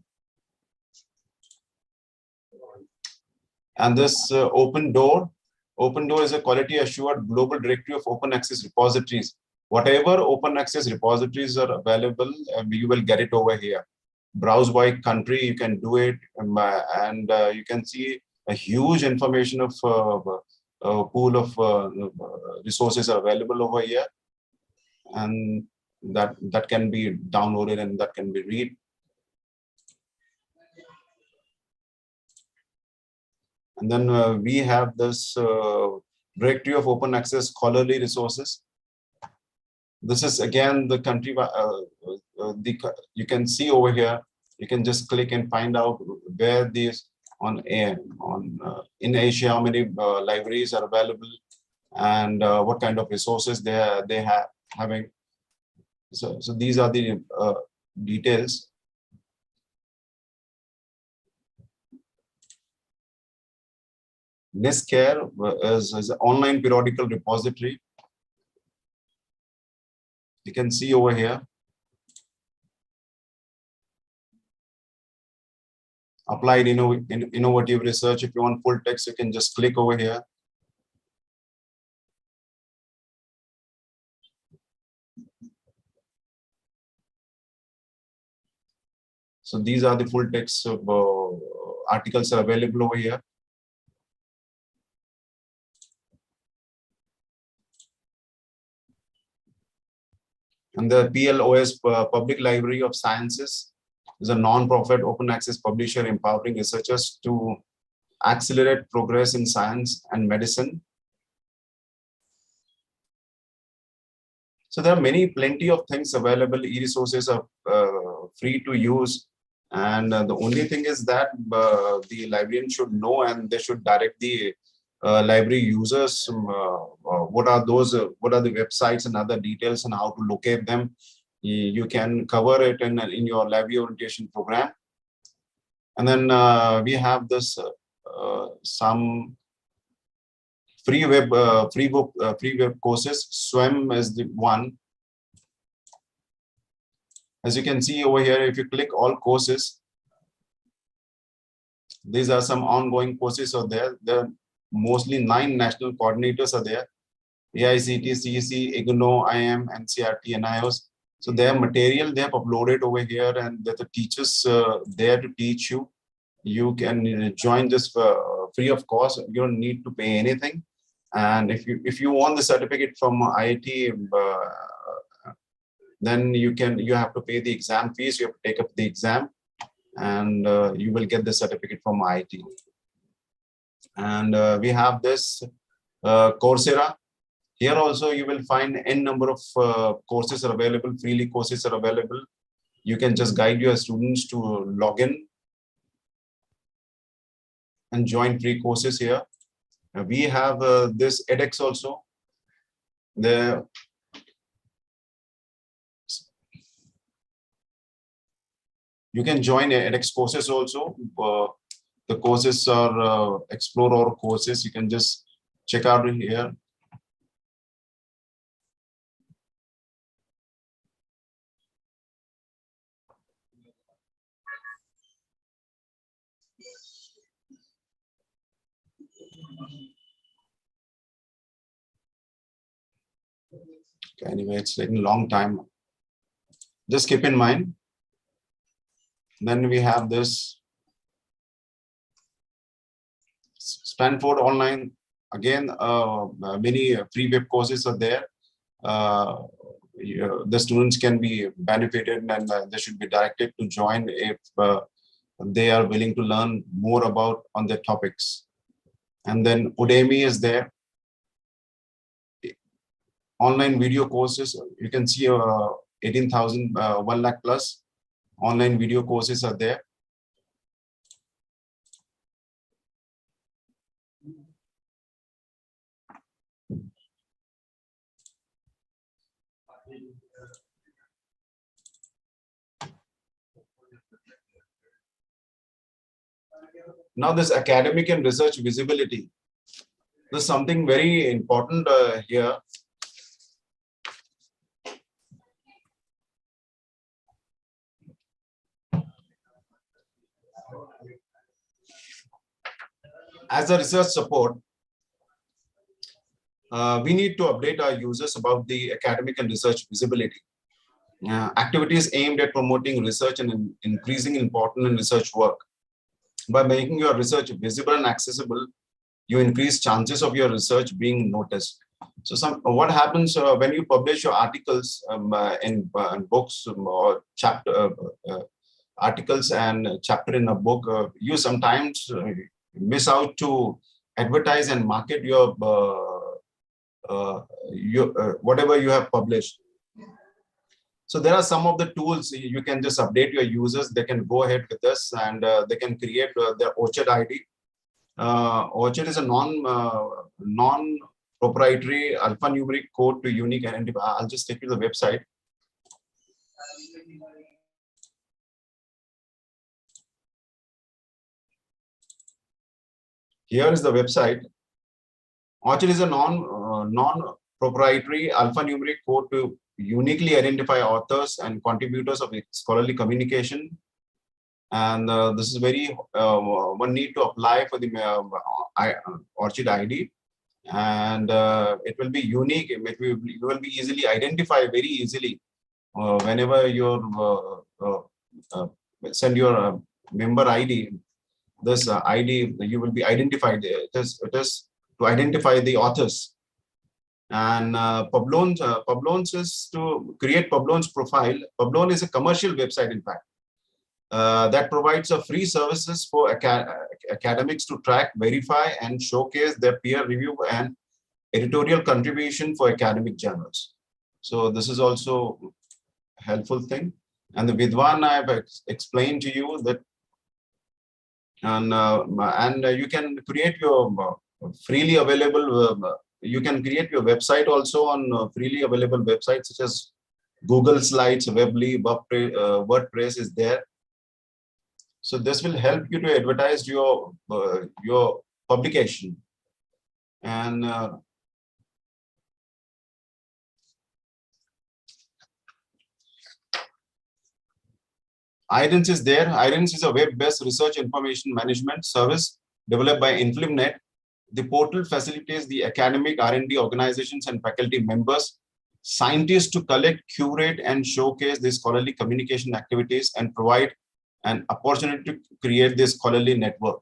And this Open Door is a quality assured global directory of open access repositories. Whatever open access repositories are available, you will get it over here. Browse by country, you can do it, and you can see a huge information of pool of resources are available over here, and that can be downloaded and that can be read. And then we have this directory of open access scholarly resources. This is again the country, you can see over here, you can just click and find out where these in Asia, how many libraries are available, and what kind of resources they have having. So these are the details. NISCare is an online periodical repository. You can see over here. Applied innovative research. If you want full text, you can just click over here. So these are the full text of articles are available over here. And the PLOS, Public Library of Sciences, is a non-profit open access publisher empowering researchers to accelerate progress in science and medicine. So there are plenty of things available. E-resources are free to use. And the only thing is that the librarian should know, and they should direct the library users what are the websites and other details and how to locate them. You can cover it in your library orientation program. And then we have this some free web courses. SWAM is the one. As you can see over here, if you click all courses, these are some ongoing courses are there. There are mostly 9 national coordinators are there. ICT, CEC, IGNO, IM, NCRT, NIOS. So their material they have uploaded over here, and there are the teachers there to teach you. You can join this free of cost. You don't need to pay anything. And if you want the certificate from IIT, then you have to pay the exam fees. You have to take up the exam, and you will get the certificate from IIT. And we have this Coursera. Here also you will find n number of courses are available. Freely courses are available. You can just guide your students to log in and join free courses here. We have this edX also. You can join edX courses also. The courses are Explore Our courses. You can just check out here. Okay, anyway, it's taking a long time. Just keep in mind. Then we have this Stanford Online. Again, many free web courses are there. The students can be benefited, and they should be directed to join if they are willing to learn more about on their topics. And then Udemy is there. Online video courses, you can see 18,000, 1 lakh plus online video courses are there. Now this academic and research visibility, there's something very important here. As a research support, we need to update our users about the academic and research visibility. Activities aimed at promoting research and increasing importance in research work. By making your research visible and accessible, you increase chances of your research being noticed. So what happens when you publish your articles in books or chapter articles and chapter in a book, you sometimes miss out to advertise and market your whatever you have published. So there are some of the tools you can just update your users. They can go ahead with this, and they can create their Orchard ID. Orchard is a non-proprietary alphanumeric code to unique identity. I'll just take you to the website. Here is the website. Orchard is a non-proprietary alphanumeric code to uniquely identify authors and contributors of scholarly communication. And this is very, one need to apply for the Orchard ID. And it will be unique. You will be easily identified very easily whenever your send your member ID. This ID, you will be identified. It is to identify the authors. And Publons is to create Publon's profile. Publon is a commercial website, in fact, that provides a free services for academics to track, verify, and showcase their peer review and editorial contribution for academic journals. So this is also a helpful thing. And the Vidwan, I have explained to you that, and you can create your freely available. You can create your website also on freely available websites such as Google Slides, Weebly, WordPress is there. So this will help you to advertise your publication. And IRINS is there. IRINS is a web-based research information management service developed by InfluMnet. The portal facilitates the academic R&D organizations and faculty members, scientists to collect, curate, and showcase these scholarly communication activities and provide an opportunity to create this scholarly network.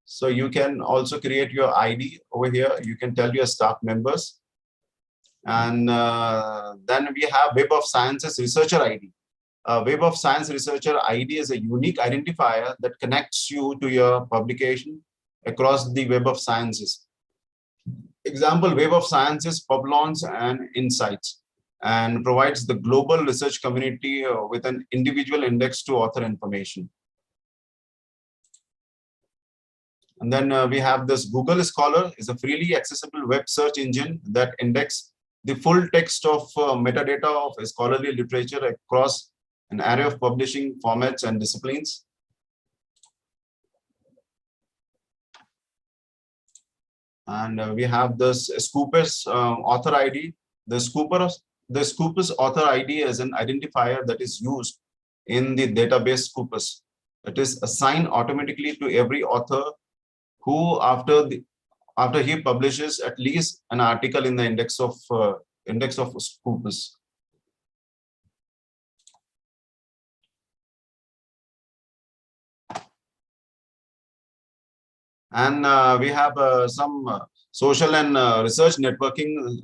So you can also create your ID over here. You can tell your staff members. And then we have Web of Sciences Researcher ID. Web of Science Researcher ID is a unique identifier that connects you to your publication across the Web of Sciences. Example, Web of Sciences, Publons, and Insights, and provides the global research community with an individual index to author information. And then we have this Google Scholar is a freely accessible web search engine that indexes the full text of metadata of scholarly literature across an array of publishing formats and disciplines. And we have this Scopus author ID. The Scopus author ID is an identifier that is used in the database Scopus. It is assigned automatically to every author who, after he publishes at least an article in the index of Scopus. And we have some social and research networking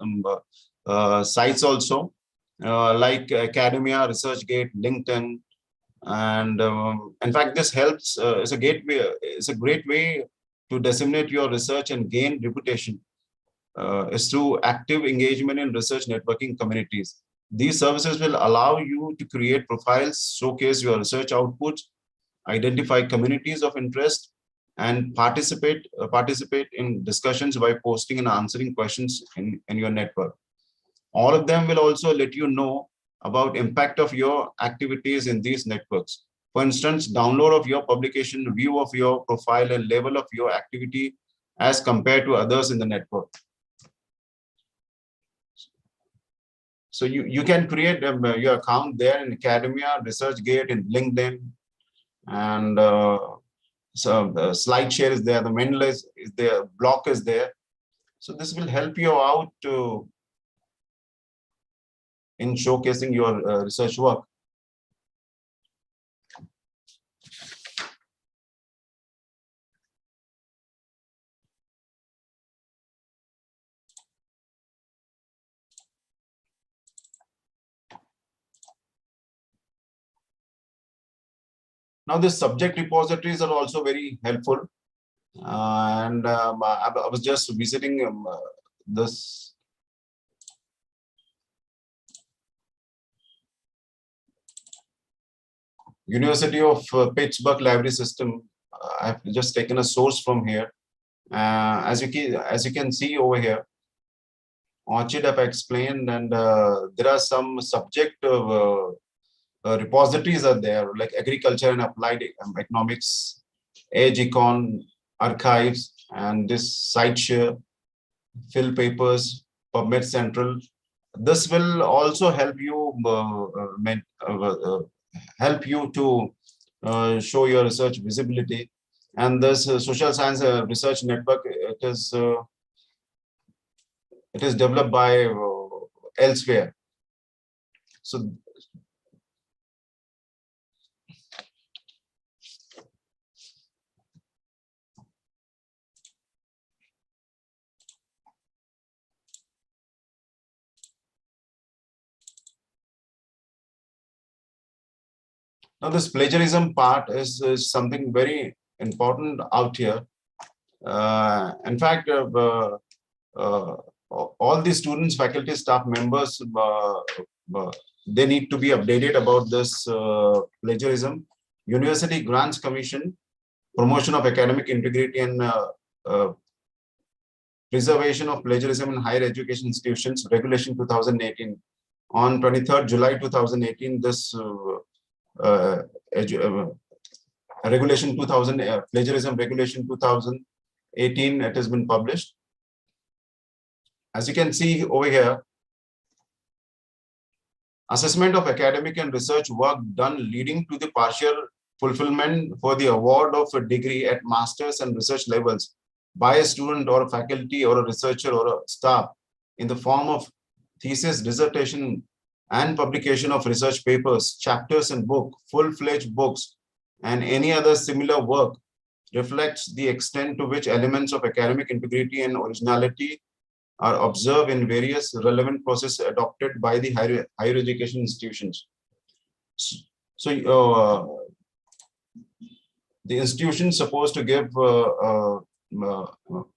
sites also, like Academia, ResearchGate, LinkedIn. And in fact, this helps, it's a gateway, it's a great way to disseminate your research and gain reputation is through active engagement in research networking communities. These services will allow you to create profiles, showcase your research outputs, identify communities of interest, and participate in discussions by posting and answering questions in your network. All of them will also let you know about impact of your activities in these networks. For instance, download of your publication, view of your profile, and level of your activity as compared to others in the network. So you can create your account there in Academia, ResearchGate, in LinkedIn, and so the SlideShare is there, the Mendeley is there, Block is there. So this will help you out in showcasing your research work. Now, the subject repositories are also very helpful. And I was just visiting this University of Pittsburgh library system. I've just taken a source from here. As you can see over here, Orchid I've explained, and there are some subject repositories are there, like agriculture and applied economics, Edge Econ, archives, and this SciShare, Fill Papers, PubMed Central. This will also help you to show your research visibility. And this social science research network, it is developed by elsewhere. So Now, this plagiarism part is something very important out here. In fact, all the students, faculty, staff members, they need to be updated about this plagiarism. University Grants Commission, Promotion of Academic Integrity and Preservation of Plagiarism in Higher Education Institutions, Regulation 2018. On 23rd July 2018, this Regulation 2000, Plagiarism Regulation 2018, it has been published. As you can see over here, assessment of academic and research work done leading to the partial fulfillment for the award of a degree at master's and research levels by a student or a faculty or a researcher or a staff in the form of thesis, dissertation, and publication of research papers, chapters and book, full-fledged books, and any other similar work reflects the extent to which elements of academic integrity and originality are observed in various relevant processes adopted by the higher education institutions. So the institution is supposed to give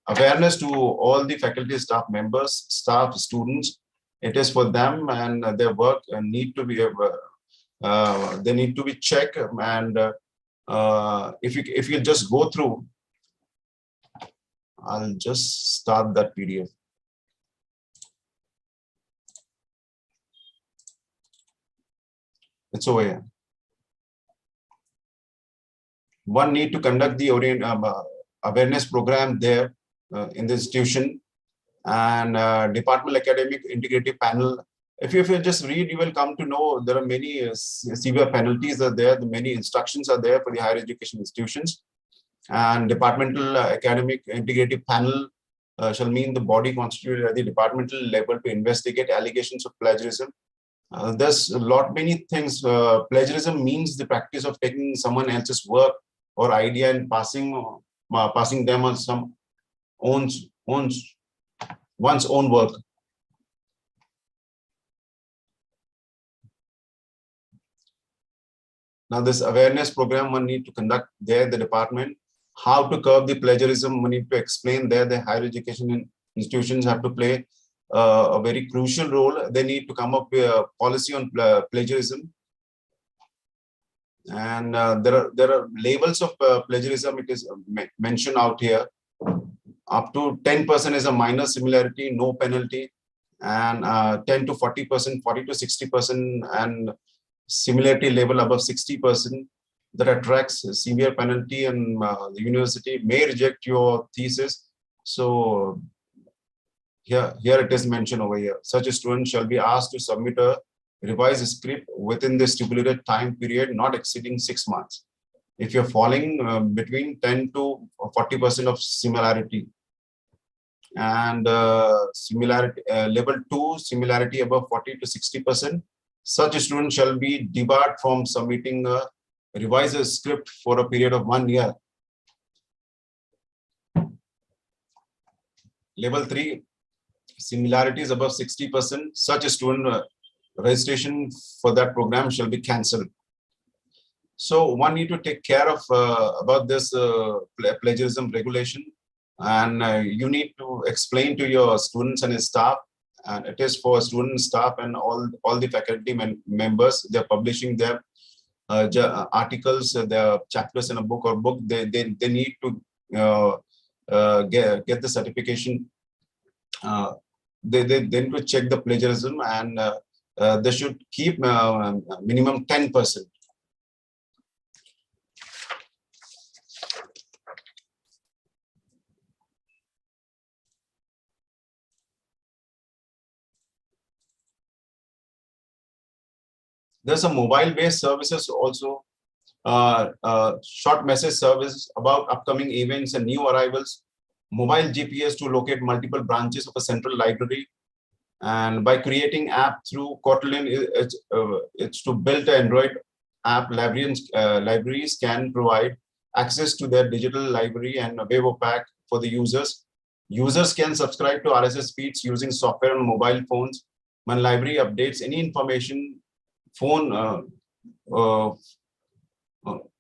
awareness to all the faculty, staff members, staff, students. It is for them, and their work need to be they need to be checked. And if you just go through, I'll just start that PDF. It's over here. One need to conduct the awareness program there in the institution, and Department Academic Integrity Panel. If you just read, you will come to know there are many severe penalties are there. Many instructions are there for the higher education institutions. And Departmental Academic Integrity Panel shall mean the body constituted at the departmental level to investigate allegations of plagiarism. There's many things. Plagiarism means the practice of taking someone else's work or idea and passing them on some one's own work. Now, this awareness program one need to conduct there, the department. How to curb the plagiarism, we need to explain there. The higher education institutions have to play a very crucial role. They need to come up with a policy on plagiarism. And there are levels of plagiarism. It is mentioned out here. Up to 10% is a minor similarity, no penalty, and 10 to 40%, 40 to 60%, and similarity level above 60%. That attracts a severe penalty, and the university may reject your thesis. So here it is mentioned over here. Such a student shall be asked to submit a revised script within the stipulated time period, not exceeding 6 months. If you're falling between 10 to 40% of similarity, and similarity level 2, similarity above 40 to 60%, such a student shall be debarred from submitting a revised script for a period of 1 year. Level 3, similarities above 60%, such a student registration for that program shall be cancelled. So one need to take care of about this plagiarism regulation, and you need to explain to your students and staff. And it is for students, staff, and all the faculty members. They're publishing their articles, their chapters in a book or book. They need to get the certification. They need to check the plagiarism, and they should keep minimum 10%. There's some mobile-based services also, short message service about upcoming events and new arrivals, mobile GPS to locate multiple branches of a central library, and by creating app through Kotlin, it's to build an Android app. Libraries can provide access to their digital library and a Webpack for the users. Users can subscribe to RSS feeds using software on mobile phones. When library updates any information, phone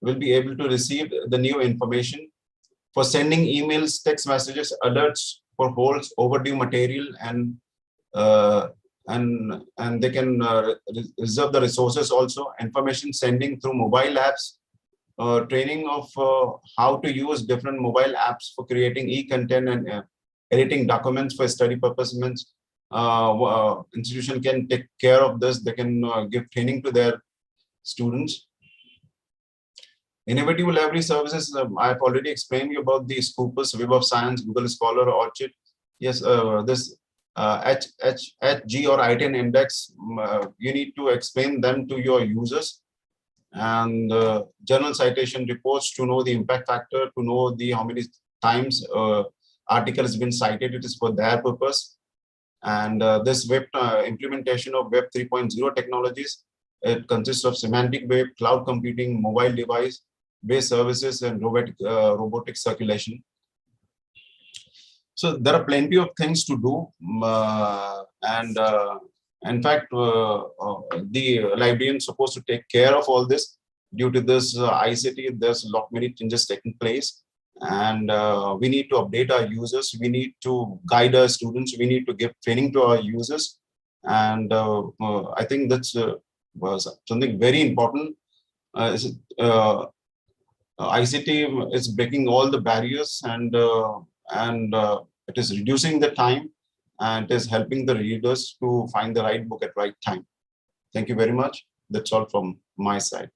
will be able to receive the new information for sending emails, text messages, alerts for holds, overdue material, and they can reserve the resources also. Information sending through mobile apps, training of how to use different mobile apps for creating e-content and editing documents for study purposes. Institution can take care of this. They can give training to their students. Innovative library services, I've already explained you about the Scopus, Web of Science, Google Scholar, Orchid. Yes, this HG or I10 index, you need to explain them to your users. And journal citation reports to know the impact factor, to know the how many times article has been cited. It is for their purpose. And this web implementation of Web 3.0 technologies, it consists of semantic web, cloud computing, mobile device based services, and robotic circulation. So there are plenty of things to do, in fact, the librarian is supposed to take care of all this. Due to this ICT, there's a lot many changes taking place, and we need to update our users. We need to guide our students. We need to give training to our users, and I think that's was something very important. ICT is breaking all the barriers, and it is reducing the time, and it is helping the readers to find the right book at right time. Thank you very much. That's all from my side.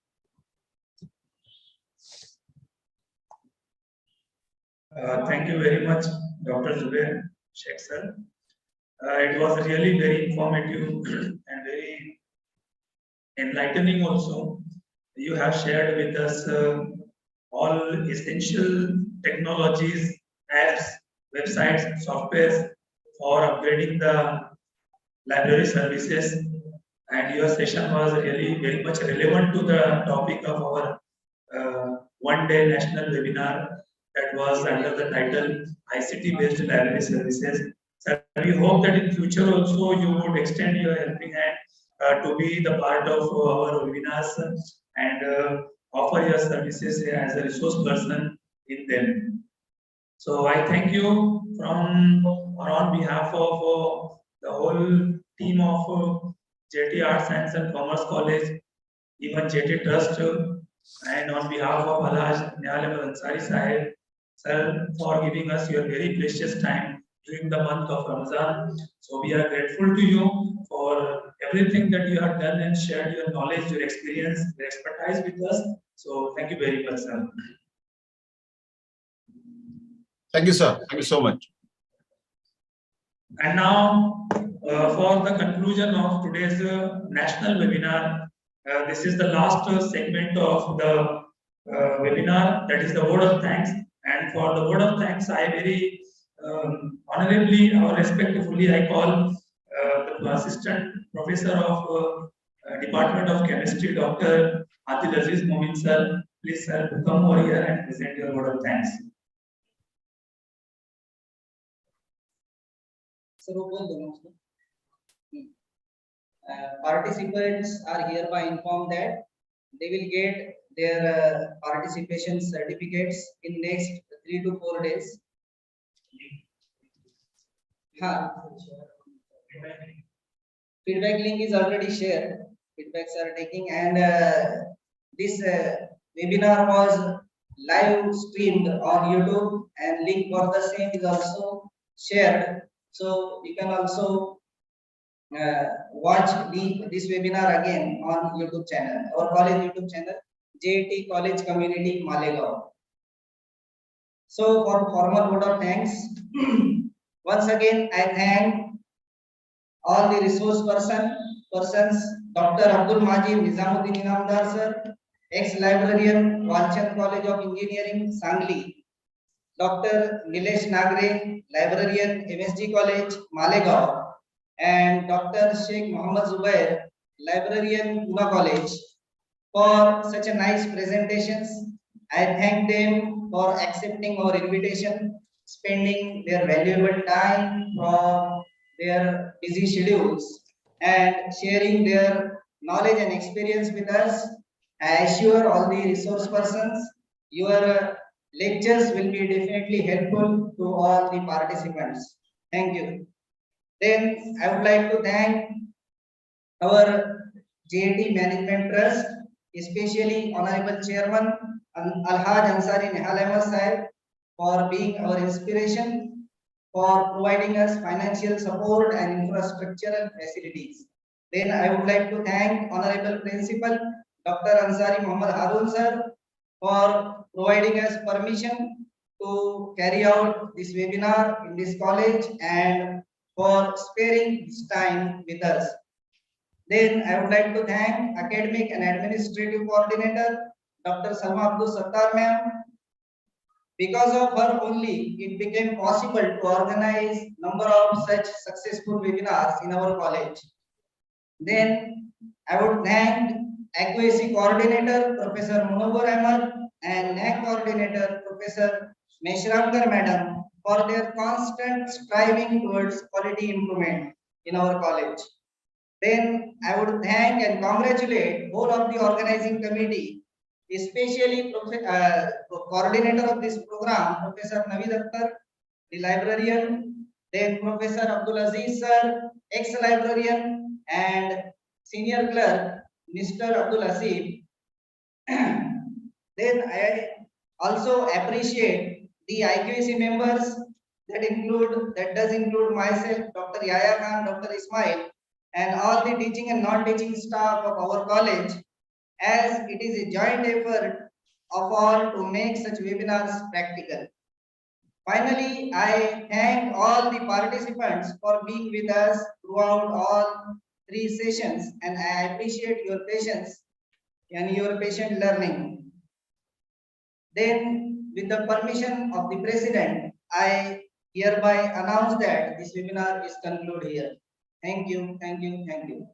Thank you very much, Dr. Zubair Sheikh sir. It was really very informative and very enlightening also. You have shared with us all essential technologies, apps, websites, softwares for upgrading the library services, and your session was really very much relevant to the topic of our one-day national webinar that was under the title ICT-based library services. So we hope that in future also you would extend your helping hand to be the part of our webinars and offer your services as a resource person in them. So I thank you from or on behalf of the whole team of J.A.T Arts, Science and Commerce College, even J.A.T Trust, and on behalf of Alhaj Nyal Ansari Sahib, sir, for giving us your very precious time during the month of Ramadan. So we are grateful to you for everything that you have done and shared your knowledge, your experience, your expertise with us. So thank you very much, sir. Thank you, sir. Thank you so much. And now, for the conclusion of today's national webinar, this is the last segment of the webinar, that is the word of thanks. And for the word of thanks, I very honorably or respectfully I call the Assistant Professor of Department of Chemistry, Dr. Adil Aziz Momin sir. Please, sir, come over here and present your word of thanks. Participants are hereby informed that they will get their participation certificates in next 3 to 4 days. Feedback link is already shared. Feedbacks are taking, and this webinar was live streamed on YouTube, and link for the same is also shared. So you can also watch this webinar again on YouTube channel, our college YouTube channel, J.A.T College Community Malegaon. So for formal vote of thanks, once again I thank all the resource persons, Dr. Abdul Majid Nizamuddin Inamdar sir, ex-librarian, Walchand College of Engineering, Sangli, Dr. Nilesh Nagre, librarian, MSG College, Malegaon, and Dr. Sheikh Muhammad Zubair, librarian, Pune College, for such a nice presentations. I thank them for accepting our invitation, spending their valuable time from their busy schedules and sharing their knowledge and experience with us. I assure all the resource persons, your lectures will be definitely helpful to all the participants. Thank you. Then I would like to thank our J.A.T Management Trust, especially Honorable Chairman Alhaj Ansari Nehal Ahmed Sahib, for being our inspiration, for providing us financial support and infrastructural facilities. Then I would like to thank Honorable Principal Dr. Ansari Muhammad Harun sir for providing us permission to carry out this webinar in this college and for sparing this time with us. Then I would like to thank Academic and Administrative Coordinator Dr. Salma Abdul Sattar ma'am. Because of her only, it became possible to organize number of such successful webinars in our college. Then I would thank IQAC Coordinator Professor Munawar Ahmed and NAC Coordinator Professor Meshramkar Madam for their constant striving towards quality improvement in our college. Then I would thank and congratulate whole of the organizing committee, especially coordinator of this program, Professor Naveed Akhtar, the librarian, then Professor Abdul Aziz sir, ex-librarian, and senior clerk, Mr. Abdul Asif. Then I also appreciate the IQAC members that does include myself, Dr. Yahya Khan, Dr. Ismail, and all the teaching and non-teaching staff of our college, as it is a joint effort of all to make such webinars practical. Finally, I thank all the participants for being with us throughout all 3 sessions, and I appreciate your patience and your patient learning. Then, with the permission of the President, I hereby announce that this webinar is concluded here. Thank you, thank you, thank you.